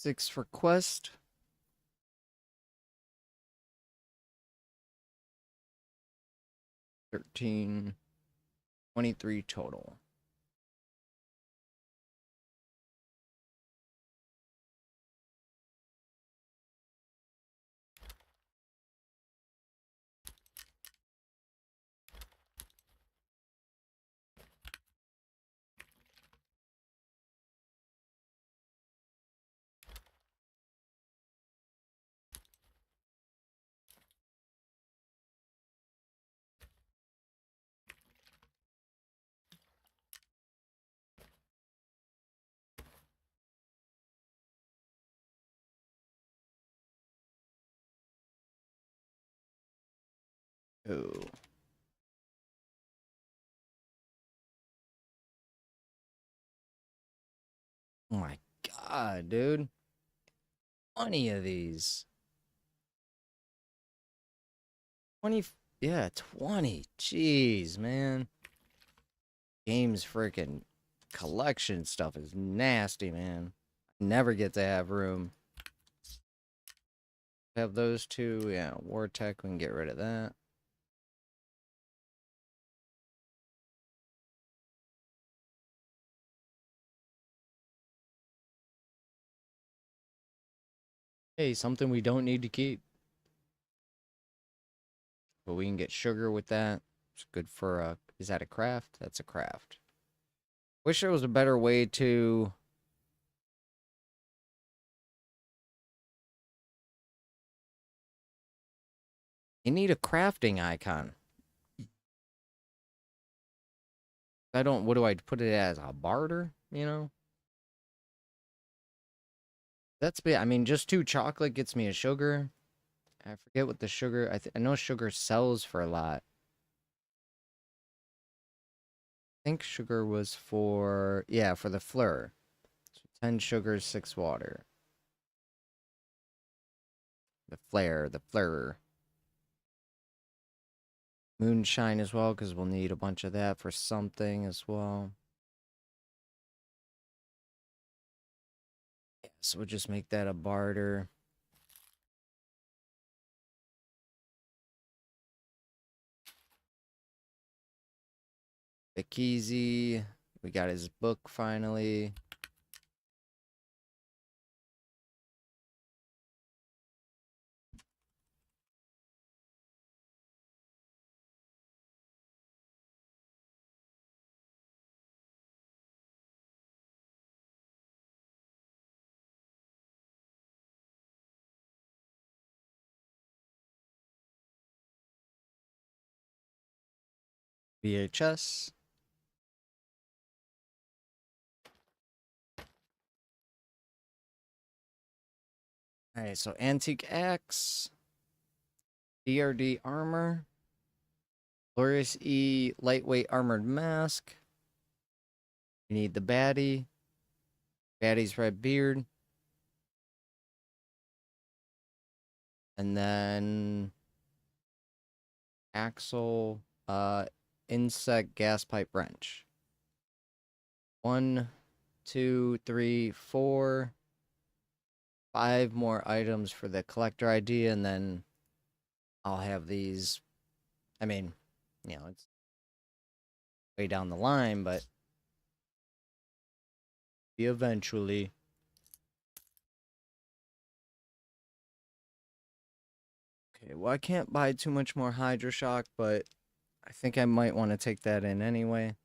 6 for quest. 13, 23 total. Oh. Oh my god, dude. 20 of these. 20, yeah, 20. Jeez, man. Game's freaking collection stuff is nasty, man. Never get to have room. Have those two, yeah, War Tech, we can get rid of that. Hey, something we don't need to keep. But we can get sugar with that. It's good for a... Is that a craft? That's a craft. Wish there was a better way to... You need a crafting icon. I don't... What do I put it as? A barter? You know? That's... I mean, just 2 chocolate gets me a sugar. I forget what the sugar... I know sugar sells for a lot. I think sugar was for... Yeah, for the fleur. So 10 sugar, 6 water. The fleur. Moonshine as well, because we'll need a bunch of that for something as well. Yeah, so we'll just make that a barter. Akizi, we got his book finally. VHS. Alright, so Antique Axe. DRD Armor. Glorious E Lightweight Armored Mask. We need the baddie. Baddie's Red Beard. And then... Axle. Insect Gas Pipe Wrench. 1, 2, 3, 4... 5 more items for the collector ID, and then I'll have these. I mean, you know, it's way down the line, but eventually. Okay, well, I can't buy too much more Hydroshock, but I think I might want to take that in anyway.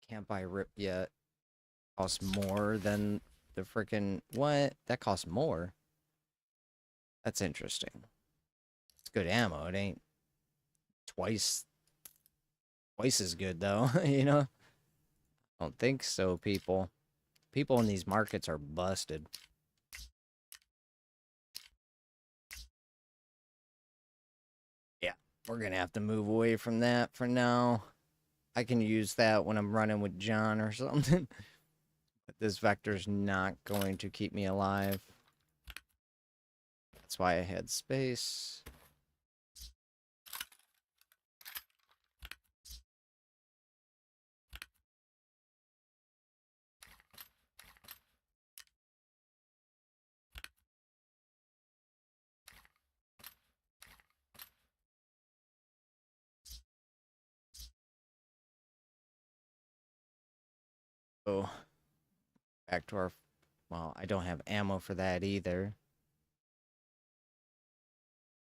Can't buy Rip yet. Costs more than the freaking... What? That costs more? That's interesting. It's good ammo. It ain't twice as good, though, you know? I don't think so, people. People in these markets are busted. Yeah, we're gonna have to move away from that for now. I can use that when I'm running with John or something. But this vector's not going to keep me alive. That's why I had space. go back to our... Well, I don't have ammo for that either.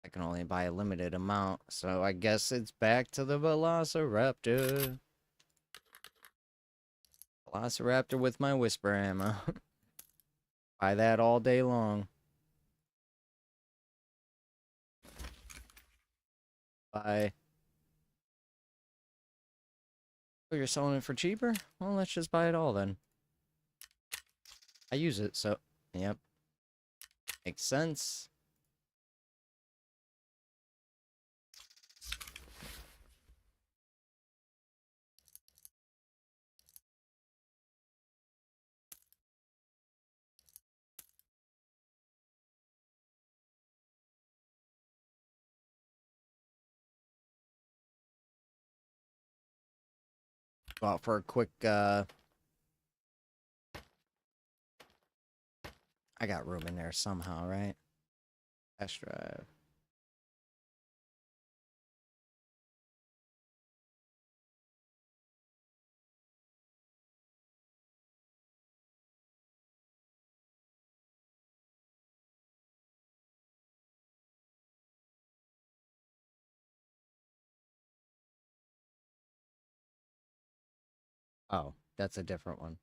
I can only buy a limited amount, so I guess it's back to the Velociraptor. Velociraptor with my whisper ammo. Buy that all day long. Buy. Oh, you're selling it for cheaper? Well, let's just buy it all then. I use it, so... Yep. Makes sense. Go out for a quick, I got room in there somehow, right? Flash drive. Oh, that's a different one.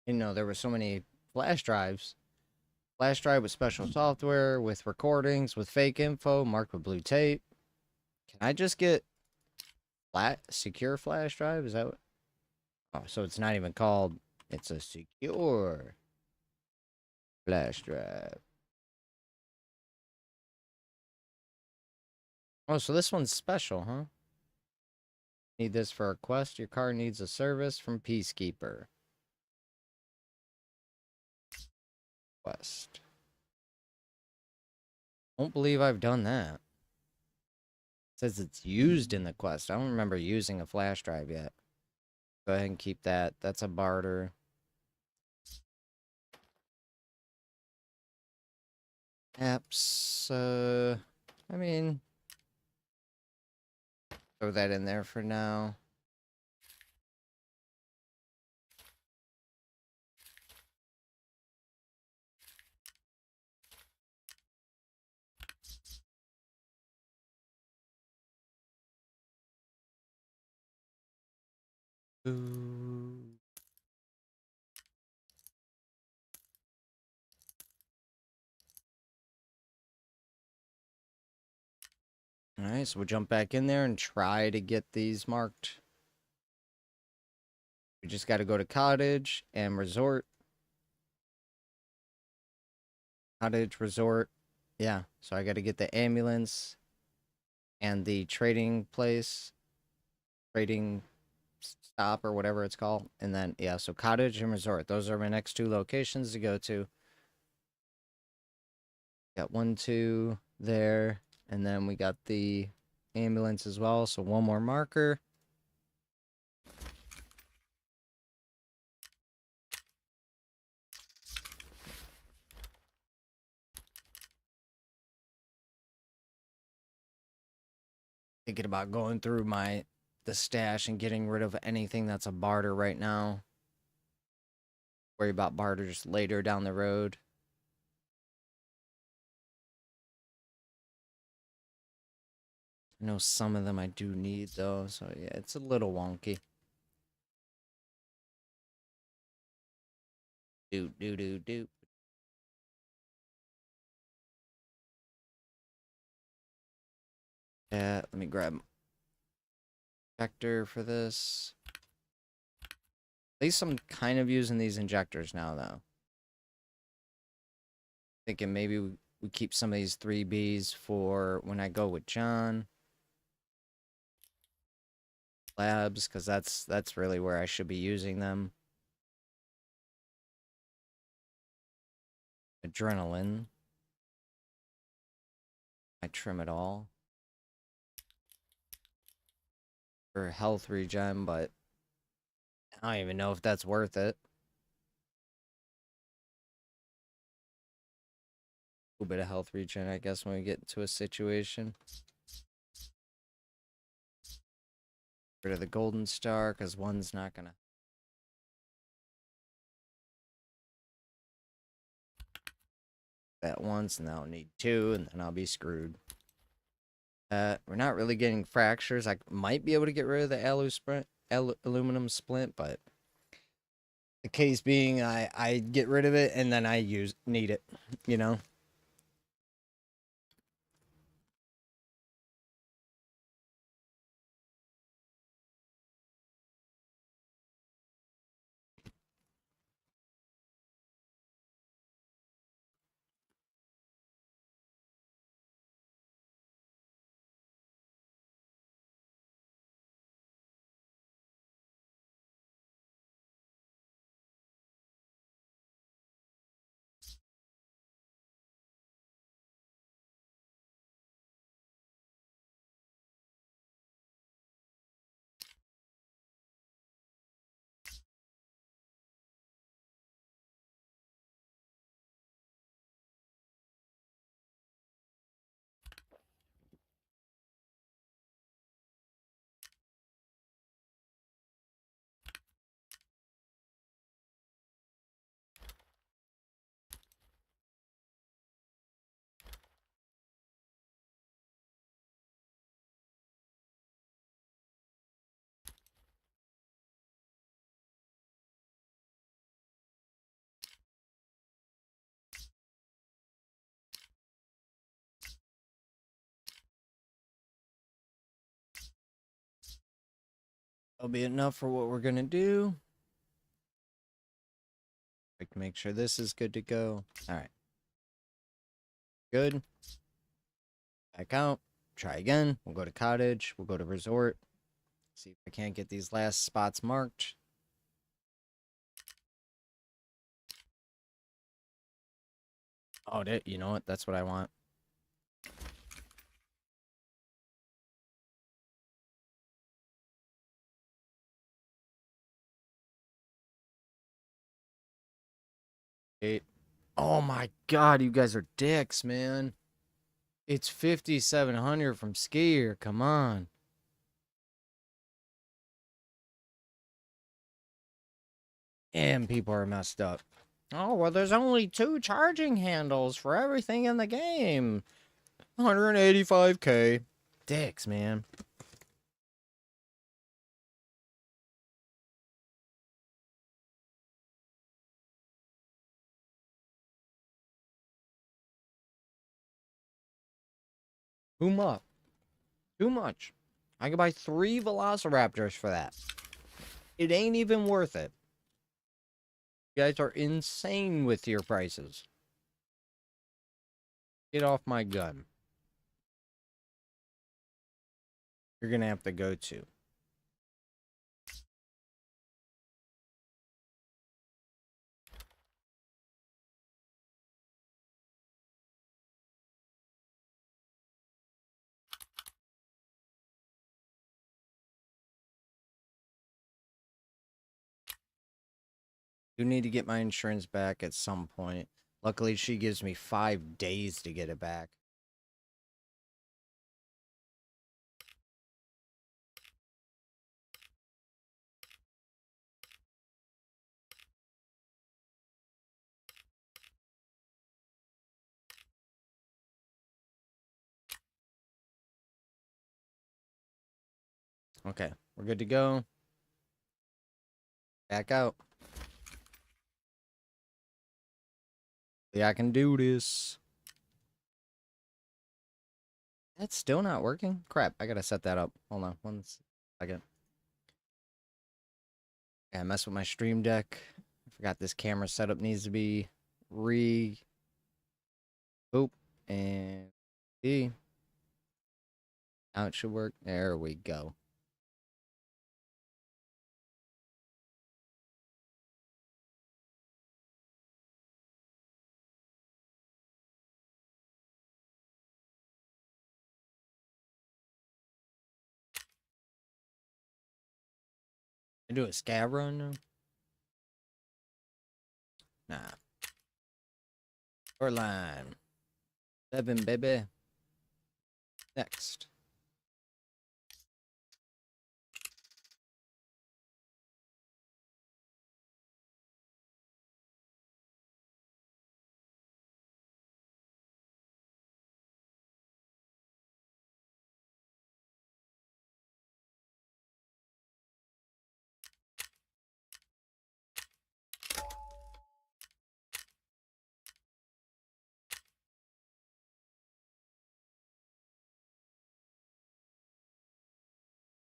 You know, there were so many flash drives. Flash drive with special software, with recordings, with fake info, marked with blue tape. Can I just get secure flash drive? Is that what? Oh, so it's not even called, it's a secure flash drive. Oh, so this one's special, huh? Need this for a quest. Your car needs a service from Peacekeeper. Quest. Don't believe I've done that. It says it's used in the quest. I don't remember using a flash drive yet. Go ahead and keep that. That's a barter. Apps, I mean, throw that in there for now. Ooh. Alright, so we'll jump back in there and try to get these marked. We just got to go to Cottage and Resort. Cottage, Resort. Yeah, so I got to get the ambulance and the trading place. Trading stop or whatever it's called. And then, yeah, so Cottage and Resort. Those are my next two locations to go to. Got 1, 2 there. And then we got the ambulance as well. So one more marker. Thinking about going through the stash and getting rid of anything that's a barter right now. Worry about barters later down the road. I know some of them I do need though, so yeah, it's a little wonky. Do. Yeah, let me grab injector for this. At least I'm kind of using these injectors now though. Thinking maybe we keep some of these 3Bs for when I go with John. Labs, because that's really where I should be using them. Adrenaline. I trim it all. For health regen, but I don't even know if that's worth it. A little bit of health regen, I guess, when we get into a situation. Rid of the golden star, because one's not gonna. That once, and I'll need two, and then I'll be screwed. We're not really getting fractures. I might be able to get rid of the aluminum splint, but the case being, I get rid of it, and then I need it, you know? That'll be enough for what we're gonna do. I can make sure this is good to go. Alright. Good. Back out. Try again. We'll go to cottage. We'll go to resort. See if I can't get these last spots marked. Oh, you know what? That's what I want. Oh my god, you guys are dicks, man. It's 5,700 from Skier. Come on. And people are messed up. Oh, well, there's only 2 charging handles for everything in the game. 185k. Dicks, man. Too much. Too much. I could buy 3 Velociraptors for that. It ain't even worth it. You guys are insane with your prices. Get off my gun. You're gonna have to go to. Do need to get my insurance back at some point. Luckily, she gives me 5 days to get it back. Okay, we're good to go. Back out. Yeah, I can do this. That's still not working? Crap, I gotta set that up. Hold on, 1 second. Yeah, I messed with my stream deck. I forgot this camera setup needs to be Boop. And see. Now it should work. There we go. I do a scab run now? Nah. Or line. 7, baby. Next.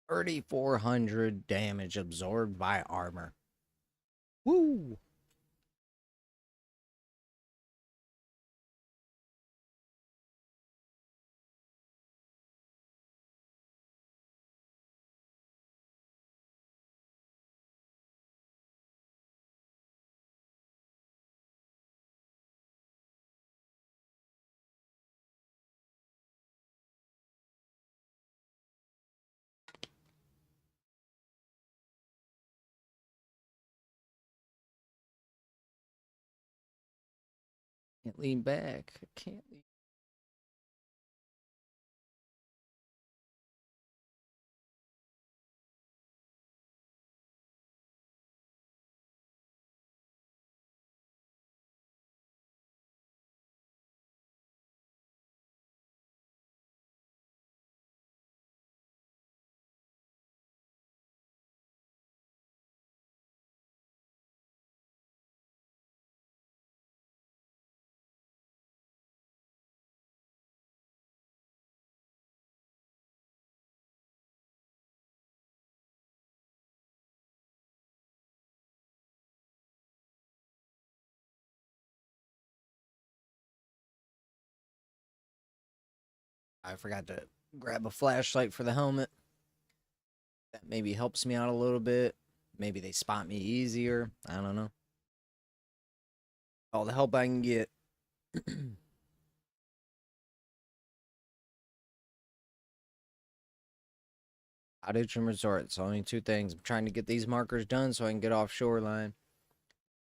3,400 damage absorbed by armor. Woo! Can't lean back. I can't lean. I forgot to grab a flashlight for the helmet. That maybe helps me out a little bit. Maybe they spot me easier. I don't know. All the help I can get. Cottage and resort. It's only two things. I'm trying to get these markers done so I can get off shoreline.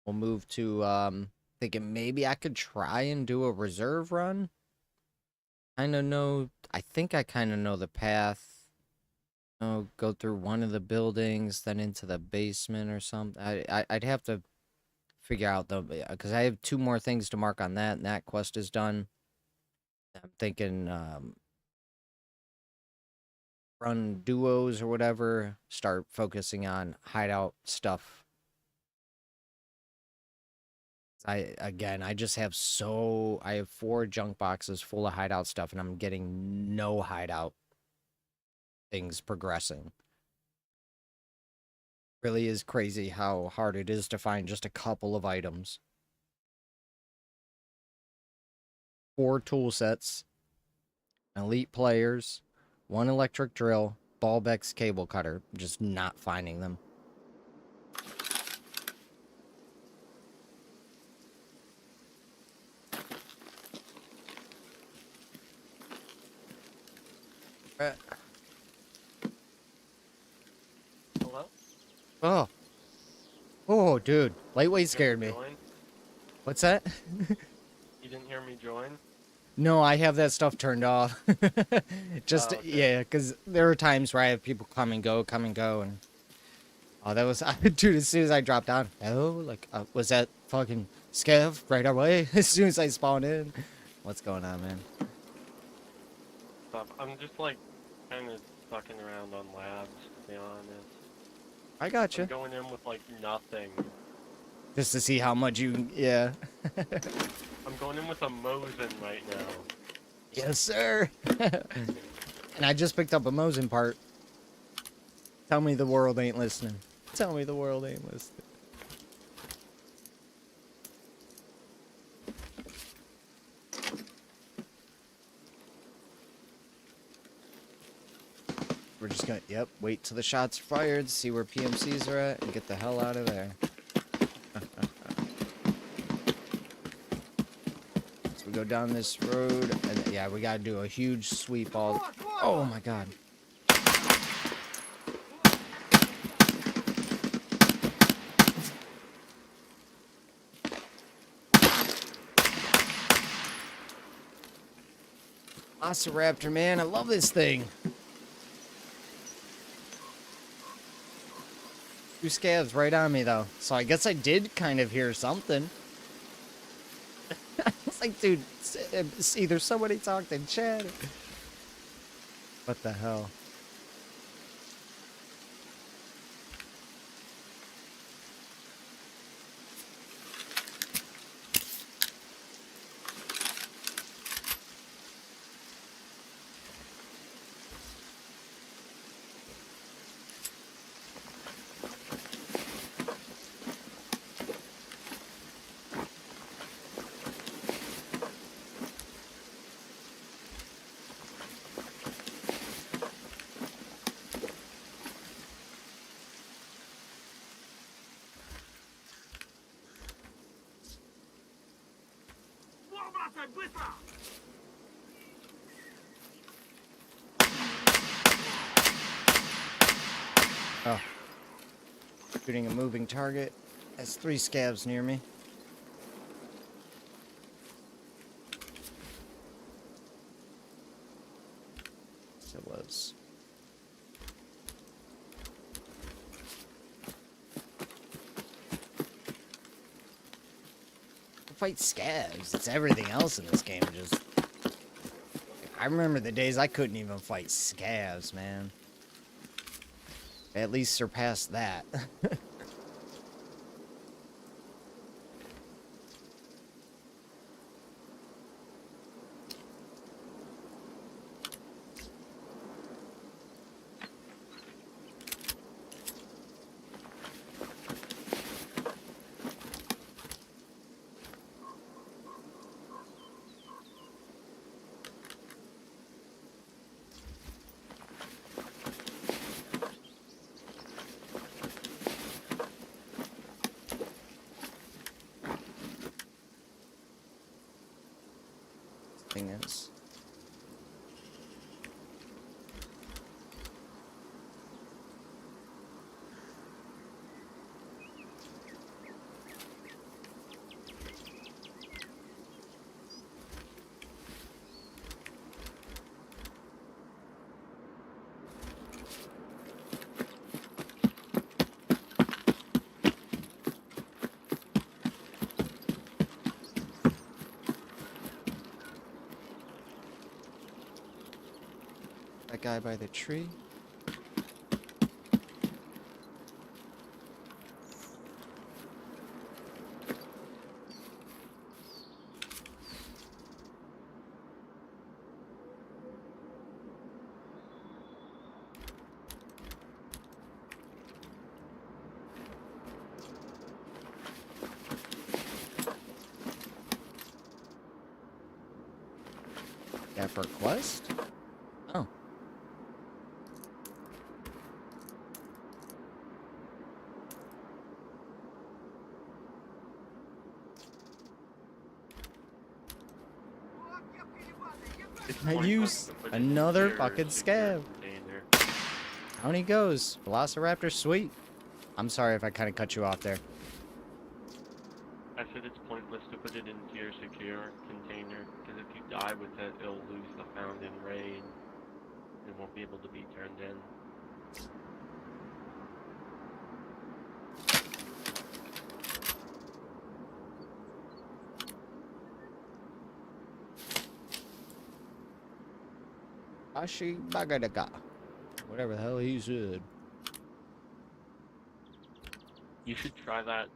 We'll move to thinking maybe I could try and do a reserve run. I think I kind of know the path. Go through one of the buildings, then into the basement or something. I'd have to figure out though, because I have two more things to mark on that, and that quest is done. I'm thinking run duos or whatever, start focusing on hideout stuff. I just have I have 4 junk boxes full of hideout stuff, and I'm getting no hideout things progressing. Really is crazy how hard it is to find just a couple of items. 4 tool sets, elite players, 1 electric drill, Ballbeck's cable cutter. Just not finding them. Hello? Oh. Oh, dude. Lightweight scared me. Join? What's that? You didn't hear me join? No, I have that stuff turned off. Just, Oh, okay. yeah, because there are times where I have people come and go, and... Oh, that was... Dude, as soon as I dropped down, was that fucking Scav right away? As soon as I spawned in. What's going on, man? I'm just like kind of fucking around on labs, to be honest. I gotcha. I'm going in with like nothing. Just to see how much you... Yeah. I'm going in with a Mosin right now. Yes, sir. And I just picked up a Mosin part. Tell me the world ain't listening. Tell me the world ain't listening. We're just gonna, wait till the shots are fired, see where PMCs are at, and get the hell out of there. So we go down this road, and yeah, we gotta do a huge sweep all... Oh my god. Velociraptor, man, I love this thing. 2 scavs right on me, though. So I guess I did kind of hear something. It's like, dude, it's either somebody talked in chat. What the hell? быстро! Oh. Shooting a moving target. That's 3 scavs near me. So it was. Fight scavs. It's everything else in this game. Just. I remember the days I couldn't even fight scavs, man. At least surpassed that. Thing is. That guy by the tree. That for a quest? Oh. I use another fucking scav. Down he goes. Velociraptor, sweet. I'm sorry if I kind of cut you off there. I said it's pointless to put it into your secure container, because if you die with it, it'll lose the found in raid. It won't be able to be turned in. Ashi Bagadaka. Whatever the hell he said. You should try that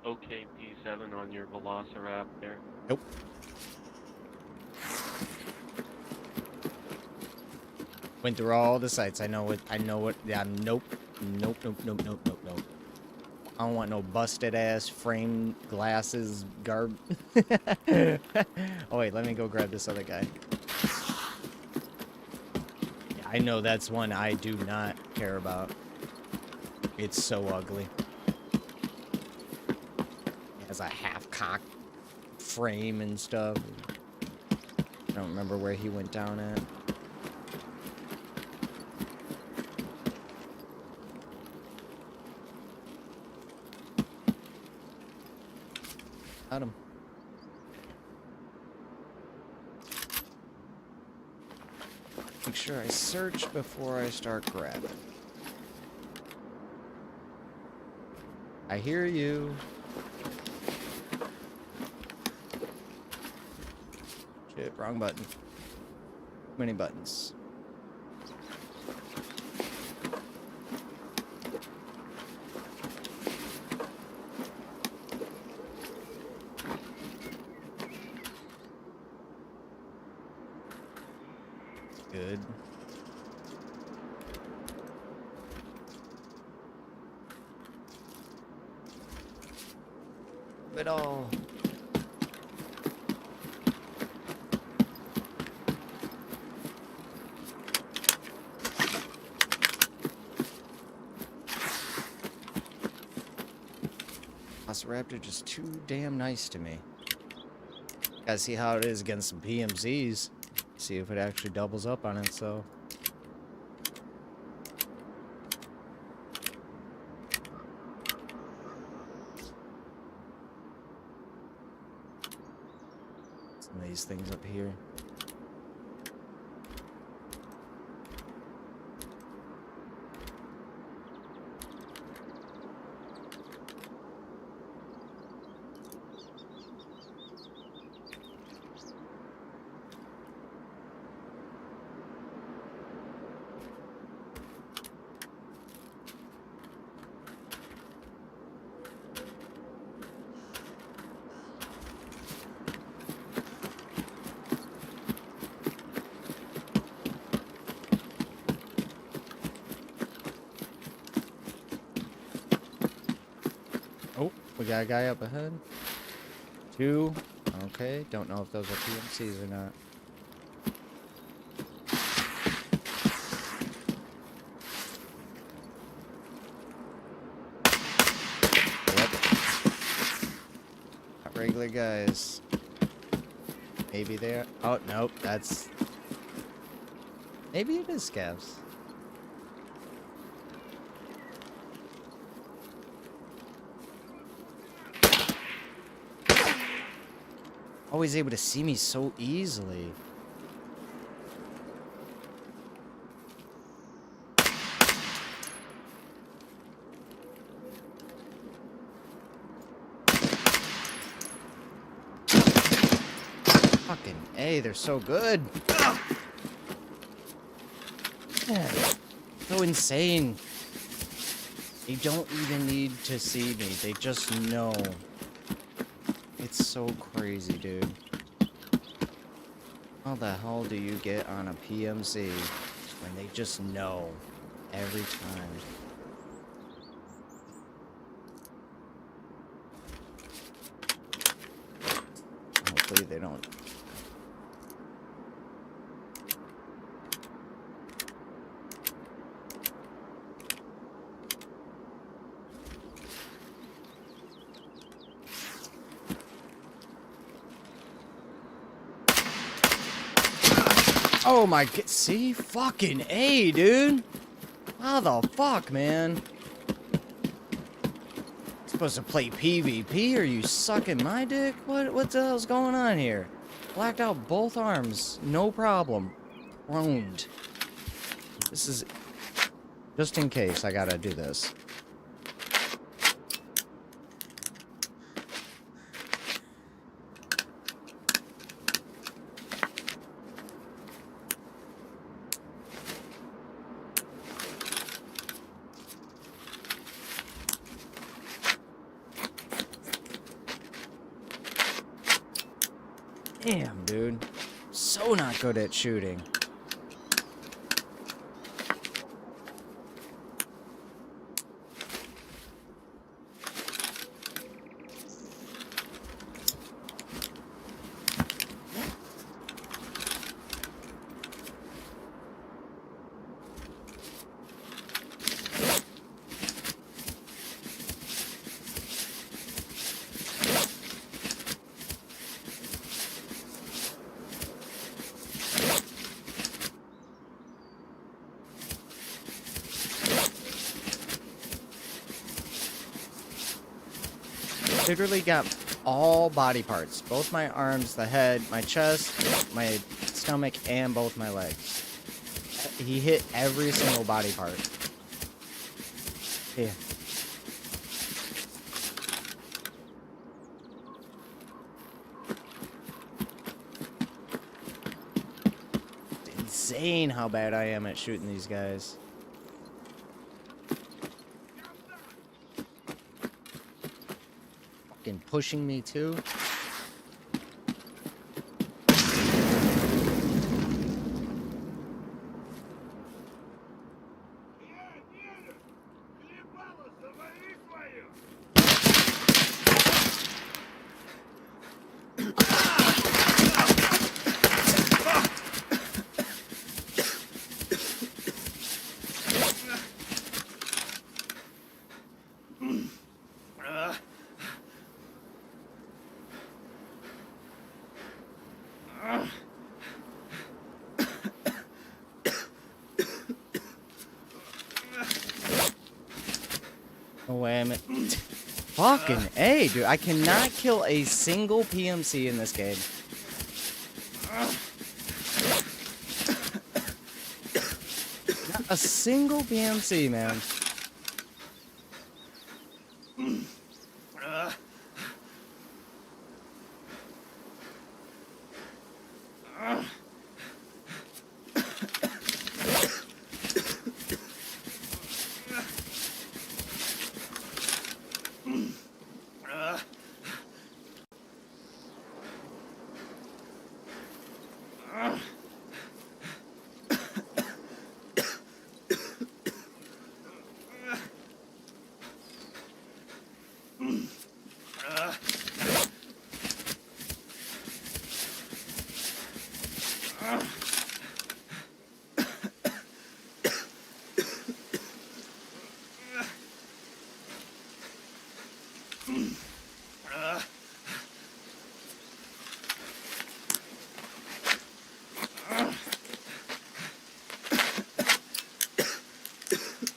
OKP7 on your Velociraptor. Nope. Went through all the sites. I know what. Yeah, nope. Nope. I don't want no busted ass frame glasses garb. Oh wait, let me go grab this other guy. Yeah, I know that's one I do not care about. It's so ugly. It has a half-cocked frame and stuff. I don't remember where he went down at. Got him. Make sure I search before I start grabbing. I hear you. Shit, wrong button. Too many buttons. Good. But all. Velociraptor just too damn nice to me. Gotta see how it is against some PMZs. See if it actually doubles up on itself. Some of these things up here. Oh, we got a guy up ahead. 2. Okay, don't know if those are PMCs or not. Yep. Not regular guys. Maybe they're... Oh, nope, that's... Maybe it is scavs. Always able to see me so easily. Fucking A, they're so good. Yeah, so insane. They don't even need to see me. They just know. It's so crazy, dude. How the hell do you get on a PMC when they just know every time? Hopefully they don't. Oh my god, see? Fucking A, dude! How the fuck, man? Supposed to play PvP? Are you sucking my dick? What the hell's going on here? Blacked out both arms, no problem. Pruned. This is... Just in case, I gotta do this. Damn, dude. So not good at shooting. Literally got all body parts. Both my arms, the head, my chest, my stomach, and both my legs. He hit every single body part. Yeah. It's insane how bad I am at shooting these guys. Pushing me too. damn it. Fucking A, dude. I cannot kill a single PMC in this game. Not a single PMC, man.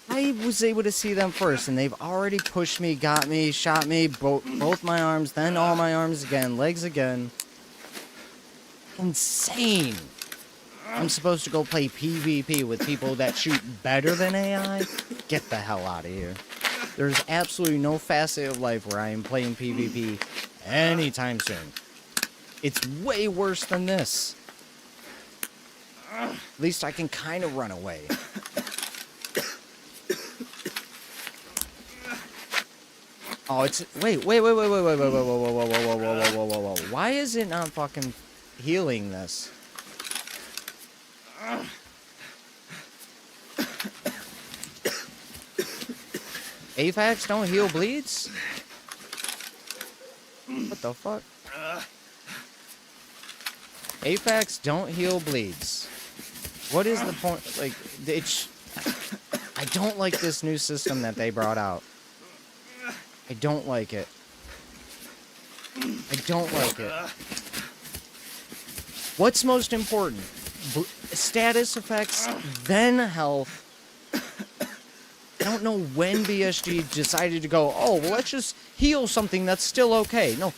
I was able to see them first, and they've already pushed me, got me, shot me, both my arms, then all my arms again, legs again. Insane. I'm supposed to go play PvP with people that shoot better than AI? Get the hell out of here. There's absolutely no facet of life where I am playing PvP anytime soon. It's way worse than this. At least I can kind of run away. Oh, it's wait. Whoa. Why is it not fucking healing this? AFAX don't heal bleeds? What the fuck? AFAX don't heal bleeds. What is the point? Like, it's... I don't like this new system that they brought out. I don't like it. I don't like it. What's most important? Status effects, then health. I don't know when BSG decided to go, oh, well, let's just heal something that's still okay. No,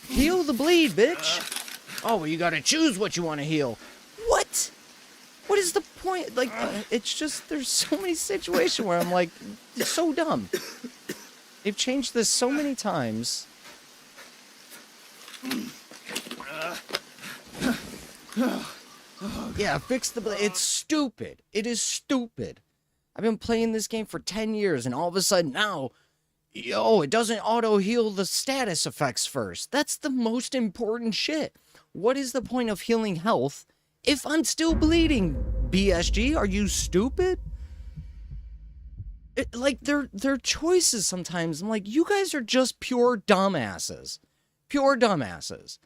heal the bleed, bitch. Oh, well, you gotta choose what you want to heal. What? What is the point? Like, it's just, there's so many situations where I'm like, it's so dumb. They've changed this so many times. Yeah, fix the blade. It's stupid. It is stupid. I've been playing this game for 10 years, and all of a sudden now, yo, it doesn't auto-heal the status effects first. That's the most important shit. What is the point of healing health if I'm still bleeding, BSG? Are you stupid? Like, their choices sometimes, I'm like, you guys are just pure dumbasses. Pure dumbasses.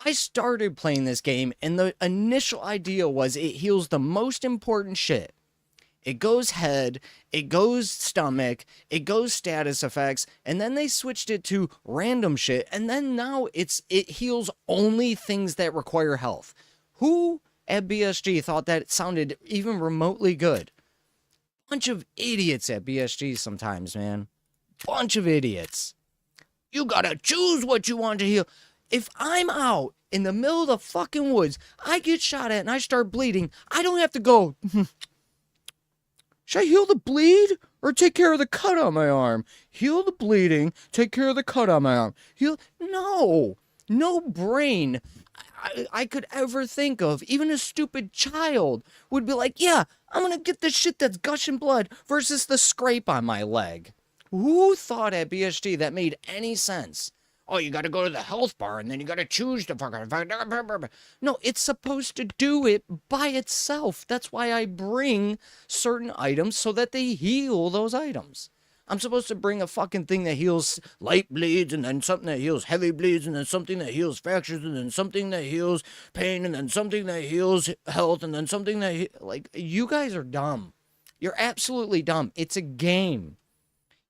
I started playing this game, and the initial idea was it heals the most important shit. It goes head, it goes stomach, it goes status effects, and then they switched it to random shit, and then now it heals only things that require health. Who at BSG thought that it sounded even remotely good? Bunch of idiots at BSG sometimes, man. Bunch of idiots. You gotta choose what you want to heal. If I'm out in the middle of the fucking woods, I get shot at and I start bleeding, I don't have to go, should I heal the bleed or take care of the cut on my arm? Heal the bleeding, take care of the cut on my arm. Heal. No. No brain I could ever think of, even a stupid child, would be like, yeah, I'm gonna get the shit that's gushing blood versus the scrape on my leg. Who thought at BSG that made any sense? Oh, you gotta go to the health bar and then you gotta choose the fucking... No, it's supposed to do it by itself. That's why I bring certain items so that they heal those items. I'm supposed to bring a fucking thing that heals light bleeds, and then something that heals heavy bleeds, and then something that heals fractures, and then something that heals pain, and then something that heals health, and then something that... Like, you guys are dumb. You're absolutely dumb. It's a game.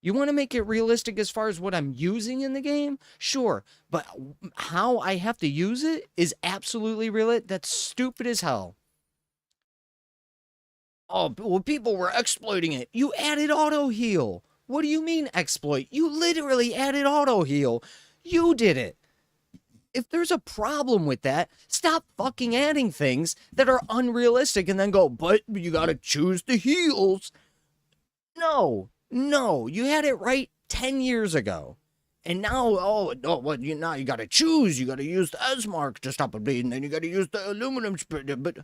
You want to make it realistic as far as what I'm using in the game? Sure. But how I have to use it is absolutely real. That's stupid as hell. Oh, well, people were exploiting it. You added auto heal. What do you mean exploit? You literally added auto heal. You did it. If there's a problem with that, stop fucking adding things that are unrealistic and then go, but you gotta choose the heals. No, you had it right 10 years ago. And now, oh, no, what, now you gotta choose. You gotta use the S-mark to stop a bleed, and then you gotta use the aluminum splitter. But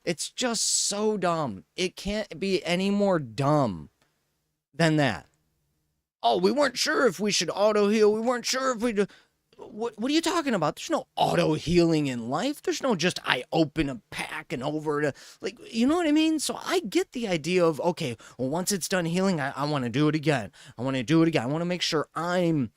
it's just so dumb. It can't be any more dumb than that. Oh, we weren't sure if we should auto heal. We weren't sure if we do. What are you talking about? There's no auto healing in life. There's no just I open a pack and over to, like, you know what I mean? So I get the idea of, okay, well, once it's done healing, I want to do it again. I want to make sure I'm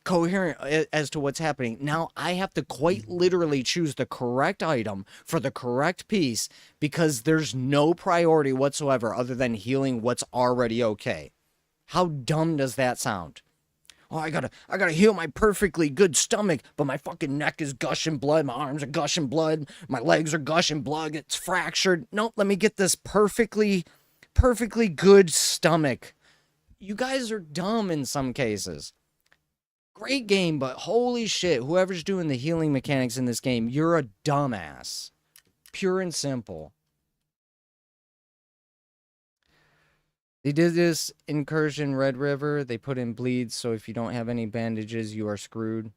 coherent as to what's happening. Now I have to quite literally choose the correct item for the correct piece because there's no priority whatsoever other than healing what's already okay. How dumb does that sound? Oh, I gotta heal my perfectly good stomach, but my fucking neck is gushing blood, my arms are gushing blood, my legs are gushing blood, it's fractured. Nope, let me get this perfectly good stomach. You guys are dumb in some cases. Great game, but holy shit, whoever's doing the healing mechanics in this game, you're a dumbass. Pure and simple. They did this incursion Red River. They put in bleeds, so if you don't have any bandages, you are screwed.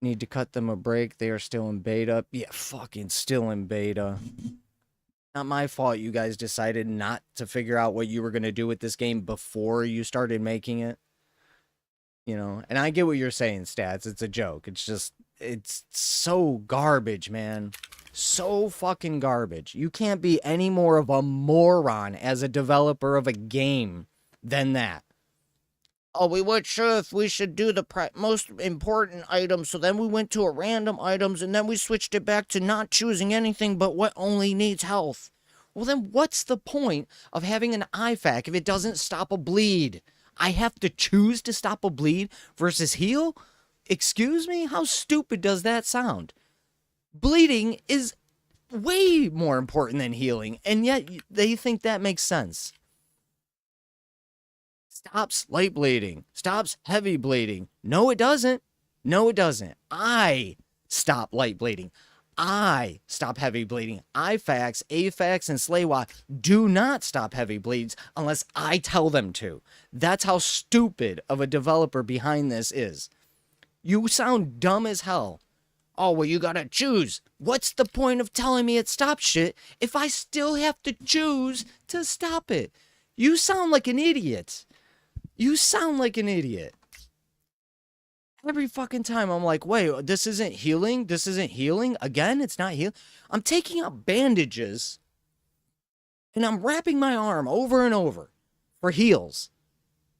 Need to cut them a break. They are still in beta. Yeah, fucking still in beta. Not my fault you guys decided not to figure out what you were going to do with this game before you started making it. You know, and I get what you're saying, Stats. It's a joke. It's just, it's so garbage, man. So fucking garbage. You can't be any more of a moron as a developer of a game than that. Oh, we weren't sure if we should do the most important items, so then we went to a random items, and then we switched it back to not choosing anything but what only needs health. Well, then what's the point of having an IFAK if it doesn't stop a bleed? I have to choose to stop a bleed versus heal? Excuse me? How stupid does that sound? Bleeding is way more important than healing, and yet they think that makes sense. Stops light bleeding. Stops heavy bleeding. No, it doesn't. No, it doesn't. I stop light bleeding. I stop heavy bleeding. IFAKs, AFAKs, and SLAY do not stop heavy bleeds unless I tell them to. That's how stupid of a developer behind this is. You sound dumb as hell. Oh, well, you gotta choose. What's the point of telling me it stops shit if I still have to choose to stop it? You sound like an idiot. You sound like an idiot. Every fucking time I'm like, wait, this isn't healing? This isn't healing? Again, it's not healing? I'm taking out bandages and I'm wrapping my arm over and over for heals.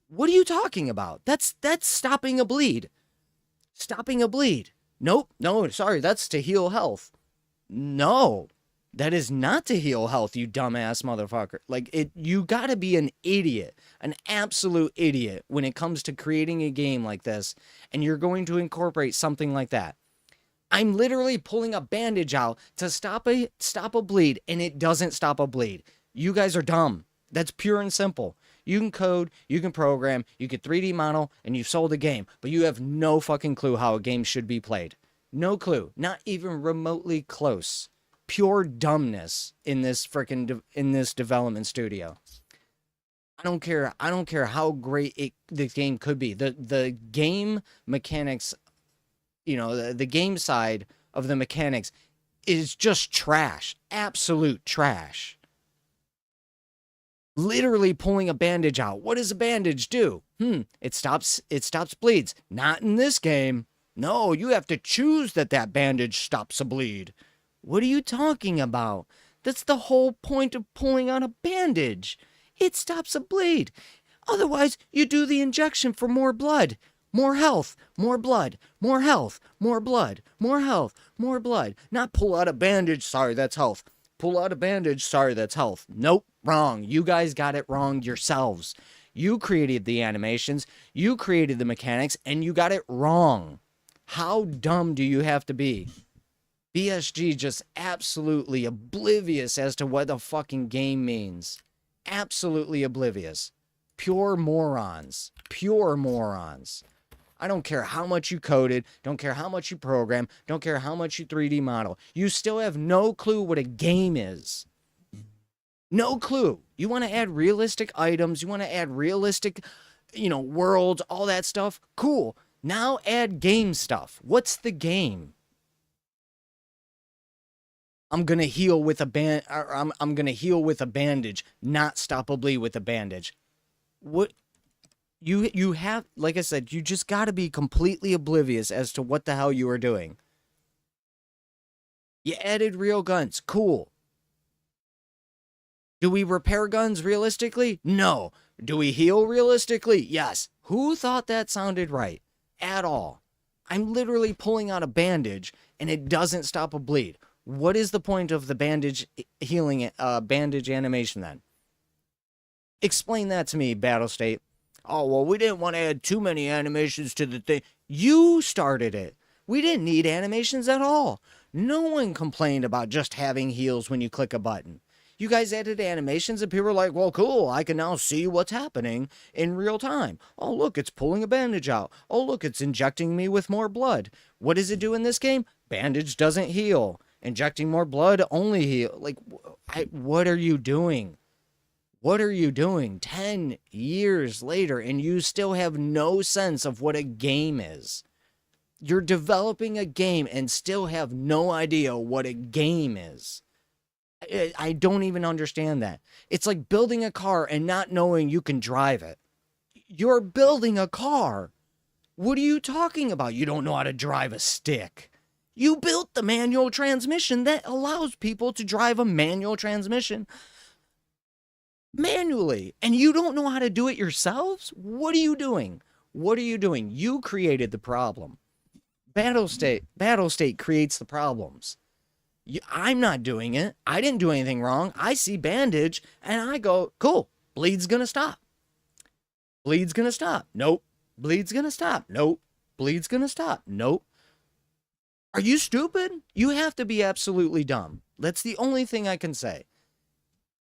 What are you talking about? That's stopping a bleed. Stopping a bleed. Nope, no, sorry, that's to heal health. No, that is not to heal health, you dumbass motherfucker. Like, you gotta be an idiot, an absolute idiot when it comes to creating a game like this, and you're going to incorporate something like that. I'm literally pulling a bandage out to stop a bleed, and it doesn't stop a bleed. You guys are dumb. That's pure and simple. You can code, you can program, you can 3D model, and you've sold a game, but you have no fucking clue how a game should be played. No clue. Not even remotely close. Pure dumbness in this freaking in this development studio. I don't care how great the game could be. The game mechanics, you know, the game side of the mechanics is just trash. Absolute trash. Literally pulling a bandage out. What does a bandage do? It stops bleeds. Not in this game. No, you have to choose that bandage stops a bleed. What are you talking about? That's the whole point of pulling out a bandage. It stops a bleed. Otherwise, you do the injection for more blood. More health, more blood, more health, more blood, more health, more blood. Not pull out a bandage, sorry, that's health. Pull out a bandage, sorry, that's health. Nope, wrong. You guys got it wrong yourselves. You created the animations, you created the mechanics, and you got it wrong. How dumb do you have to be? BSG just absolutely oblivious as to what the fucking game means. Absolutely oblivious. Pure morons. Pure morons. I don't care how much you coded, don't care how much you program, don't care how much you 3D model. You still have no clue what a game is. No clue. You want to add realistic items, you want to add realistic, worlds, all that stuff. Cool. Now add game stuff. What's the game? I'm gonna heal with a I'm gonna heal with a bandage, not stop a bleed with a bandage. What you have, like I said, you just gotta be completely oblivious as to what the hell you are doing. You added real guns, cool. Do we repair guns realistically? No. Do we heal realistically? Yes. Who thought that sounded right? At all. I'm literally pulling out a bandage and it doesn't stop a bleed. What is the point of the bandage healing, bandage animation then? Explain that to me, Battle State. Oh, well, we didn't want to add too many animations to the thing. You started it. We didn't need animations at all. No one complained about just having heals when you click a button. You guys added animations and people were like, well, cool, I can now see what's happening in real time. Oh, look, it's pulling a bandage out. Oh, look, it's injecting me with more blood. What does it do in this game? Bandage doesn't heal. Injecting more blood only heal. Like, what are you doing? What are you doing 10 years later and you still have no sense of what a game is? You're developing a game and still have no idea what a game is. I don't even understand that. It's like building a car and not knowing you can drive it. You're building a car. What are you talking about? You don't know how to drive a stick. You built the manual transmission that allows people to drive a manual transmission manually, and you don't know how to do it yourselves? What are you doing? What are you doing? You created the problem. Battle State creates the problems. I'm not doing it. I didn't do anything wrong. I see bandage and I go, cool, bleed's gonna stop. Bleed's gonna stop. Nope. Bleed's gonna stop. Nope. Bleed's gonna stop. Nope. Are you stupid? You have to be absolutely dumb. That's the only thing I can say.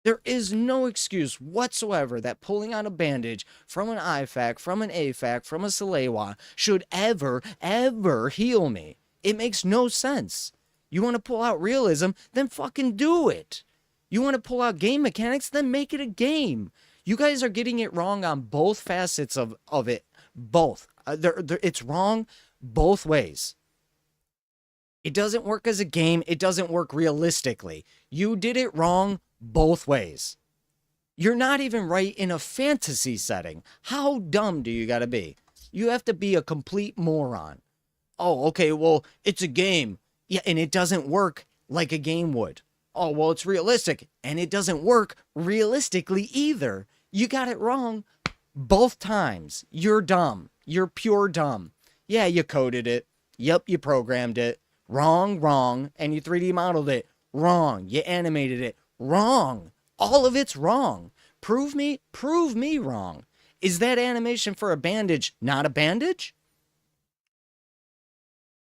There is no excuse whatsoever that pulling out a bandage from an IFAK, from an AFAK, from a Salewa should ever heal me. It makes no sense. You want to pull out realism, then fucking do it. You want to pull out game mechanics, then make it a game. You guys are getting it wrong on both facets of it. Both. It's wrong both ways. It doesn't work as a game. It doesn't work realistically. You did it wrong both ways. You're not even right in a fantasy setting. How dumb do you gotta be? You have to be a complete moron. Oh, okay, well, it's a game. Yeah, and it doesn't work like a game would. Oh, well, it's realistic, and it doesn't work realistically either. You got it wrong both times. You're dumb. You're pure dumb. Yeah, you coded it. Yep, you programmed it. Wrong, and you 3D modeled it. Wrong. You animated it. Wrong. All of it's wrong. Prove me wrong. Is that animation for a bandage not a bandage?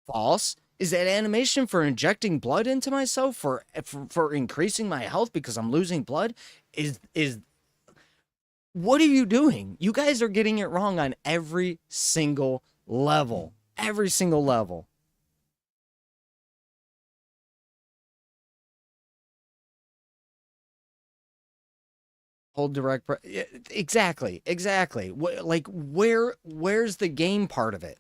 False. Is that animation for injecting blood into myself for increasing my health because I'm losing blood? Is what are you doing? You guys are getting it wrong on every single level. Every single level. Hold direct. Exactly. Like, where's the game part of it?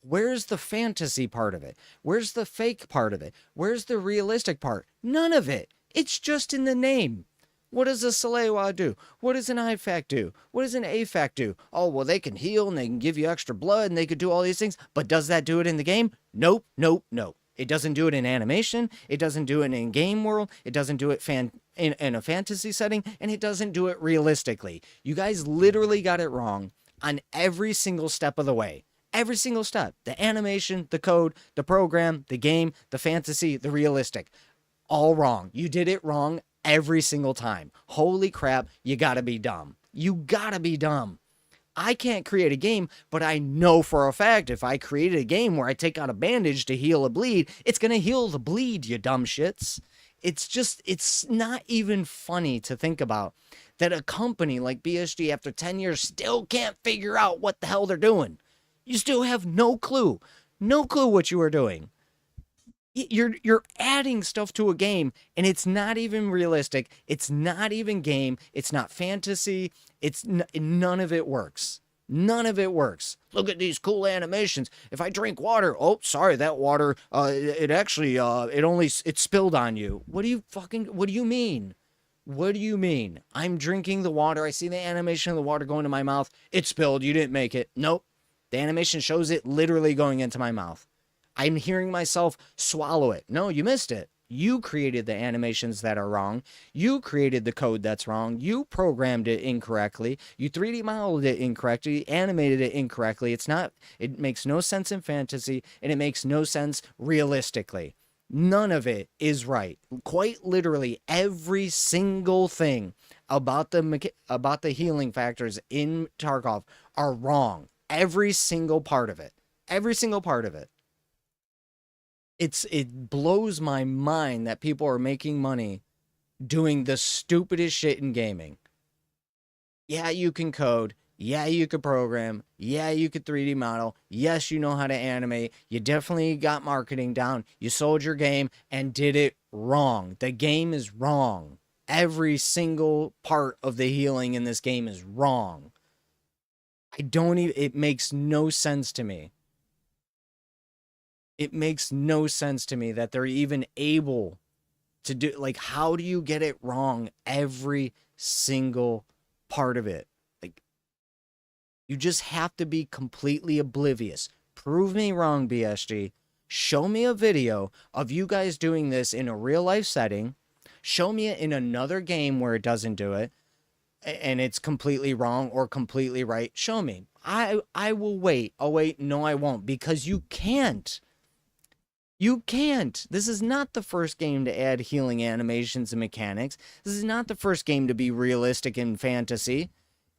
Where's the fantasy part of it? Where's the fake part of it? Where's the realistic part? None of it. It's just in the name. What does a Salewa do? What does an IFAK do? What does an AFAK do? Oh, well, they can heal and they can give you extra blood and they could do all these things. But does that do it in the game? Nope. It doesn't do it in animation. It doesn't do it in game world. It doesn't do it in a fantasy setting. And it doesn't do it realistically. You guys literally got it wrong on every single step of the way. Every single step. The animation, the code, the program, the game, the fantasy, the realistic. All wrong. You did it wrong every single time. Holy crap, you gotta be dumb. You gotta be dumb. I can't create a game, but I know for a fact if I created a game where I take out a bandage to heal a bleed, it's going to heal the bleed, you dumb shits. It's not even funny to think about that a company like BSG, after 10 years, still can't figure out what the hell they're doing. You still have no clue. No clue what you are doing. You're adding stuff to a game and it's not even realistic. It's not even game. It's not fantasy. None of it works. None of it works. Look at these cool animations. If I drink water, oh, sorry, that water, it actually, it spilled on you. What do you mean? What do you mean? I'm drinking the water. I see the animation of the water going to my mouth. It spilled. You didn't make it. Nope. The animation shows it literally going into my mouth. I'm hearing myself swallow it. No, you missed it. You created the animations that are wrong. You created the code that's wrong. You programmed it incorrectly. You 3D modeled it incorrectly, animated it incorrectly. It makes no sense in fantasy, and it makes no sense realistically. None of it is right. Quite literally, every single thing about the healing factors in Tarkov are wrong. Every single part of it. Every single part of it. It blows my mind that people are making money doing the stupidest shit in gaming. Yeah, you can code. Yeah, you could program. Yeah, you could 3D model. Yes, you know how to animate. You definitely got marketing down. You sold your game and did it wrong. The game is wrong. Every single part of the healing in this game is wrong. It makes no sense to me. It makes no sense to me that they're even able to do, like, how do you get it wrong every single part of it? Like, you just have to be completely oblivious. Prove me wrong, BSG. Show me a video of you guys doing this in a real life setting. Show me it in another game where it doesn't do it and it's completely wrong or completely right. Show me. I will wait. Oh wait, no I won't, because you can't. You can't. This is not the first game to add healing animations and mechanics. This is not the first game to be realistic in fantasy.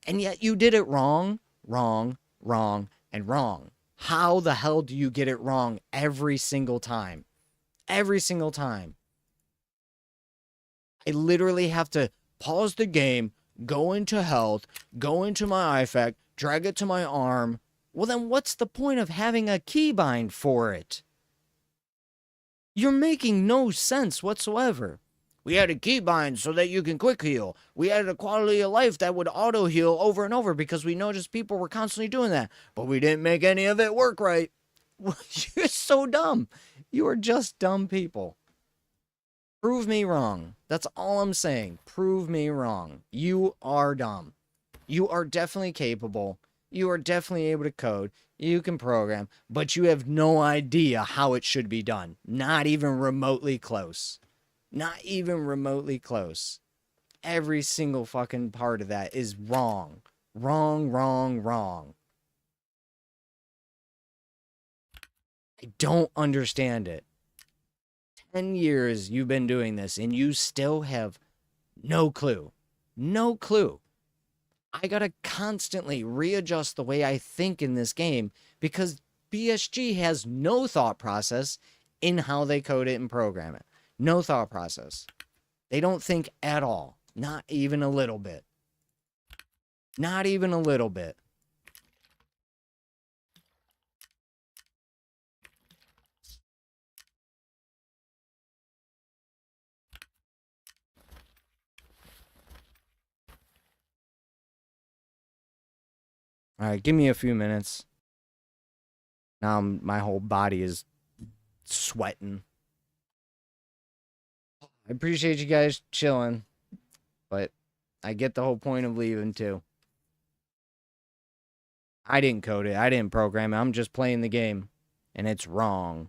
And yet you did it wrong, wrong, wrong, and wrong. How the hell do you get it wrong every single time? Every single time. I literally have to pause the game, go into health, go into my effect, drag it to my arm. Well, then what's the point of having a keybind for it? You're making no sense whatsoever. We added keybind so that you can quick heal. We added a quality of life that would auto heal over and over because we noticed people were constantly doing that. But we didn't make any of it work right. You're so dumb. You are just dumb people. Prove me wrong. That's all I'm saying. Prove me wrong. You are dumb. You are definitely capable. You are definitely able to code. You can program, but you have no idea how it should be done. Not even remotely close. Not even remotely close. Every single fucking part of that is wrong. Wrong, wrong, wrong. I don't understand it. 10 years you've been doing this and you still have no clue. No clue. I gotta constantly readjust the way I think in this game because BSG has no thought process in how they code it and program it. No thought process. They don't think at all. Not even a little bit. Not even a little bit. Alright, give me a few minutes. Now my whole body is sweating. I appreciate you guys chilling, but I get the whole point of leaving too. I didn't code it. I didn't program it. I'm just playing the game. And it's wrong.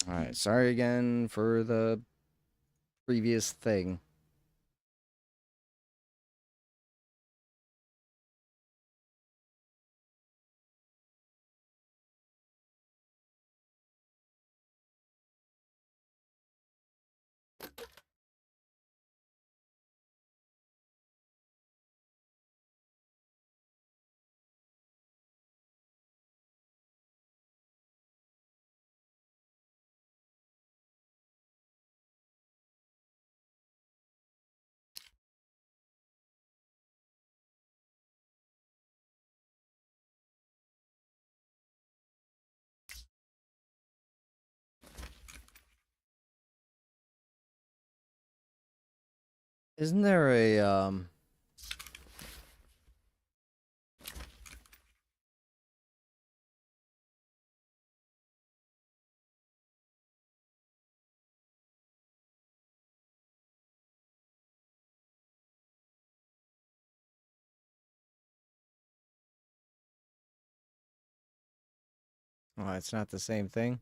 Alright, sorry again for the previous thing. Isn't there a, oh, it's not the same thing?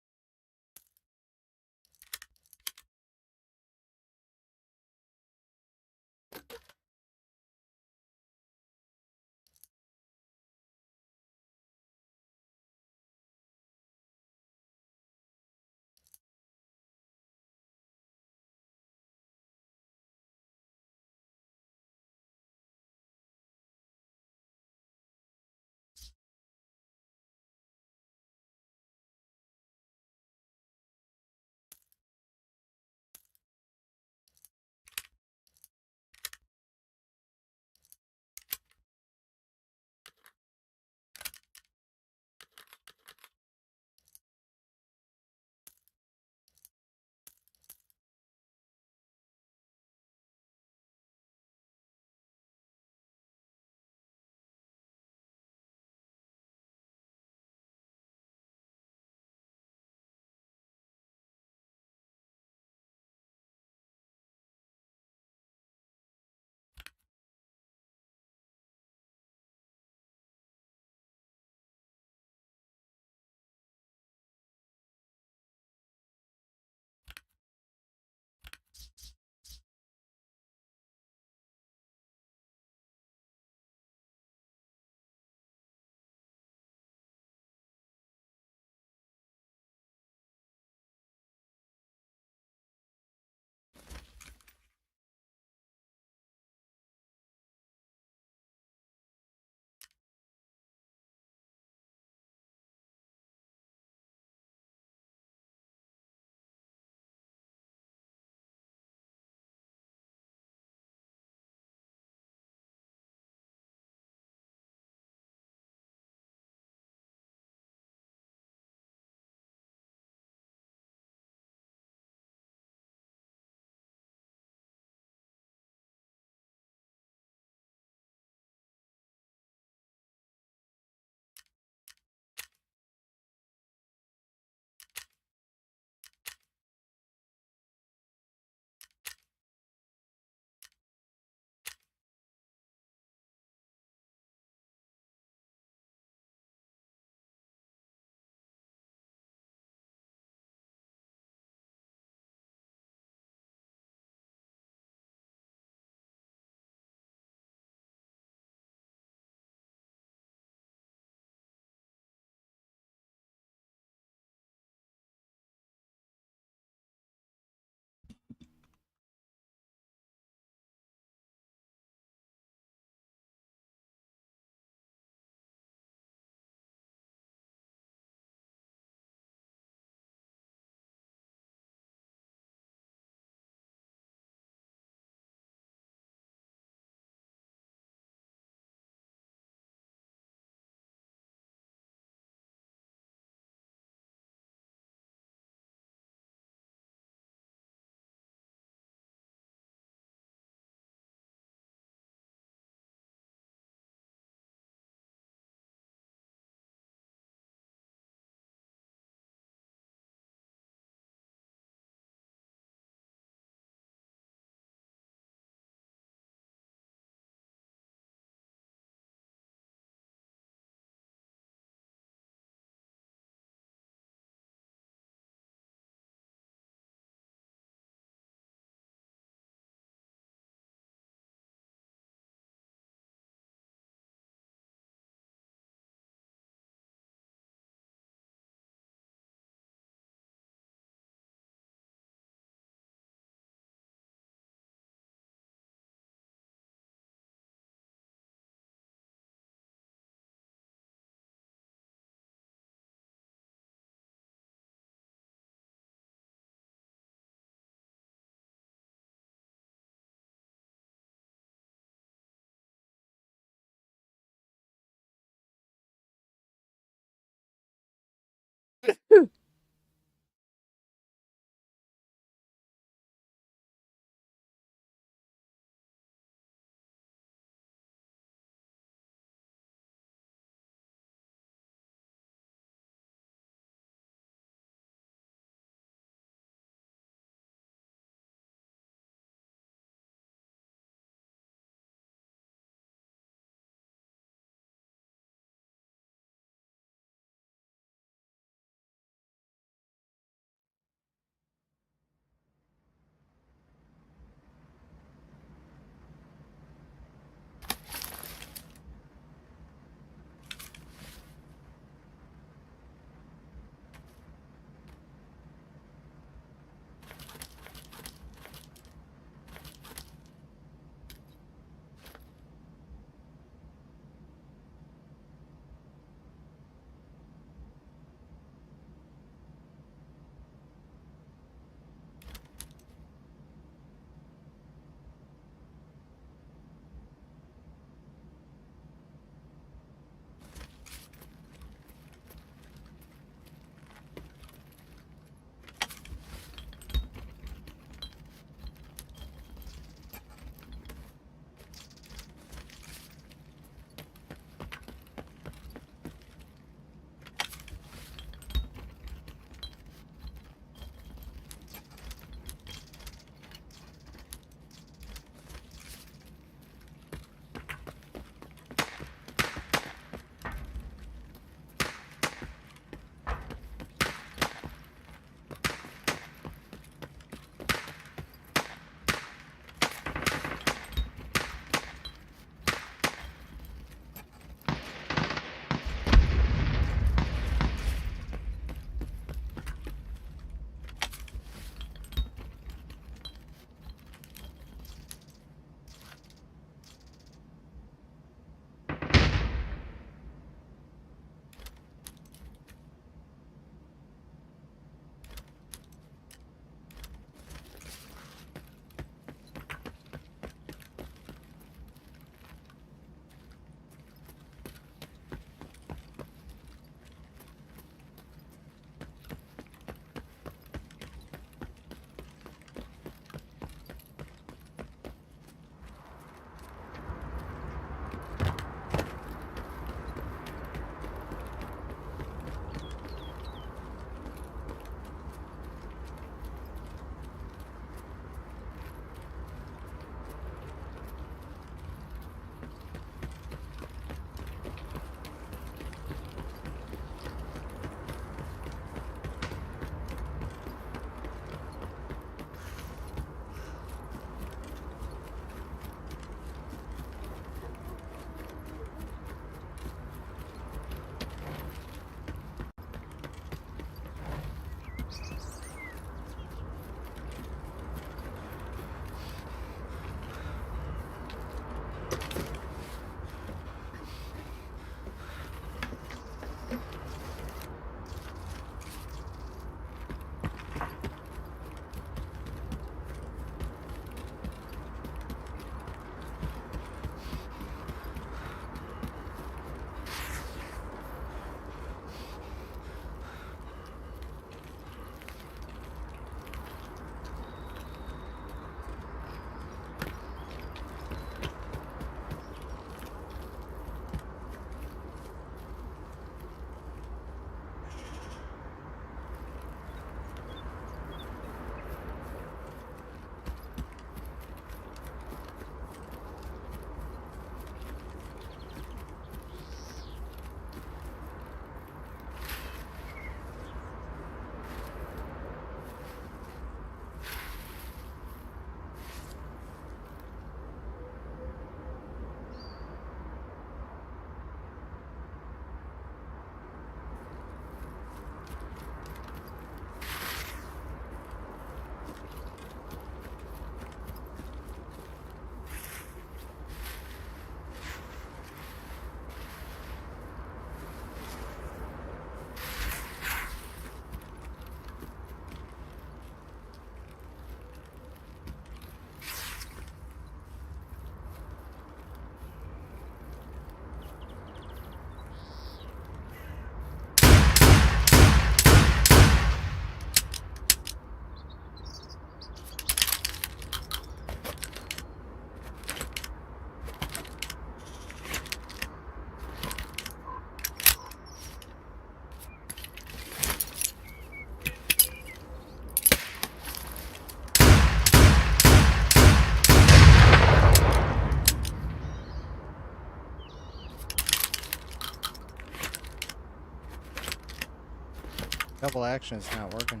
Double action's not working.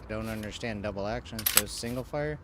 Don't understand double action, so single fire?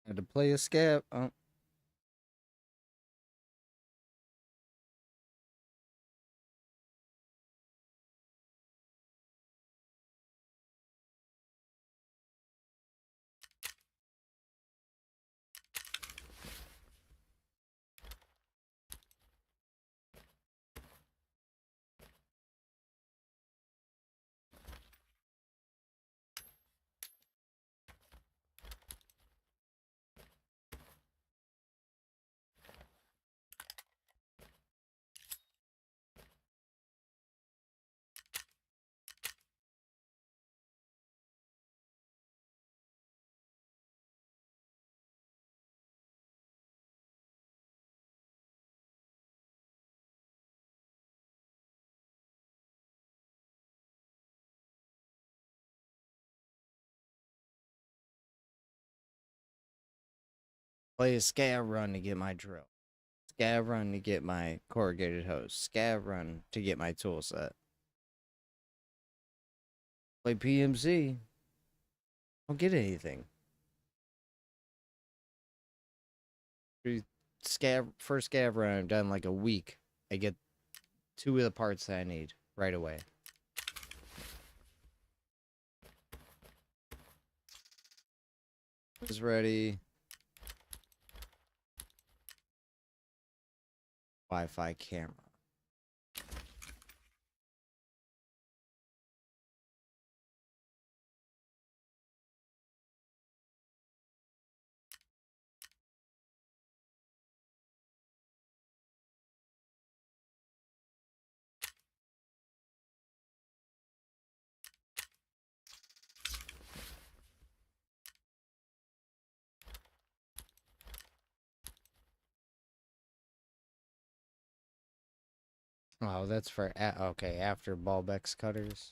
Had to play a scab. Oh. Play a scav run to get my drill. Scav run to get my corrugated hose. Scav run to get my tool set. Play PMC. Don't get anything. First scav run I've done like a week. I get 2 of the parts that I need right away. Is ready. Wi-Fi camera. Oh, that's for okay, after Ballbeck's cutters.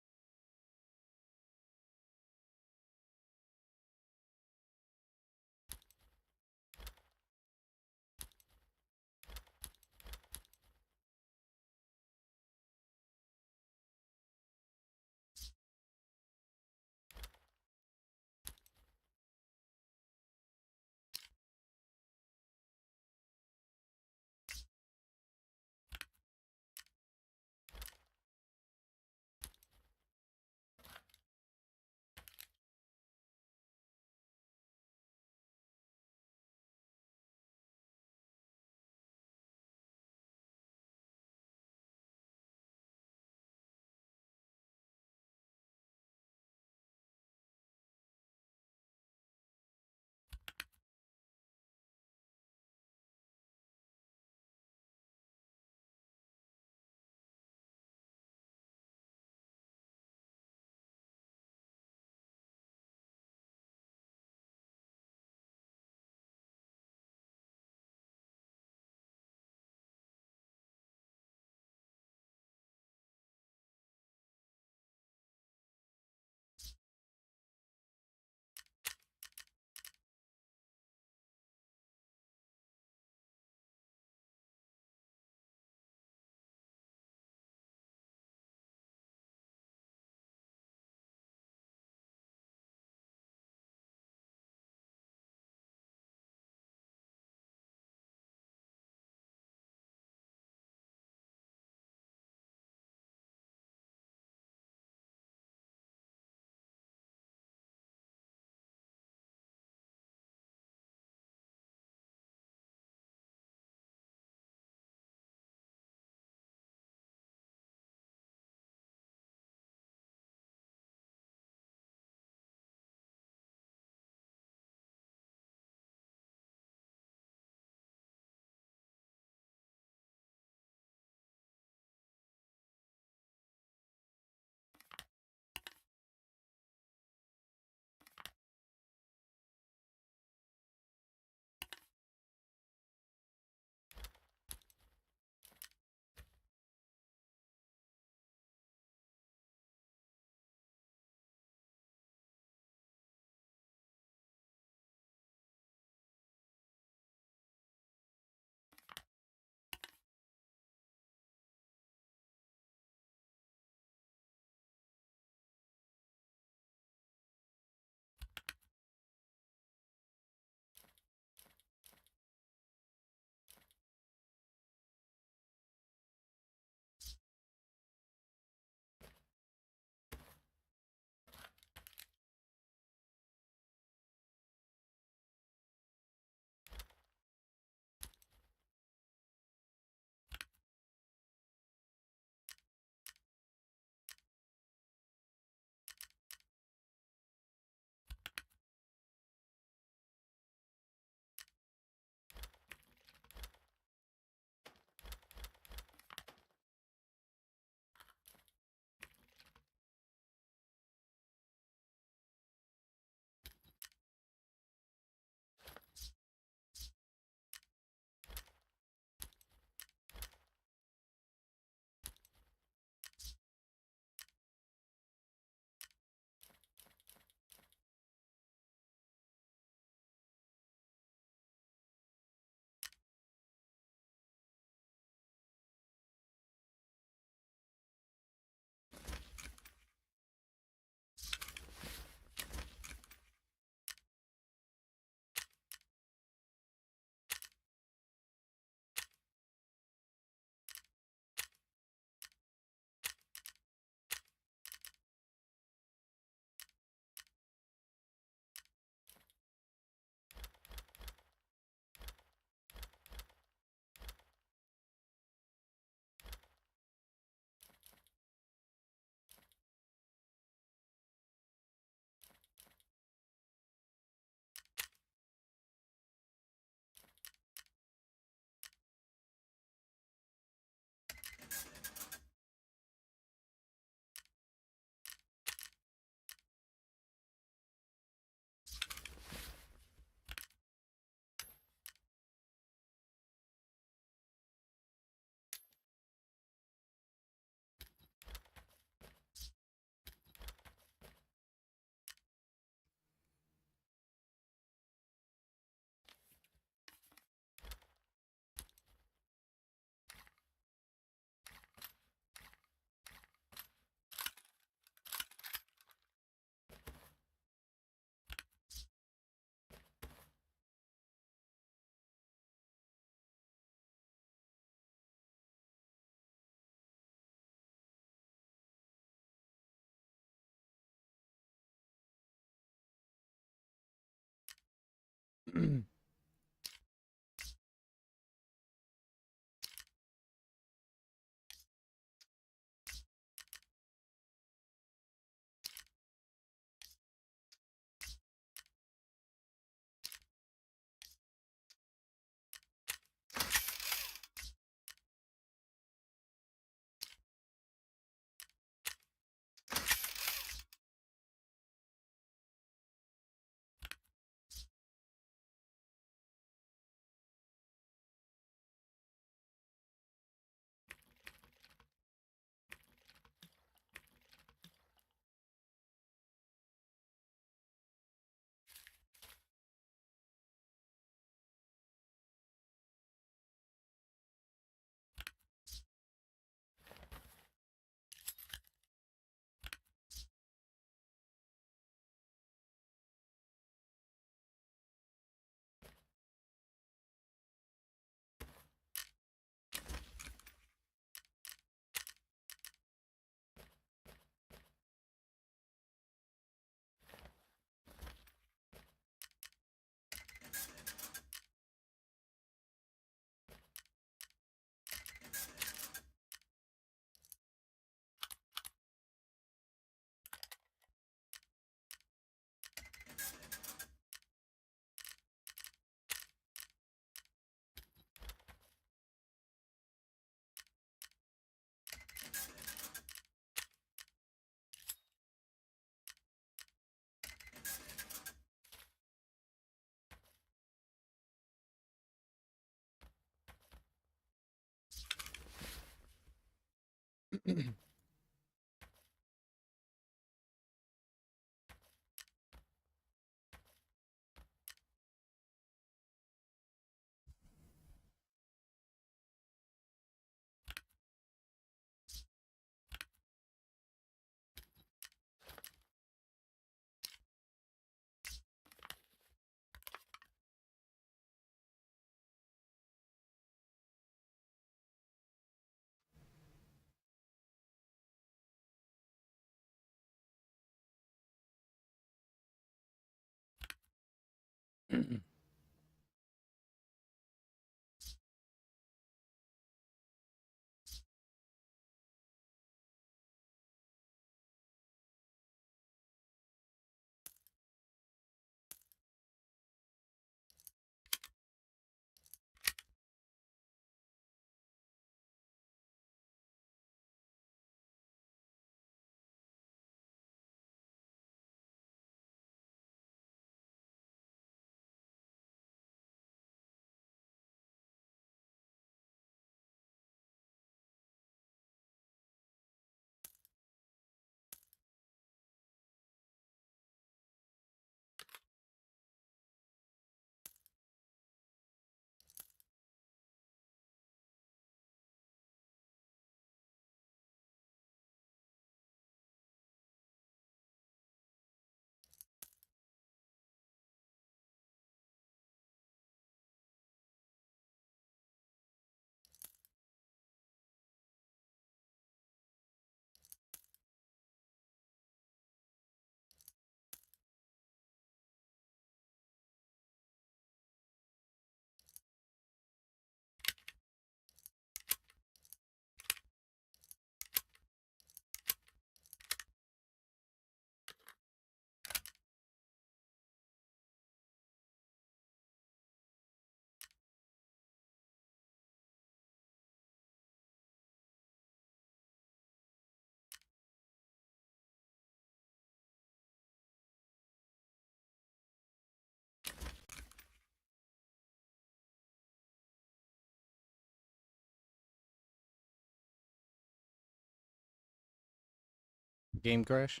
Game crash?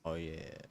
Oh yeah.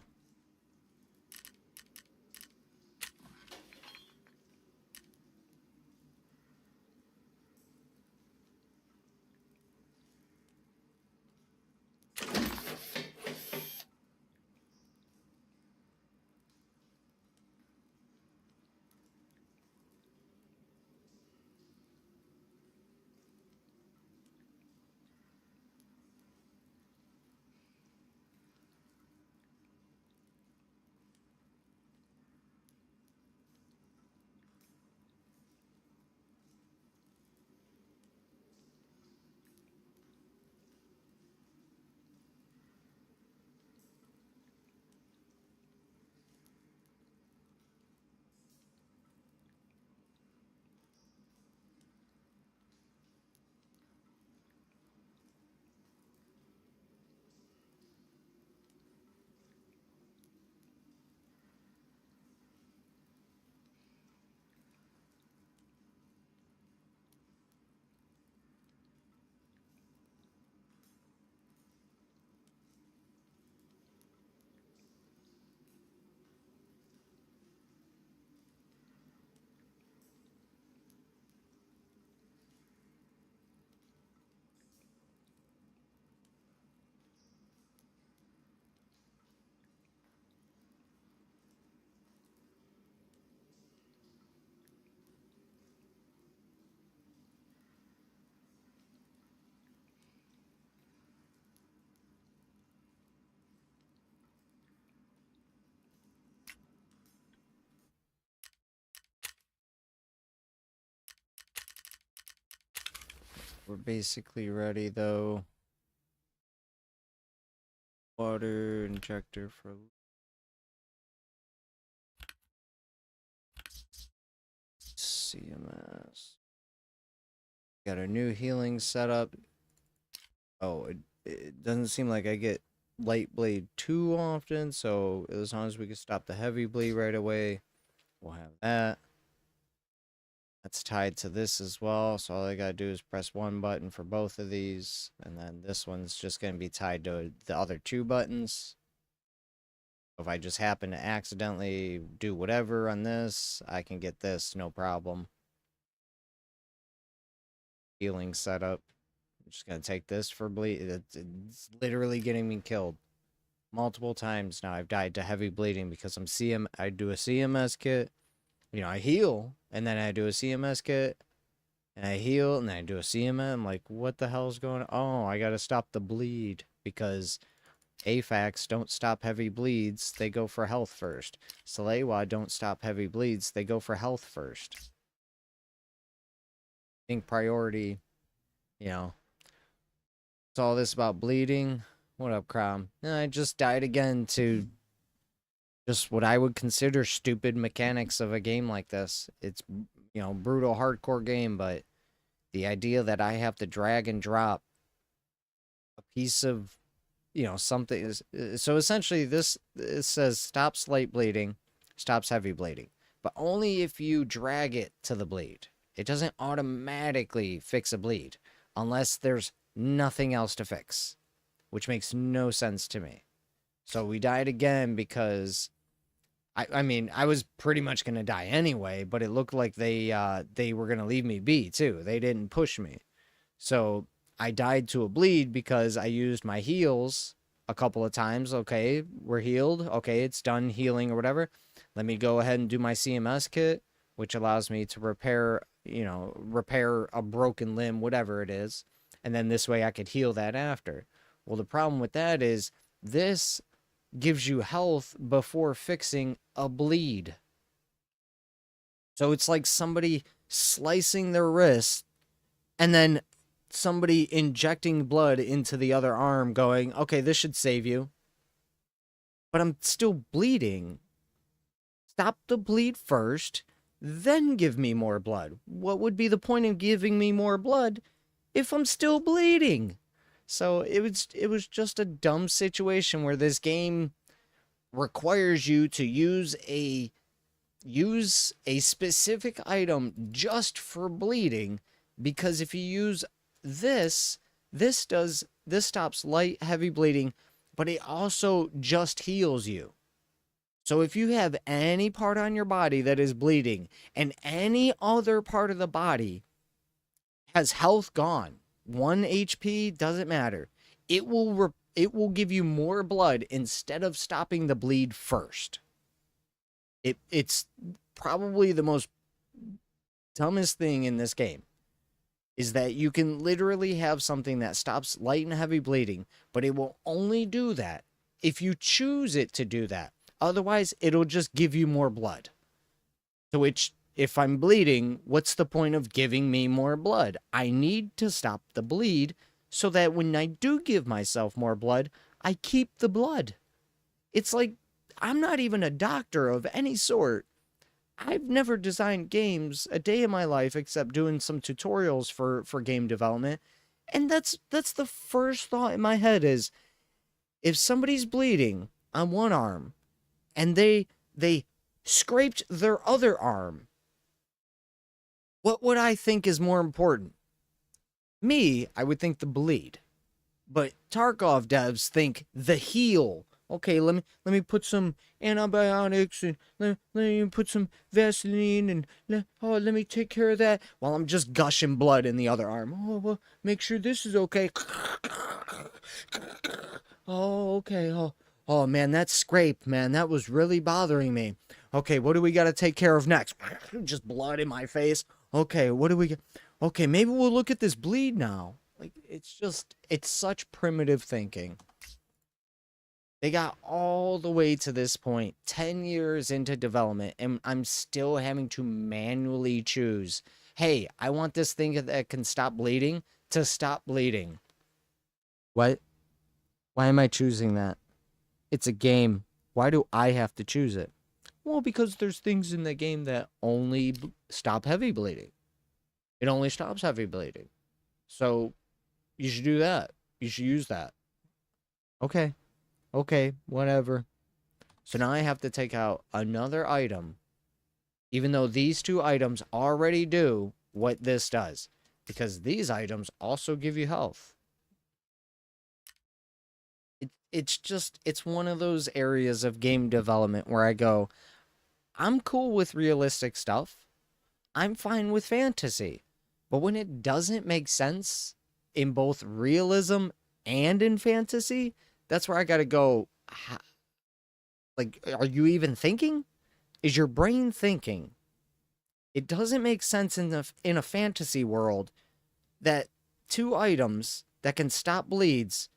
We're basically ready though. Water injector for CMS. Got a new healing setup. Oh, it doesn't seem like I get light bleed too often, so as long as we can stop the heavy bleed right away, we'll have that. That's tied to this as well, so all I gotta do is press one button for both of these, and then this one's just gonna be tied to the other two buttons. If I just happen to accidentally do whatever on this, I can get this, no problem. Healing setup. I'm just gonna take this for bleed. It's literally getting me killed. Multiple times now I've died to heavy bleeding because I do a CMS kit. You know, I heal, and then I do a CMS kit, and I heal, and then I do a CMS. I'm like, what the hell's going on? Oh, I gotta stop the bleed because AFAX don't stop heavy bleeds, they go for health first. Salewa don't stop heavy bleeds, they go for health first. I think priority, you know. It's all this about bleeding. What up, Crom? I just died again to just what I would consider stupid mechanics of a game like this. It's, you know, brutal hardcore game, but the idea that I have to drag and drop a piece of, you know, something is, so essentially this, it says stops light bleeding, stops heavy bleeding, but only if you drag it to the bleed. It doesn't automatically fix a bleed unless there's nothing else to fix, which makes no sense to me. So we died again because I mean, I was pretty much going to die anyway, but it looked like they were going to leave me be too. They didn't push me. So I died to a bleed because I used my heals a couple of times. Okay, we're healed. Okay, it's done healing or whatever. Let me go ahead and do my CMS kit, which allows me to repair, you know, repair a broken limb, whatever it is. And then this way I could heal that after. Well, the problem with that is this gives you health before fixing a bleed. So it's like somebody slicing their wrist and then somebody injecting blood into the other arm going, okay, this should save you. But I'm still bleeding. Stop the bleed first, then give me more blood. What would be the point of giving me more blood if I'm still bleeding? So it was just a dumb situation where this game requires you to use a specific item just for bleeding, because if you use this stops light heavy bleeding, but it also just heals you. So if you have any part on your body that is bleeding and any other part of the body has health gone, 1 HP, doesn't matter. It will give you more blood instead of stopping the bleed first. It's probably the most dumbest thing in this game, is that you can literally have something that stops light and heavy bleeding, but it will only do that if you choose it to do that. Otherwise, it'll just give you more blood. To which, if I'm bleeding, what's the point of giving me more blood? I need to stop the bleed so that when I do give myself more blood, I keep the blood. It's like, I'm not even a doctor of any sort. I've never designed games a day in my life except doing some tutorials for game development. And that's the first thought in my head is, if somebody's bleeding on one arm and they scraped their other arm, what would I think is more important? Me, I would think the bleed. But Tarkov devs think the heal. Okay, let me put some antibiotics and let me put some Vaseline and let me take care of that while I'm just gushing blood in the other arm. Oh, well, make sure this is okay. Oh, okay. Oh man, that scrape, man, that was really bothering me. Okay, what do we got to take care of next? Just blood in my face. Okay, what do we get? Okay, maybe we'll look at this bleed now. Like, it's such primitive thinking. They got all the way to this point, 10 years into development, and I'm still having to manually choose, hey, I want this thing that can stop bleeding. to stop bleeding. What? Why am I choosing that? It's a game. Why do I have to choose it? Well, because there's things in the game that only stop heavy bleeding. It only stops heavy bleeding. So you should do that. You should use that. Okay. Okay, whatever. So now I have to take out another item, even though these two items already do what this does. Because these items also give you health. It's one of those areas of game development where I go, I'm cool with realistic stuff. I'm fine with fantasy. But when it doesn't make sense in both realism and in fantasy, that's where I gotta go, like, are you even thinking? Is your brain thinking? It doesn't make sense in a fantasy world that two items that can stop bleeds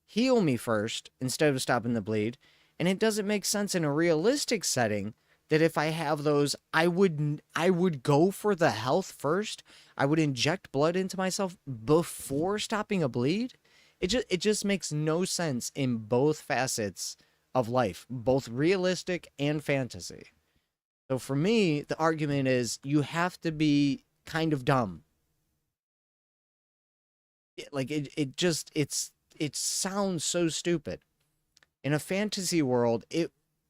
heal me first instead of stopping the bleed. And it doesn't make sense in a realistic setting that if I have those, I would go for the health first. I would inject blood into myself before stopping a bleed. It just makes no sense in both facets of life, both realistic and fantasy. So for me, the argument is you have to be kind of dumb. Like it sounds so stupid. In a fantasy world,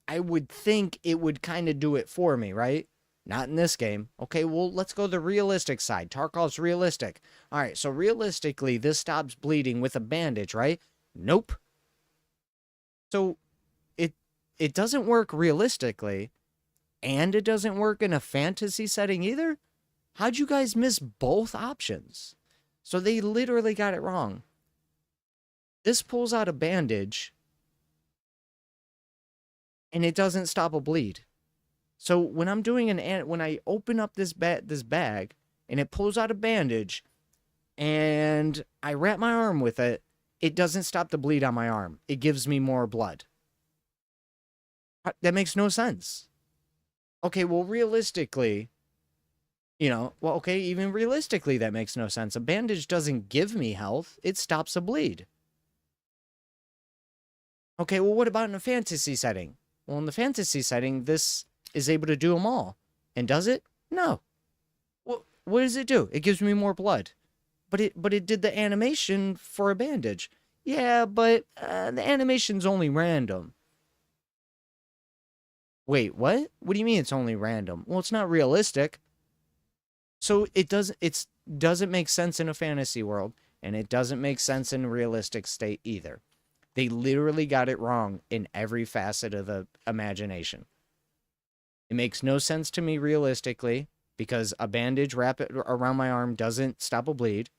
I would think it would kind of do it for me, right? Not in this game. Okay, well, let's go the realistic side. Tarkov's realistic. All right, so realistically, this stops bleeding with a bandage, right? Nope. So it doesn't work realistically, and it doesn't work in a fantasy setting either. How'd you guys miss both options? So they literally got it wrong. This pulls out a bandage, and it doesn't stop a bleed. So when I'm doing when I open up this bag, and it pulls out a bandage, and I wrap my arm with it, it doesn't stop the bleed on my arm. It gives me more blood. That makes no sense. Okay, well, realistically, even realistically, that makes no sense. A bandage doesn't give me health. It stops a bleed. Okay, well, what about in a fantasy setting? Well, in the fantasy setting, this is able to do them all. And does it? No. What does it do? It gives me more blood. But it did the animation for a bandage. Yeah, but the animation's only random. Wait, what? What do you mean it's only random? Well, it's not realistic. So it doesn't make sense in a fantasy world, and it doesn't make sense in a realistic state either. They literally got it wrong in every facet of the imagination. It makes no sense to me realistically because a bandage wrapped around my arm doesn't stop a bleed.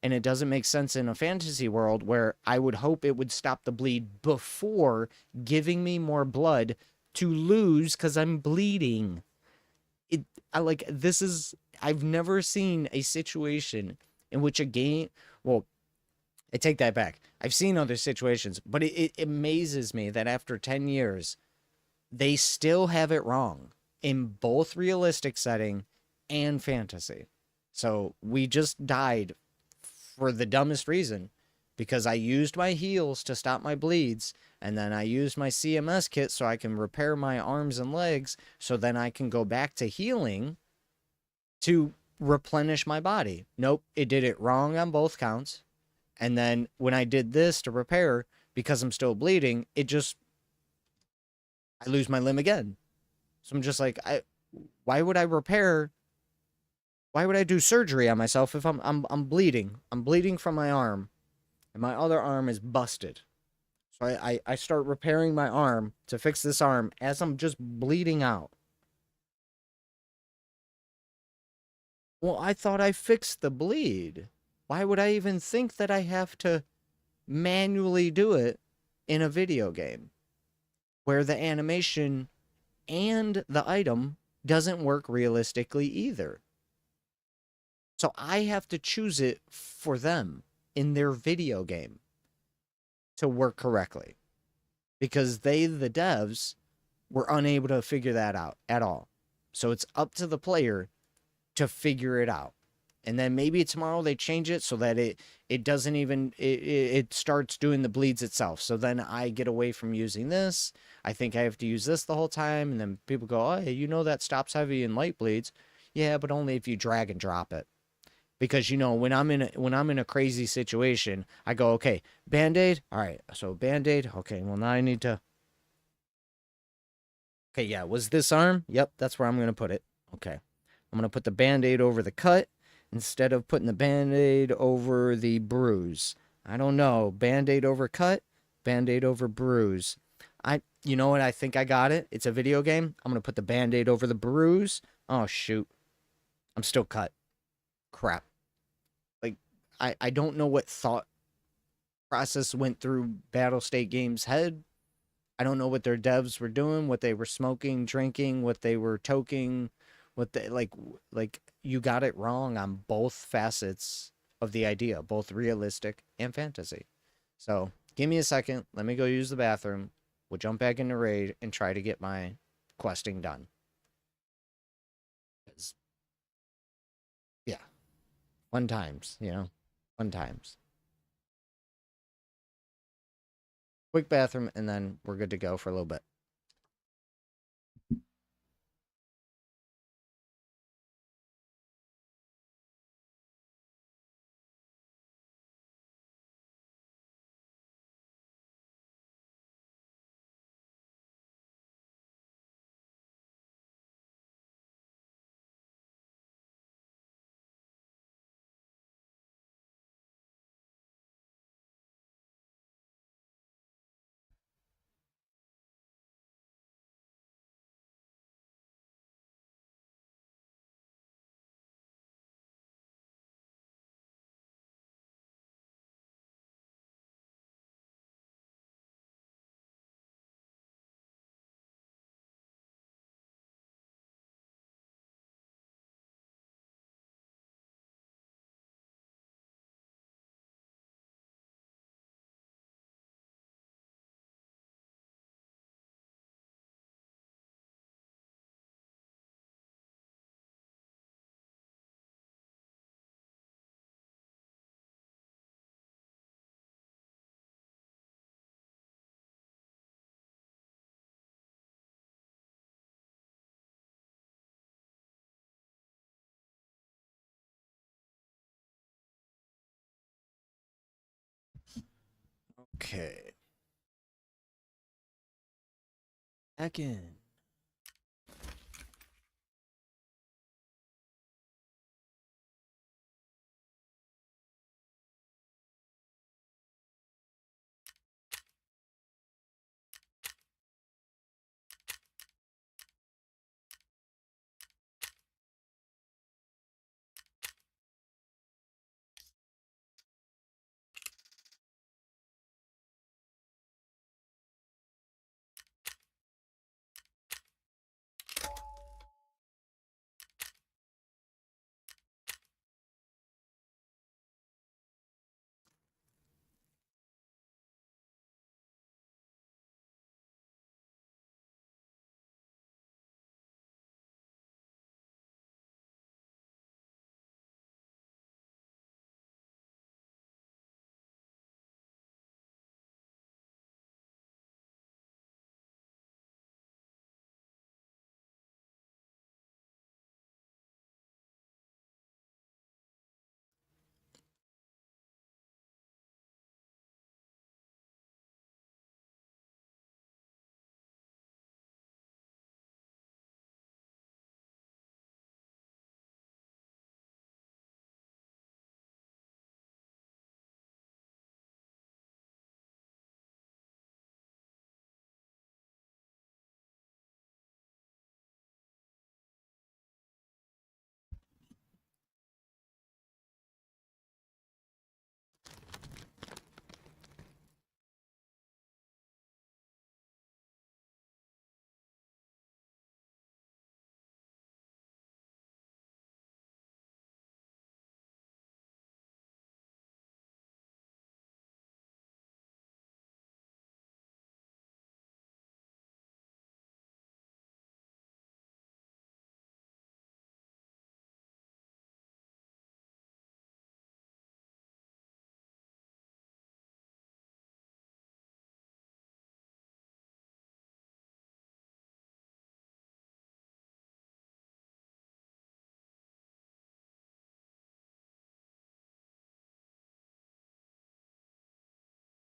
And it doesn't make sense in a fantasy world where I would hope it would stop the bleed before giving me more blood to lose because I'm bleeding. I've never seen a situation in which a game, well, I take that back. I've seen other situations, but it amazes me that after 10 years, they still have it wrong in both realistic setting and fantasy. So we just died for the dumbest reason, because I used my heals to stop my bleeds, and then I used my CMS kit so I can repair my arms and legs, so then I can go back to healing to replenish my body. Nope, it did it wrong on both counts. And then when I did this to repair, because I'm still bleeding, I lose my limb again. So I'm just like, why would I repair? Why would I do surgery on myself if I'm bleeding? I'm bleeding from my arm, and my other arm is busted. So I start repairing my arm to fix this arm as I'm just bleeding out. Well, I thought I fixed the bleed. Why would I even think that I have to manually do it in a video game where the animation and the item doesn't work realistically either? So I have to choose it for them in their video game to work correctly, because the devs, were unable to figure that out at all. So it's up to the player to figure it out. And then maybe tomorrow they change it so that it doesn't even it starts doing the bleeds itself. So then I get away from using this. I think I have to use this the whole time, and then people go, "Oh, you know that stops heavy and light bleeds." Yeah, but only if you drag and drop it. Because when I'm in a crazy situation, I go, "Okay, Band-Aid. All right. So Band-Aid. Okay, well now I need to Okay, yeah, was this arm? Yep, that's where I'm going to put it. Okay. I'm going to put the Band-Aid over the cut instead of putting the Band-Aid over the bruise. I don't know. Band-Aid over cut, Band-Aid over bruise. You know what? I think I got it. It's a video game. I'm going to put the Band-Aid over the bruise. Oh, shoot. I'm still cut. Crap. Like, I don't know what thought process went through Battle State Games' head. I don't know what their devs were doing, what they were smoking, drinking, what they were toking, what they like you got it wrong on both facets of the idea, both realistic and fantasy. So, give me a second, let me go use the bathroom. We'll jump back into raid and try to get my questing done. 'Cause, yeah, fun times, fun times. Quick bathroom and then we're good to go for a little bit. Okay. Back in.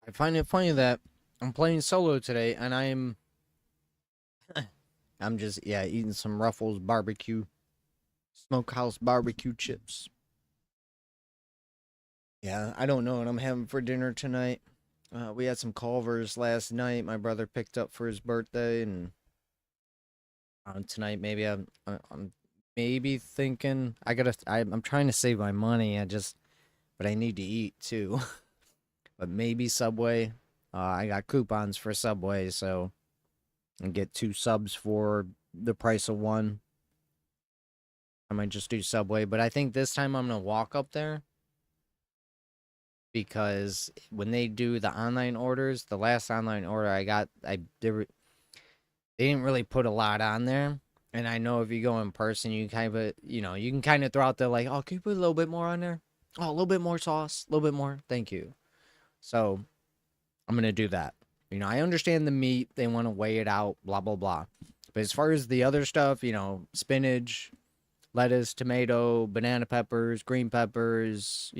I find it funny that I'm playing solo today, and I'm just, yeah, eating some Ruffles barbecue, smokehouse barbecue chips. Yeah, I don't know what I'm having for dinner tonight. We had some Culvers last night. My brother picked up for his birthday, and tonight maybe I'm maybe thinking I'm trying to save my money. But I need to eat too. But maybe Subway. I got coupons for Subway, so I get 2 subs for the price of one. I might just do Subway, but I think this time I'm gonna walk up there because when they do the online orders, the last online order I got, they didn't really put a lot on there. And I know if you go in person, you kind of, you can kind of throw out there like, oh, can you put a little bit more on there? Oh, a little bit more sauce, a little bit more. Thank you. So I'm going to do that. I understand the meat. They want to weigh it out, blah, blah, blah. But as far as the other stuff, spinach, lettuce, tomato, banana peppers, green peppers,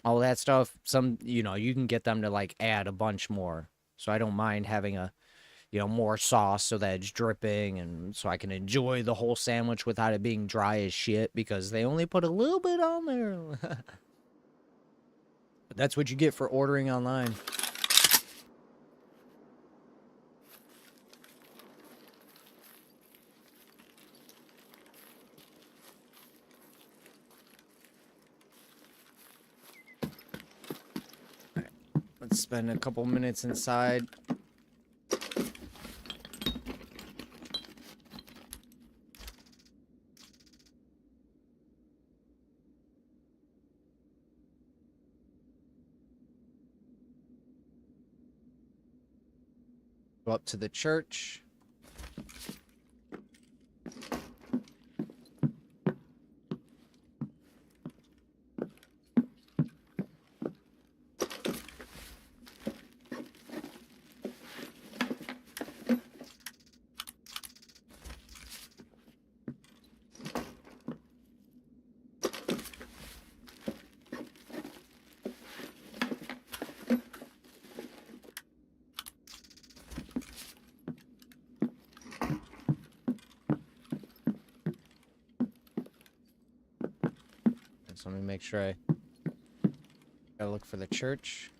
all that stuff, you can get them to like add a bunch more. So I don't mind having more sauce so that it's dripping and so I can enjoy the whole sandwich without it being dry as shit because they only put a little bit on there. But that's what you get for ordering online. Let's spend a couple minutes inside. Go up to the church. So let me make sure I gotta look for the church.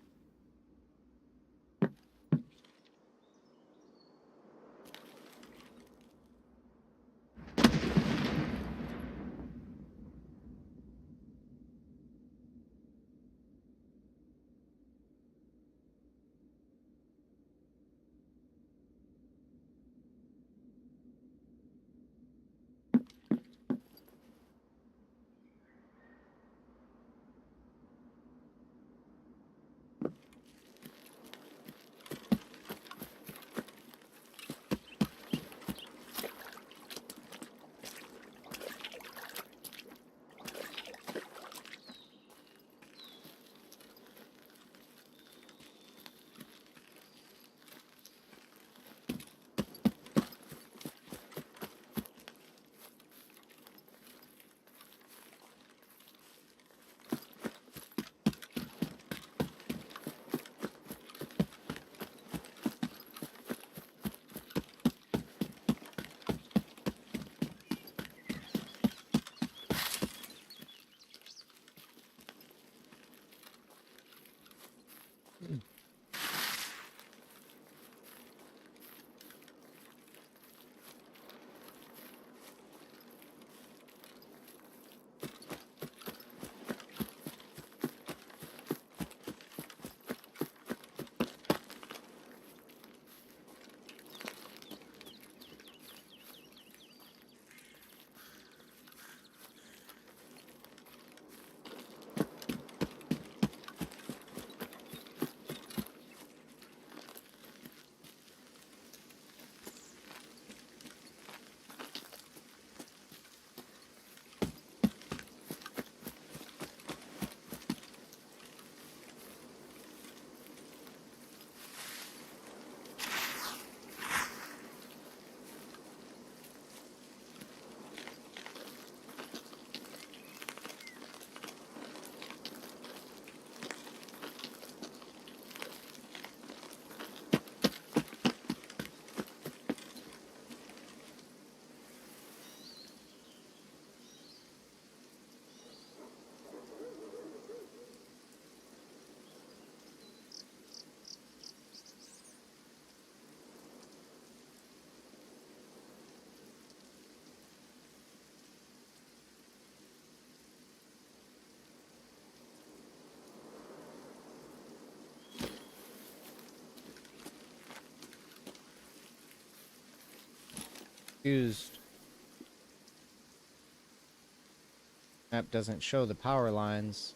Used. Map doesn't show the power lines.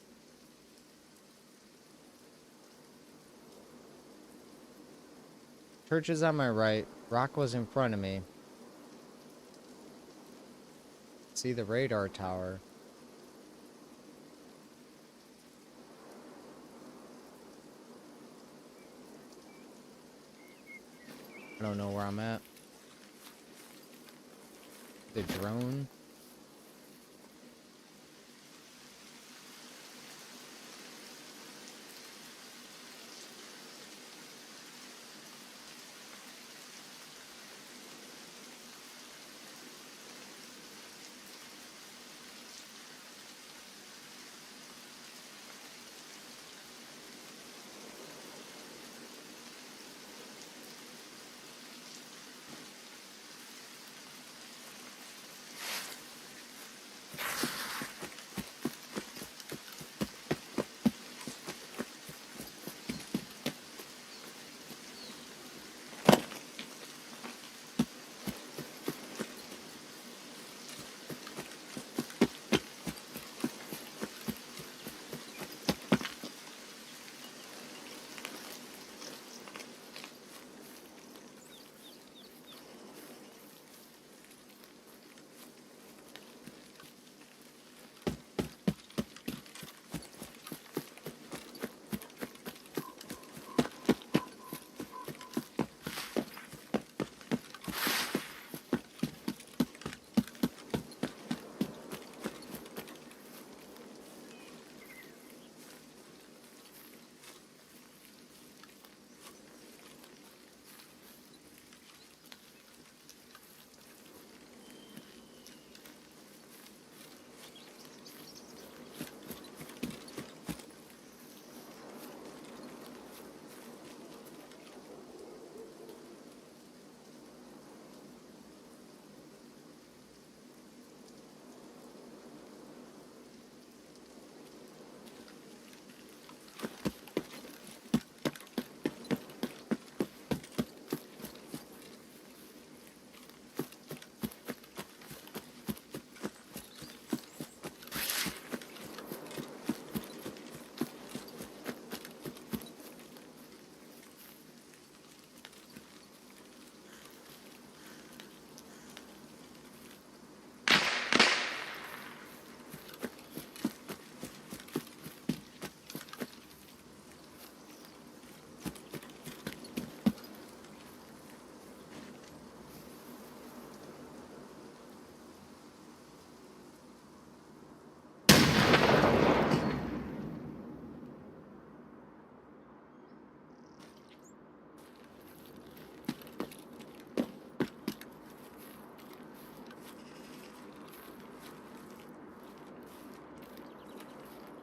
Church is on my right. Rock was in front of me. See the radar tower. I don't know where I'm at. The drone.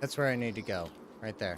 That's where I need to go. Right there.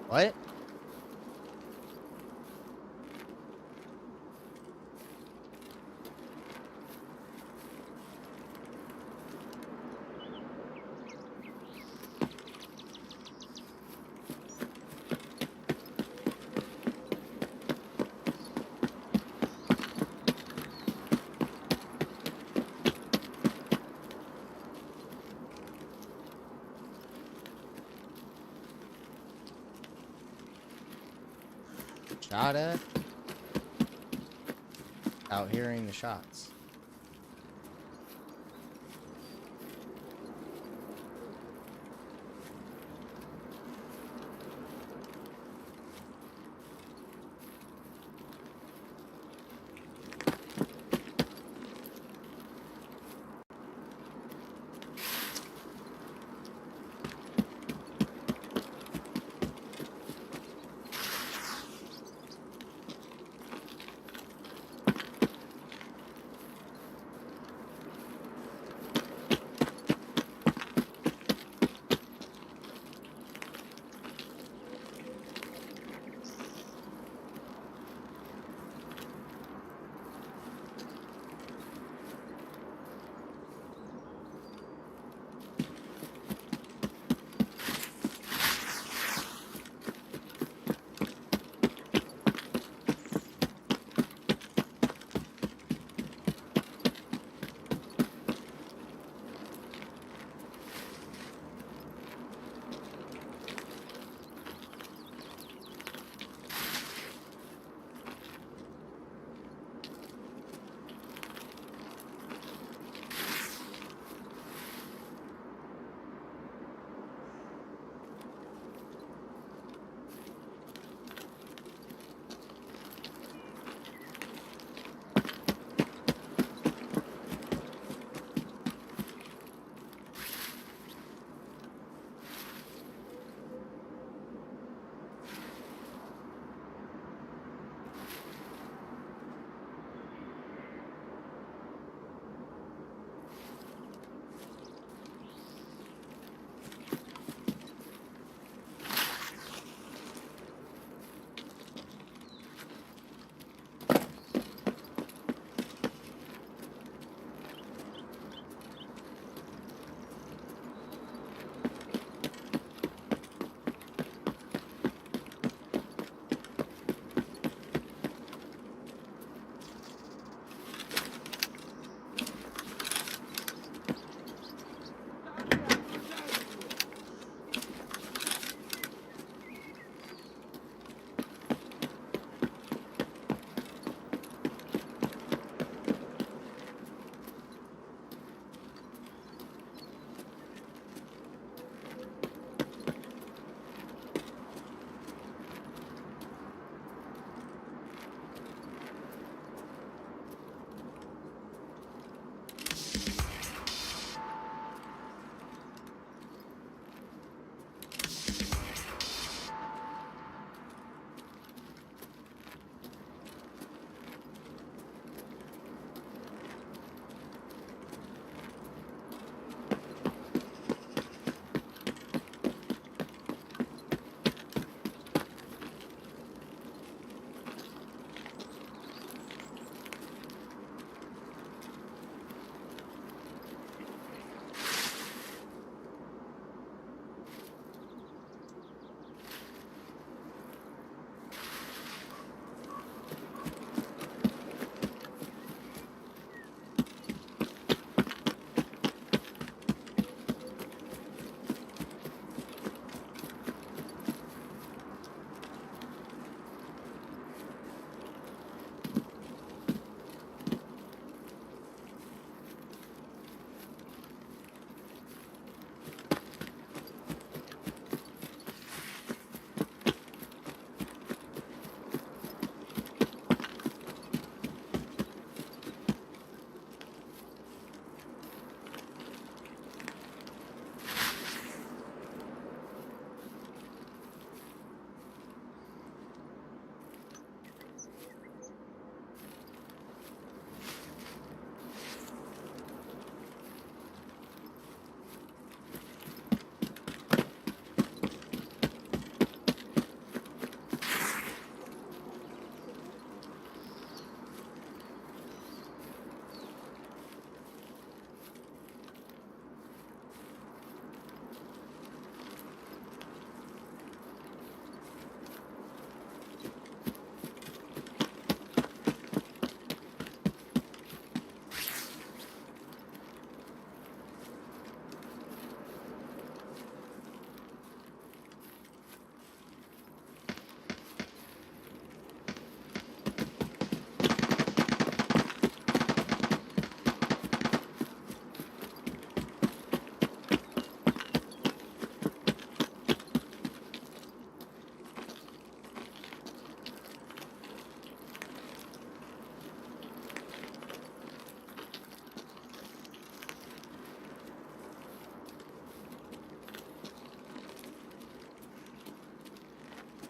What? Shot at? Out hearing the shots.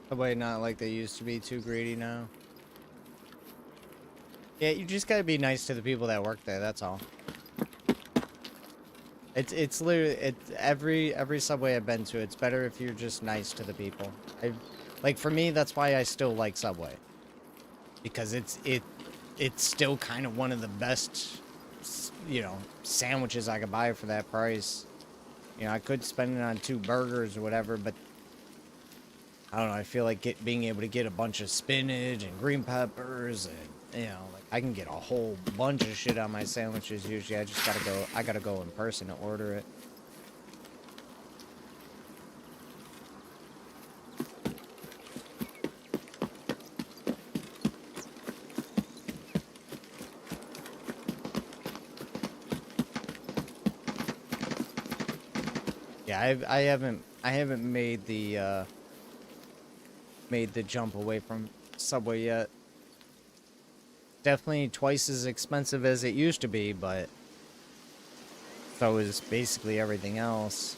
Subway not like they used to be, too greedy now. Yeah, you just gotta be nice to the people that work there, that's all. It's literally every Subway I've been to, it's better if you're just nice to the people. Like for me, that's why I still like Subway. Because it's still kind of one of the best, you know, sandwiches I could buy for that price. You know, I could spend it on 2 burgers or whatever, but I don't know, I feel like being able to get a bunch of spinach and green peppers and, you know, like I can get a whole bunch of shit on my sandwiches usually. I gotta go in person to order it. Yeah, I haven't made the jump away from Subway yet. Definitely twice as expensive as it used to be, but so is basically everything else.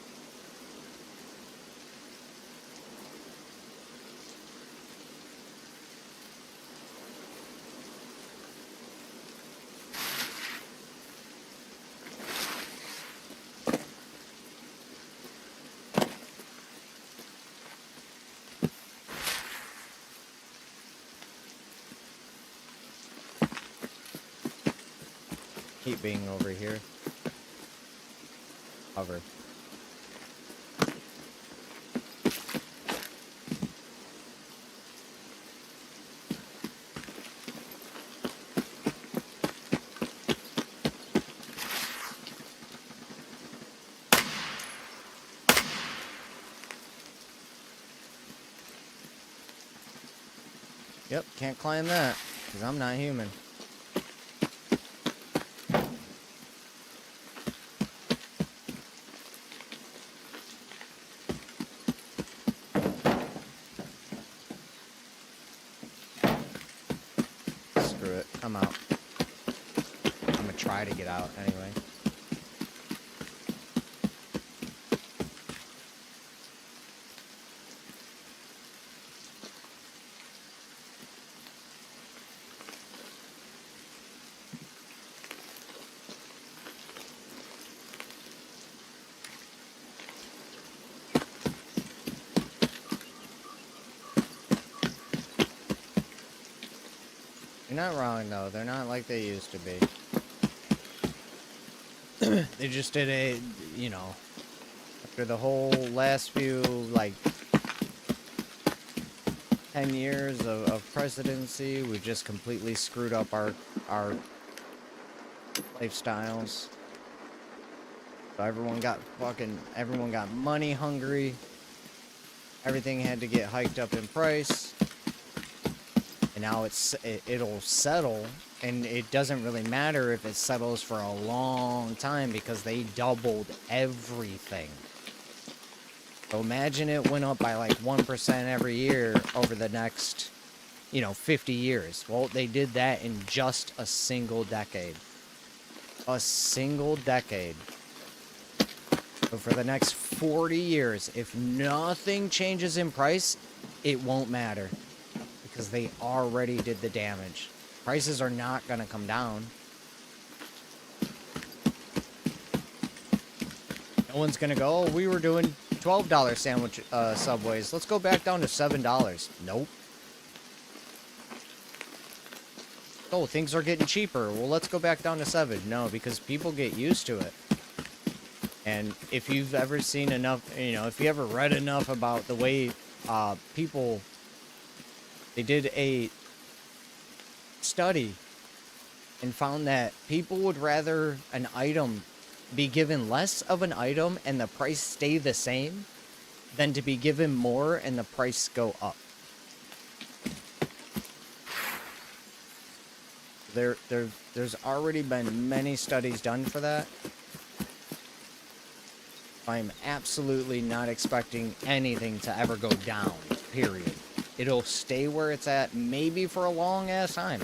Keep being over here. Hover. Yep, can't climb that, because I'm not human. Screw it, I'm out. I'm gonna try to get out anyway. You're not wrong, though. They're not like they used to be. They just did a, you know, after the whole last few, like, 10 years of presidency, we just completely screwed up our lifestyles. So everyone got money hungry. Everything had to get hiked up in price. And now it'll settle, and it doesn't really matter if it settles for a long time because they doubled everything. So imagine it went up by like 1% every year over the next, you know, 50 years. Well, they did that in just a single decade. A single decade. So for the next 40 years, if nothing changes in price, it won't matter. Because they already did the damage. Prices are not going to come down. No one's going to go, oh, we were doing $12 sandwich Subways. Let's go back down to $7. Nope. Oh, things are getting cheaper. Well, let's go back down to $7. No, because people get used to it. And if you've ever seen enough, you know, if you ever read enough about the way people... They did a study and found that people would rather an item be given less of an item and the price stay the same than to be given more and the price go up. There's already been many studies done for that. I'm absolutely not expecting anything to ever go down, period. It'll stay where it's at, maybe for a long-ass time.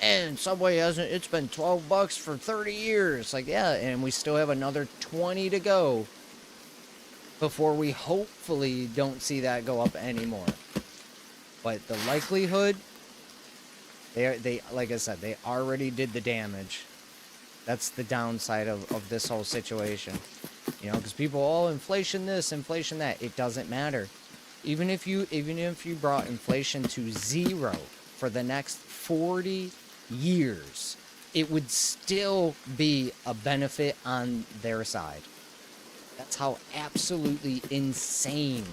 And Subway hasn't, it's been $12 for 30 years. Like, yeah, and we still have another 20 to go before we hopefully don't see that go up anymore. But the likelihood, they like I said, they already did the damage. That's the downside of this whole situation. You know, because people, oh, inflation this, inflation that. It doesn't matter. Even if you brought inflation to 0 for the next 40 years, it would still be a benefit on their side. That's how absolutely insane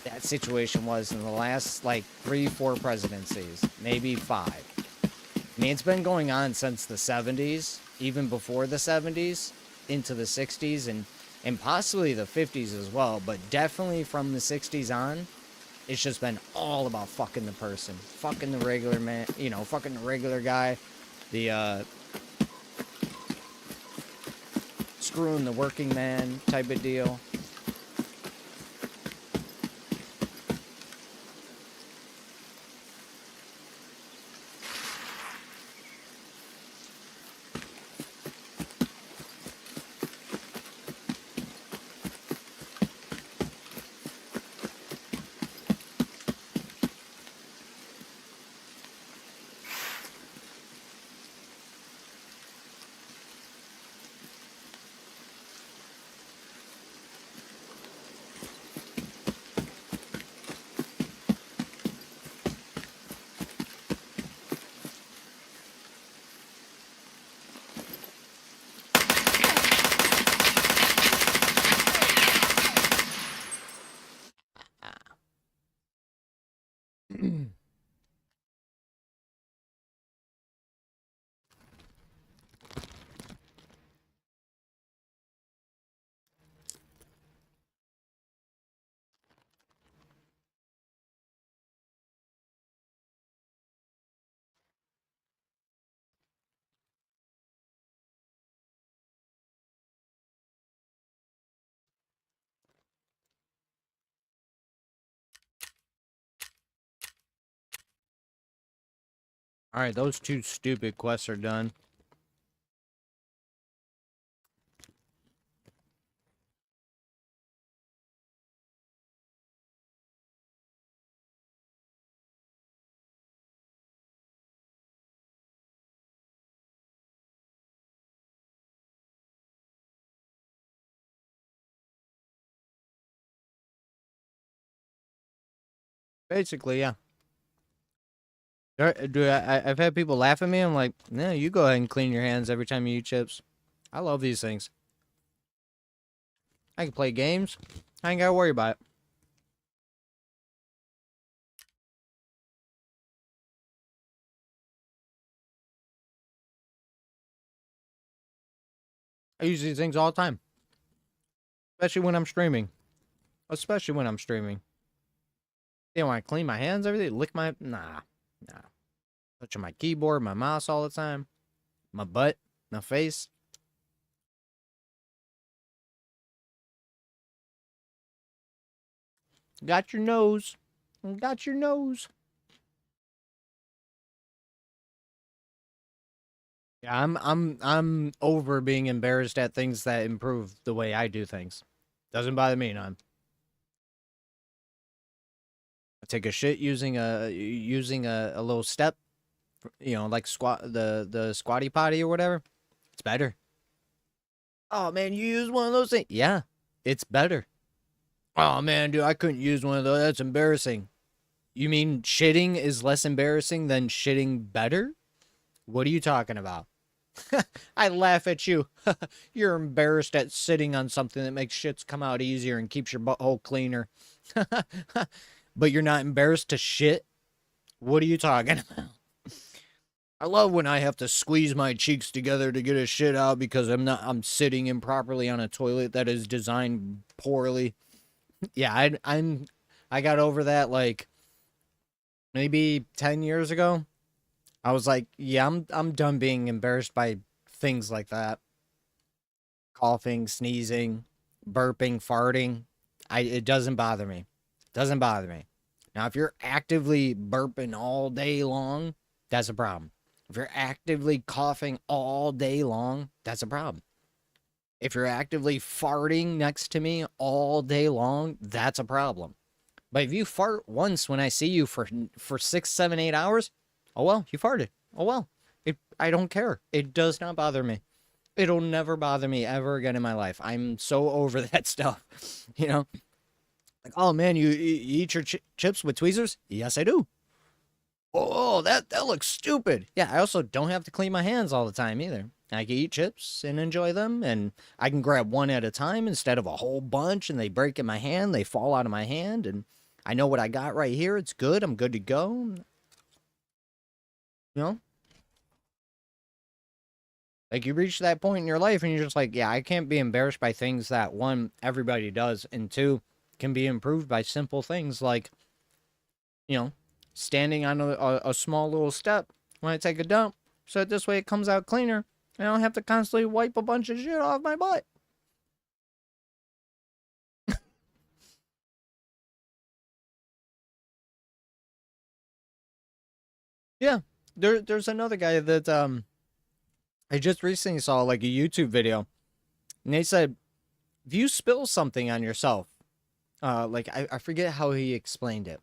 that situation was in the last, like, 3-4 presidencies, maybe 5. I mean, it's been going on since the 70s, even before the 70s, into the 60s, and possibly the 50s as well, but definitely from the 60s on, it's just been all about fucking the person. Fucking the regular man, you know, fucking the regular guy, the, screwing the working man type of deal. Alright, those 2 stupid quests are done. Basically, yeah. I've had people laugh at me. I'm like, no, you go ahead and clean your hands every time you eat chips. I love these things. I can play games. I ain't gotta worry about it. I use these things all the time. Especially when I'm streaming. Especially when I'm streaming. You know, when I clean my hands, everything, lick my... Nah. Touching my keyboard, my mouse all the time. My butt, my face. Got your nose. Got your nose. Yeah, I'm over being embarrassed at things that improve the way I do things. Doesn't bother me none. I take a shit using a little step, you know, like the squatty potty or whatever. It's better. Oh man, you use one of those things? Yeah, it's better. Oh man, dude, I couldn't use one of those. That's embarrassing. You mean shitting is less embarrassing than shitting better? What are you talking about? I laugh at you. You're embarrassed at sitting on something that makes shits come out easier and keeps your butthole cleaner. But you're not embarrassed to shit? What are you talking about? I love when I have to squeeze my cheeks together to get a shit out because I'm sitting improperly on a toilet that is designed poorly. Yeah, I got over that like maybe 10 years ago. I was like, yeah, I'm done being embarrassed by things like that. Coughing, sneezing, burping, farting. It doesn't bother me. Doesn't bother me. Now, if you're actively burping all day long, that's a problem. If you're actively coughing all day long, that's a problem. If you're actively farting next to me all day long, that's a problem. But if you fart once when I see you for 6, 7, 8 hours, oh well, you farted. Oh well. I don't care. It does not bother me. It'll never bother me ever again in my life. I'm so over that stuff. You know? Like, oh man, you eat your chips with tweezers? Yes, I do. Oh, that looks stupid. Yeah, I also don't have to clean my hands all the time either. I can eat chips and enjoy them, and I can grab one at a time instead of a whole bunch, and they break in my hand, they fall out of my hand, and I know what I got right here. It's good. I'm good to go. You know? Like, you reach that point in your life, and you're just like, yeah, I can't be embarrassed by things that, one, everybody does, and two, can be improved by simple things like, you know, standing on a small little step when I take a dump, so that this way it comes out cleaner, and I don't have to constantly wipe a bunch of shit off my butt. Yeah, there's another guy that I just recently saw like a YouTube video, and they said if you spill something on yourself, like I forget how he explained it.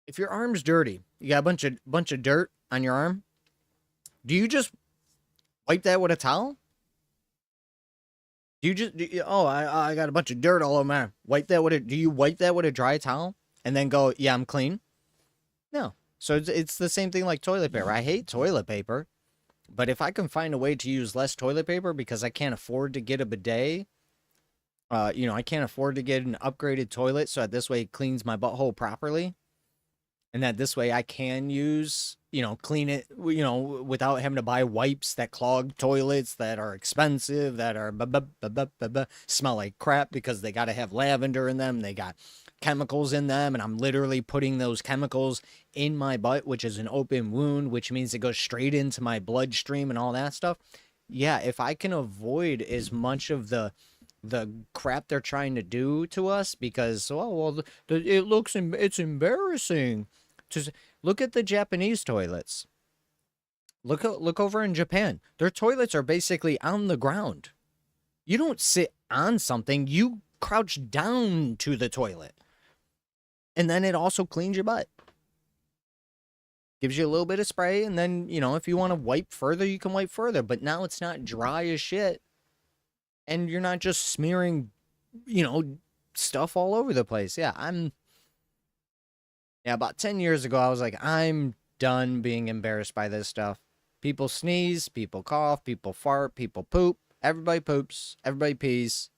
If your arm's dirty, you got a bunch of dirt on your arm, do you just wipe that with a towel? Oh, I got a bunch of dirt all over my arm. Do you wipe that with a dry towel and then go, yeah, I'm clean? No. So it's the same thing like toilet paper. I hate toilet paper, but if I can find a way to use less toilet paper because I can't afford to get a bidet, I can't afford to get an upgraded toilet so that this way it cleans my butthole properly. And that this way I can use, clean it, without having to buy wipes that clog toilets that are expensive, that are smell like crap because they got to have lavender in them. They got chemicals in them. And I'm literally putting those chemicals in my butt, which is an open wound, which means it goes straight into my bloodstream and all that stuff. Yeah, if I can avoid as much of the crap they're trying to do to us because it's embarrassing. Just look at the Japanese toilets. Look over in Japan. Their toilets are basically on the ground. You don't sit on something, you crouch down to the toilet. And then it also cleans your butt. Gives you a little bit of spray, and then, if you want to wipe further, you can wipe further. But now it's not dry as shit. And you're not just smearing, stuff all over the place. Yeah, about 10 years ago, I was like, I'm done being embarrassed by this stuff. People sneeze, people cough, people fart, people poop. Everybody poops, everybody pees.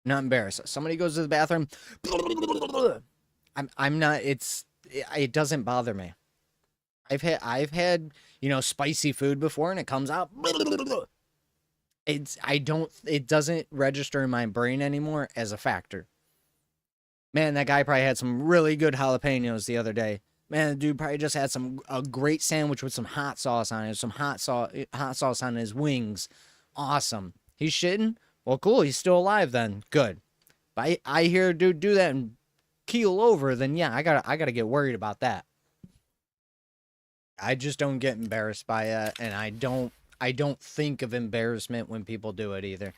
Not embarrassed. Somebody goes to the bathroom. I'm not, it doesn't bother me. I've had, spicy food before and it comes out. It doesn't register in my brain anymore as a factor. Man, that guy probably had some really good jalapenos the other day. Man, the dude probably just had a great sandwich with some hot sauce on it, some hot sauce on his wings. Awesome. He's shitting? Well, cool. He's still alive then. Good. But I hear a dude do that and keel over, then yeah, I gotta get worried about that. I just don't get embarrassed by it, and I don't think of embarrassment when people do it either.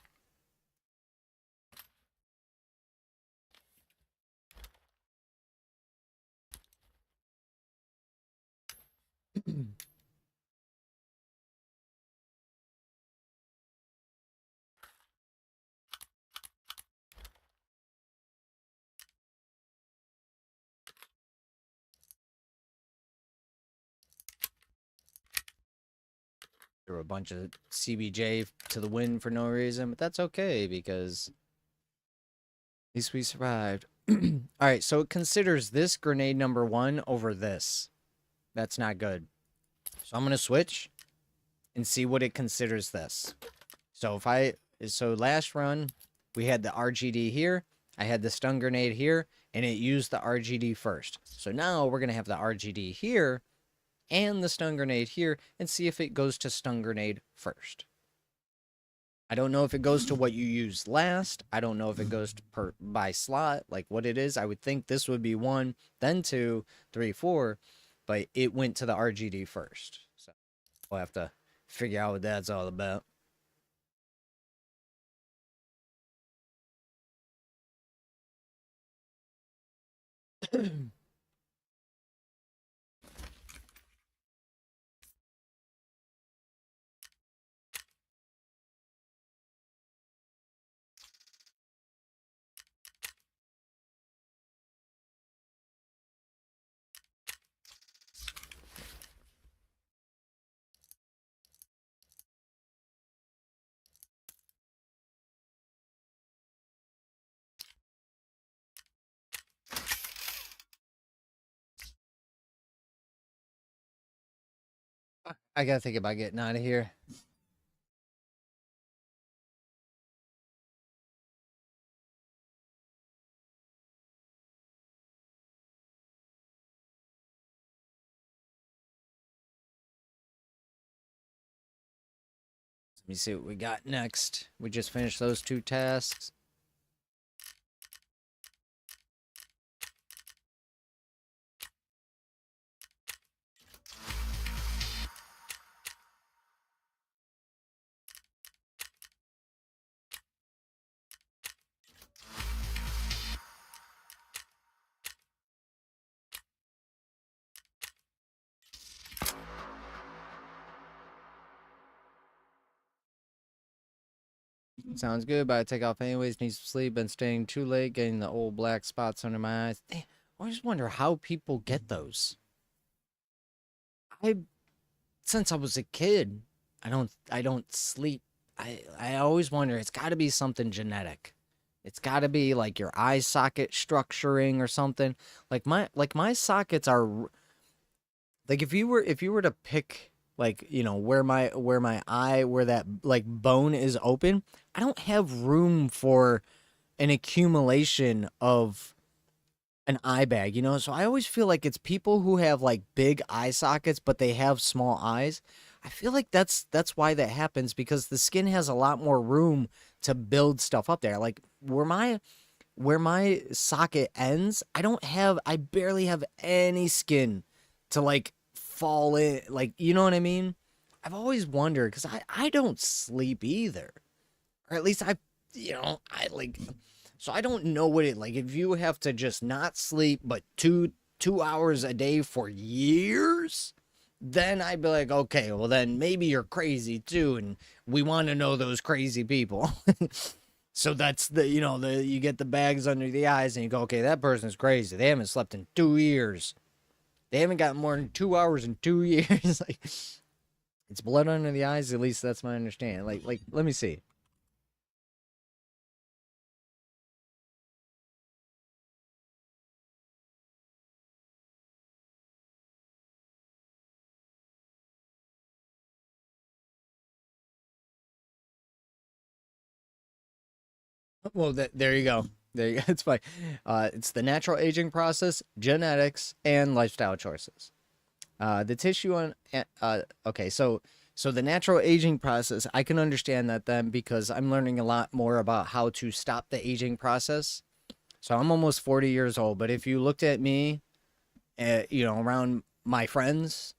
Threw a bunch of CBJ to the wind for no reason, but that's okay because at least we survived. Alright, so it considers this grenade number 1 over this. That's not good. So I'm going to switch and see what it considers this. So last run, we had the RGD here, I had the stun grenade here, and it used the RGD first. So now we're going to have the RGD here and the stun grenade here and see if it goes to stun grenade first. I don't know if it goes to what you used last. I don't know if it goes to by slot, like what it is. I would think this would be 1, then 2, 3, 4, but it went to the RGD first. So we'll have to figure out what that's all about. I gotta think about getting out of here. Let me see what we got next. We just finished those 2 tasks. Sounds good, but I take off anyways. Need some sleep. Been staying too late, getting the old black spots under my eyes. I always wonder how people get those. I, since I was a kid, I don't sleep. I always wonder. It's got to be something genetic. It's got to be like your eye socket structuring or something. Like my sockets are like if you were to pick like where that like bone is open, I don't have room for an accumulation of an eye bag, so I always feel like it's people who have like big eye sockets but they have small eyes. I feel like that's why that happens, because the skin has a lot more room to build stuff up there. Like where my socket ends, I barely have any skin to like fall in, like, you know what I mean? I've always wondered, because I don't sleep either. Or at least I like, so I don't know what it, like, if you have to just not sleep but 2 hours a day for years, then I'd be like, okay, well then maybe you're crazy too, and we want to know those crazy people. So that's you get the bags under the eyes and you go, okay, that person's crazy. They haven't slept in 2 years. They haven't gotten more than 2 hours in 2 years. Like, it's blood under the eyes. At least that's my understanding. Like, let me see. Well, there you go. There you go. It's fine. It's the natural aging process, genetics, and lifestyle choices. The tissue on. Okay, so the natural aging process, I can understand that then, because I'm learning a lot more about how to stop the aging process. So I'm almost 40 years old, but if you looked at me, around my friends,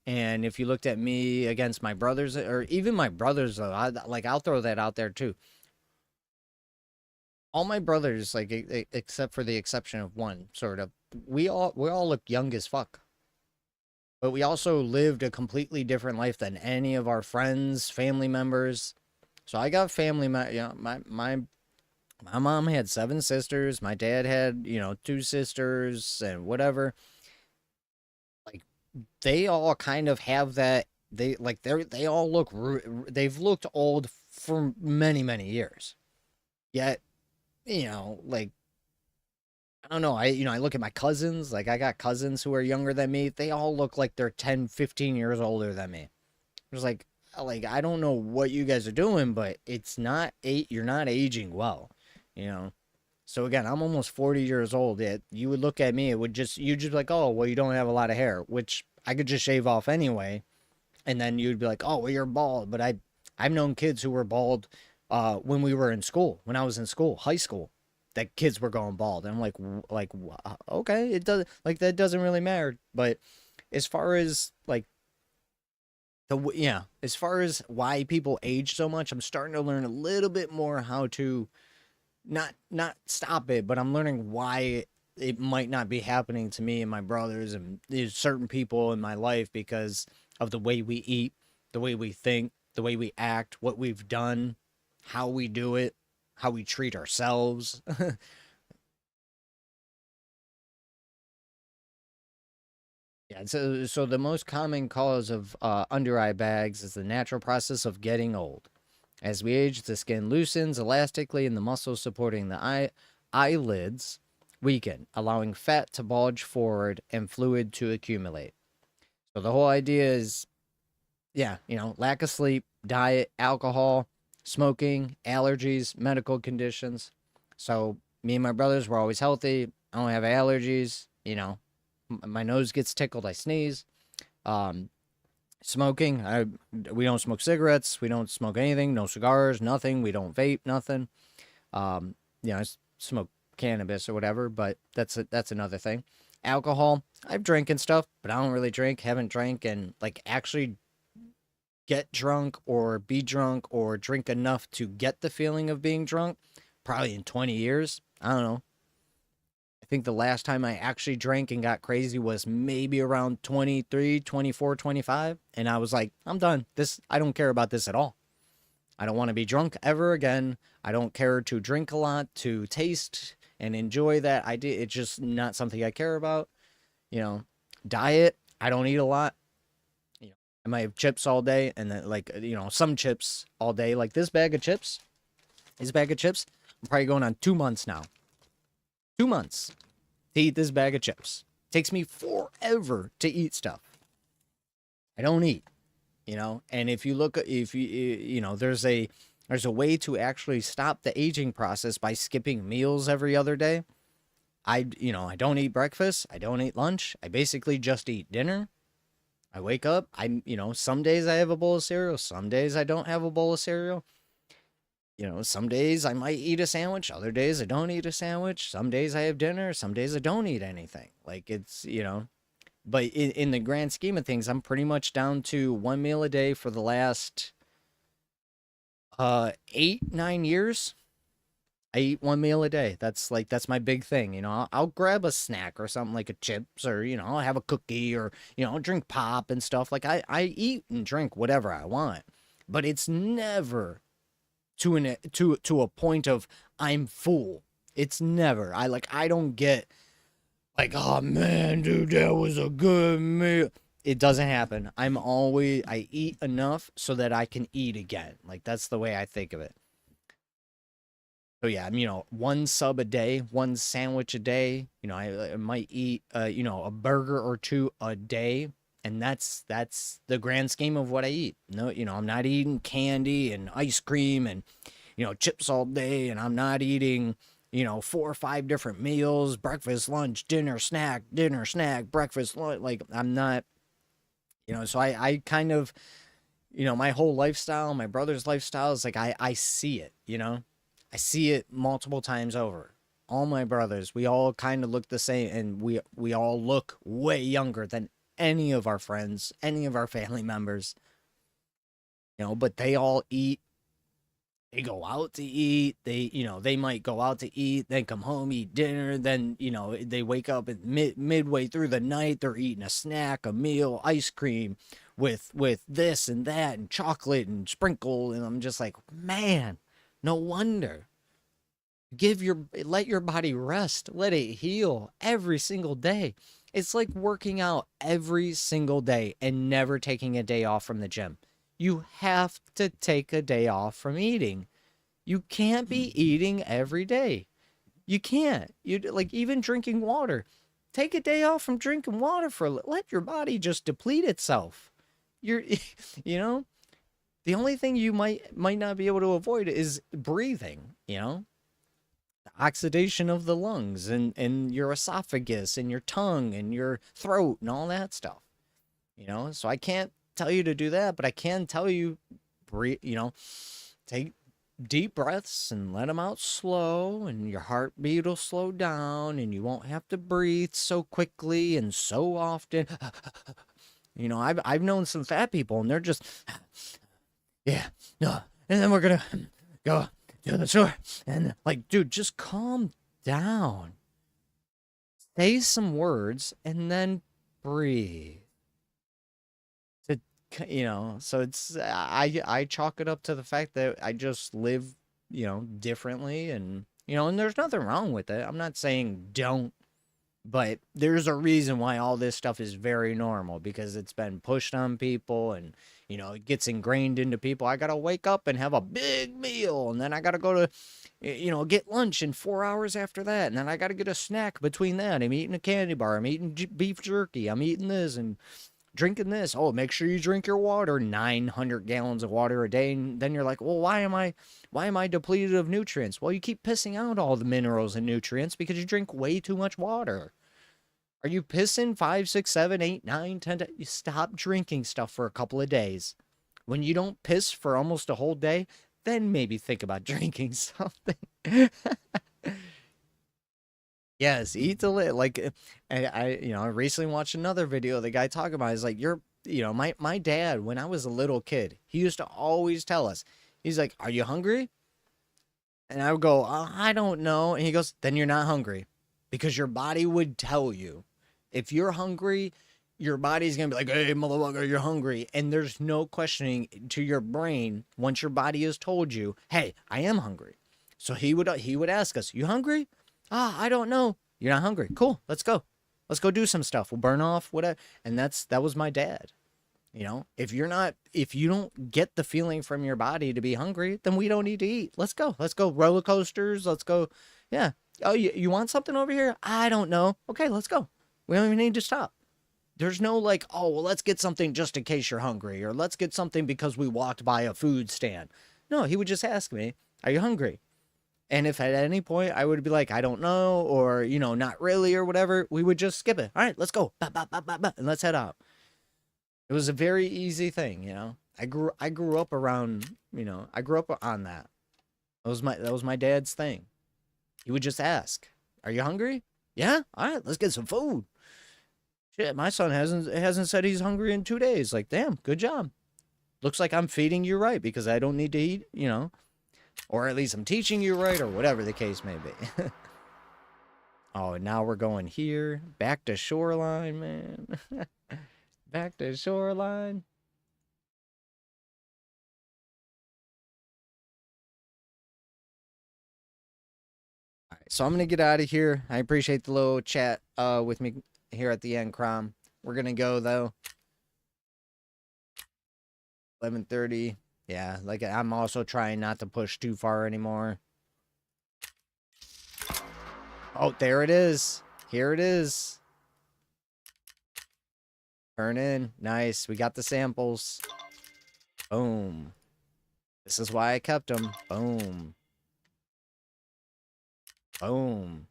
and if you looked at me against my brothers, or even my brothers, though, I'll throw that out there too. All my brothers, like except for the exception of one, sort of, we all look young as fuck. But we also lived a completely different life than any of our friends, family members. So I got family, my mom had 7 sisters. My dad had, 2 sisters and whatever. Like, they all kind of have that. They all look. They've looked old for many, many years. Yet, like, I don't know. I look at my cousins. Like, I got cousins who are younger than me. They all look like they're 10, 15 years older than me. It's like I don't know what you guys are doing, but it's not eight. You're not aging well, you know. So again, I'm almost 40 years old. You would look at me, you'd just be like, oh, well, you don't have a lot of hair, which I could just shave off anyway. And then you'd be like, oh, well, you're bald. But I've known kids who were bald when we were in school, when I was in school, high school, that kids were going bald. And I'm okay, it does, like, that doesn't really matter. But as far as like as far as why people age so much, I'm starting to learn a little bit more how to not stop it, but I'm learning why it might not be happening to me and my brothers and there's certain people in my life because of the way we eat, the way we think, the way we act, what we've done, how we do it, how we treat ourselves. Yeah, so the most common cause of under eye bags is the natural process of getting old. As we age, the skin loosens elastically and the muscles supporting the eyelids weaken, allowing fat to bulge forward and fluid to accumulate. So the whole idea is, yeah, lack of sleep, diet, alcohol, smoking, allergies, medical conditions. So me and my brothers were always healthy. I don't have allergies. My nose gets tickled. I sneeze. Um, Smoking. We don't smoke cigarettes. We don't smoke anything. No cigars. Nothing. We don't vape. Nothing. I smoke cannabis or whatever, but that's another thing. Alcohol. I've drank and stuff, but I don't really drink. Haven't drank and like actually get drunk or be drunk or drink enough to get the feeling of being drunk. Probably in 20 years. I don't know. I think the last time I actually drank and got crazy was maybe around 23, 24, 25. And I was like, I'm done. I don't care about this at all. I don't want to be drunk ever again. I don't care to drink a lot, to taste and enjoy that idea. It's just not something I care about. Diet, I don't eat a lot. I might have chips all day and then some chips all day. Like this bag of chips, I'm probably going on 2 months now. 2 months to eat this bag of chips. Takes me forever to eat stuff. I don't eat, and if you look, there's a way to actually stop the aging process by skipping meals every other day. I don't eat breakfast. I don't eat lunch. I basically just eat dinner. I wake up. Some days I have a bowl of cereal. Some days I don't have a bowl of cereal. Some days I might eat a sandwich. Other days I don't eat a sandwich. Some days I have dinner. Some days I don't eat anything. Like but in the grand scheme of things, I'm pretty much down to one meal a day for the last 8-9 years. I eat one meal a day. That's my big thing. I'll grab a snack or something like a chips or, I'll have a cookie or, drink pop and stuff. Like I eat and drink whatever I want, but it's never to a point of I'm full. It's never. I don't get like, oh man, dude, that was a good meal. It doesn't happen. I eat enough so that I can eat again. Like that's the way I think of it. So yeah, one sub a day, one sandwich a day. I might eat, a burger or two a day, and that's the grand scheme of what I eat. No, I'm not eating candy and ice cream and chips all day, and I'm not eating 4 or 5 different meals: breakfast, lunch, dinner, snack, breakfast, lunch. Like I'm not, So I kind of, my whole lifestyle, my brother's lifestyle is like I see it, I see it multiple times over. All my brothers, we all kind of look the same, and we all look way younger than any of our friends, any of our family members. But they all eat. They go out to eat. They might go out to eat, then come home, eat dinner. Then, they wake up at midway through the night. They're eating a snack, a meal, ice cream with this and that and chocolate and sprinkle. And I'm just like, man, no wonder. Let your body rest. Let it heal every single day. It's like working out every single day and never taking a day off from the gym. You have to take a day off from eating. You can't be eating every day. You can't. Even drinking water. Take a day off from drinking water let your body just deplete itself. The only thing you might not be able to avoid is breathing, the oxidation of the lungs and your esophagus and your tongue and your throat and all that stuff. So I can't tell you to do that, but I can tell you, breathe, take deep breaths and let them out slow, and your heartbeat will slow down, and you won't have to breathe so quickly and so often. I've known some fat people, and they're just, yeah, no, and then we're gonna go to the store, and like, dude, just calm down. say some words and then breathe. So it's I chalk it up to the fact that I just live, differently, and and there's nothing wrong with it. I'm not saying don't, but there's a reason why all this stuff is very normal, because it's been pushed on people, and it gets ingrained into people. I got to wake up and have a big meal, and then I got to go to get lunch in 4 hours after that, and then I got to get a snack between that. I'm eating a candy bar, I'm eating beef jerky, I'm eating this and drinking this. Oh, make sure you drink your water, 900 gallons of water a day. And then you're like, well, why am I depleted of nutrients? Well, you keep pissing out all the minerals and nutrients because you drink way too much water. Are you pissing 5, 6, 7, 8, 9, 10? You stop drinking stuff for a couple of days. When you don't piss for almost a whole day, then maybe think about drinking something. Yes, eat to live. Like, I recently watched another video. The guy talking about it, is like, my dad, when I was a little kid, he used to always tell us, he's like, "Are you hungry?" And I would go, "I don't know." And he goes, "Then you're not hungry," because your body would tell you. If you're hungry, your body's gonna be like, "Hey, motherfucker, you're hungry," and there's no questioning to your brain once your body has told you, "Hey, I am hungry." So he would ask us, "You hungry?" I don't know. You're not hungry. Cool. Let's go. Let's go do some stuff. We'll burn off whatever. And that was my dad. If you don't get the feeling from your body to be hungry, then we don't need to eat. Let's go. Let's go roller coasters. Let's go. Yeah. Oh, you want something over here? I don't know. Okay, let's go. We don't even need to stop. There's no like, oh, well, let's get something just in case you're hungry, or let's get something because we walked by a food stand. No, he would just ask me, "Are you hungry?" And if at any point I would be like, "I don't know," or, "Not really," or whatever, we would just skip it. All right, let's go. Bah, bah, bah, bah, bah, and let's head out. It was a very easy thing, I grew up around, I grew up on that. That was my dad's thing. He would just ask, "Are you hungry?" "Yeah, all right, let's get some food." Shit, my son hasn't said he's hungry in 2 days. Like, damn, good job. Looks like I'm feeding you right because I don't need to eat, or at least I'm teaching you right, or whatever the case may be. Oh, and now we're going here. Back to Shoreline, man. Back to Shoreline. All right, so I'm going to get out of here. I appreciate the little chat with me here at the end, Crom. We're going to go, though. 11:30. Yeah, like, I'm also trying not to push too far anymore. Oh, there it is. Here it is. Turn in. Nice. We got the samples. Boom. This is why I kept them. Boom. Boom.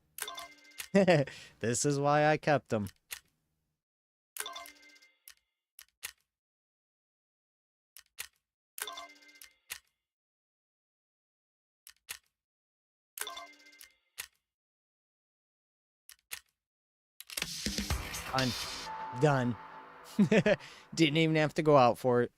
This is why I kept them. Done. Done. Didn't even have to go out for it.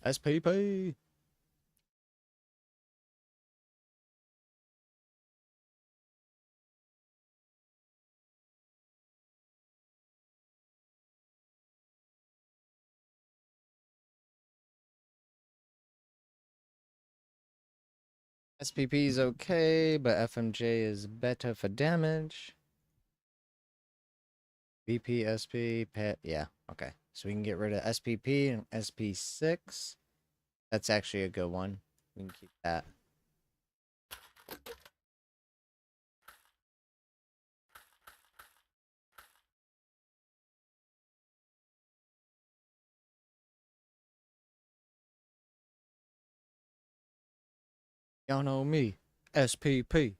SPP. SPP is okay, but FMJ is better for damage. BP, SP, pet. Yeah, okay. So we can get rid of SPP and SP6. That's actually a good one. We can keep that. Y'all know me. SPP.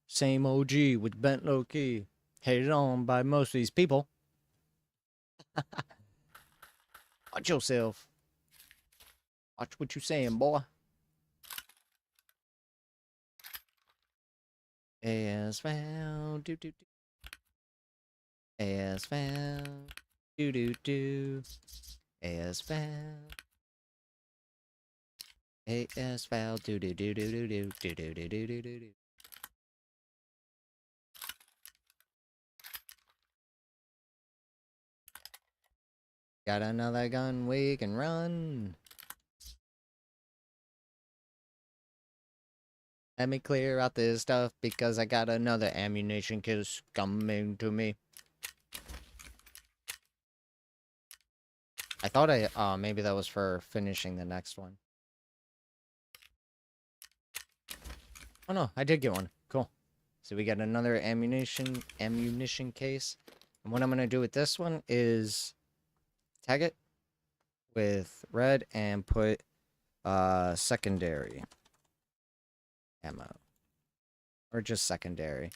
Same OG with bent low key. Hated on by most of these people. Watch yourself. Watch what you saying, boy. As found, do do do. As found, do do do. As found. As found, do do do do do do do do do do do do. Got another gun, we can run. Let me clear out this stuff because I got another ammunition case coming to me. I thought maybe that was for finishing the next one. Oh no, I did get one. Cool. So we got another ammunition case. And what I'm gonna do with this one is tag it with red and put secondary ammo. Or just secondary.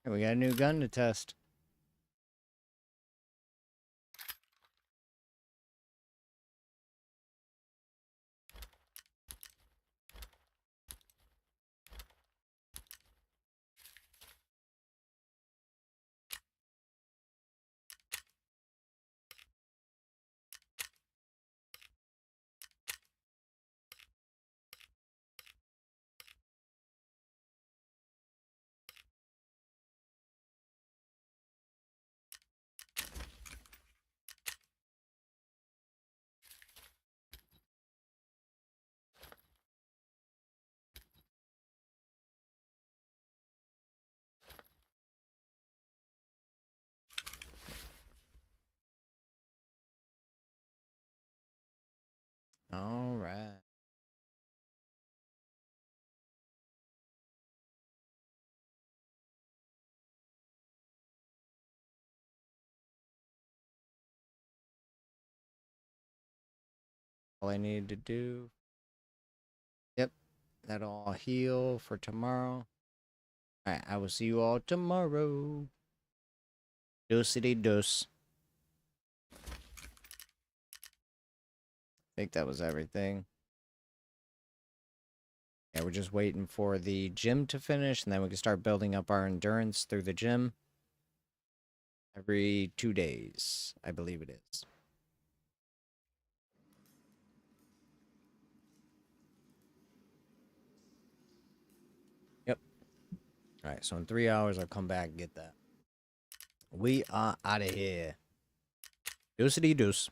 And we got a new gun to test. All right. All I need to do. Yep. That'll all heal for tomorrow. Alright, I will see you all tomorrow. Dosity dose. I think that was everything. Yeah, we're just waiting for the gym to finish, and then we can start building up our endurance through the gym. Every 2 days, I believe it is. Yep. Alright, so in 3 hours, I'll come back and get that. We are out of here. Dosity deuce.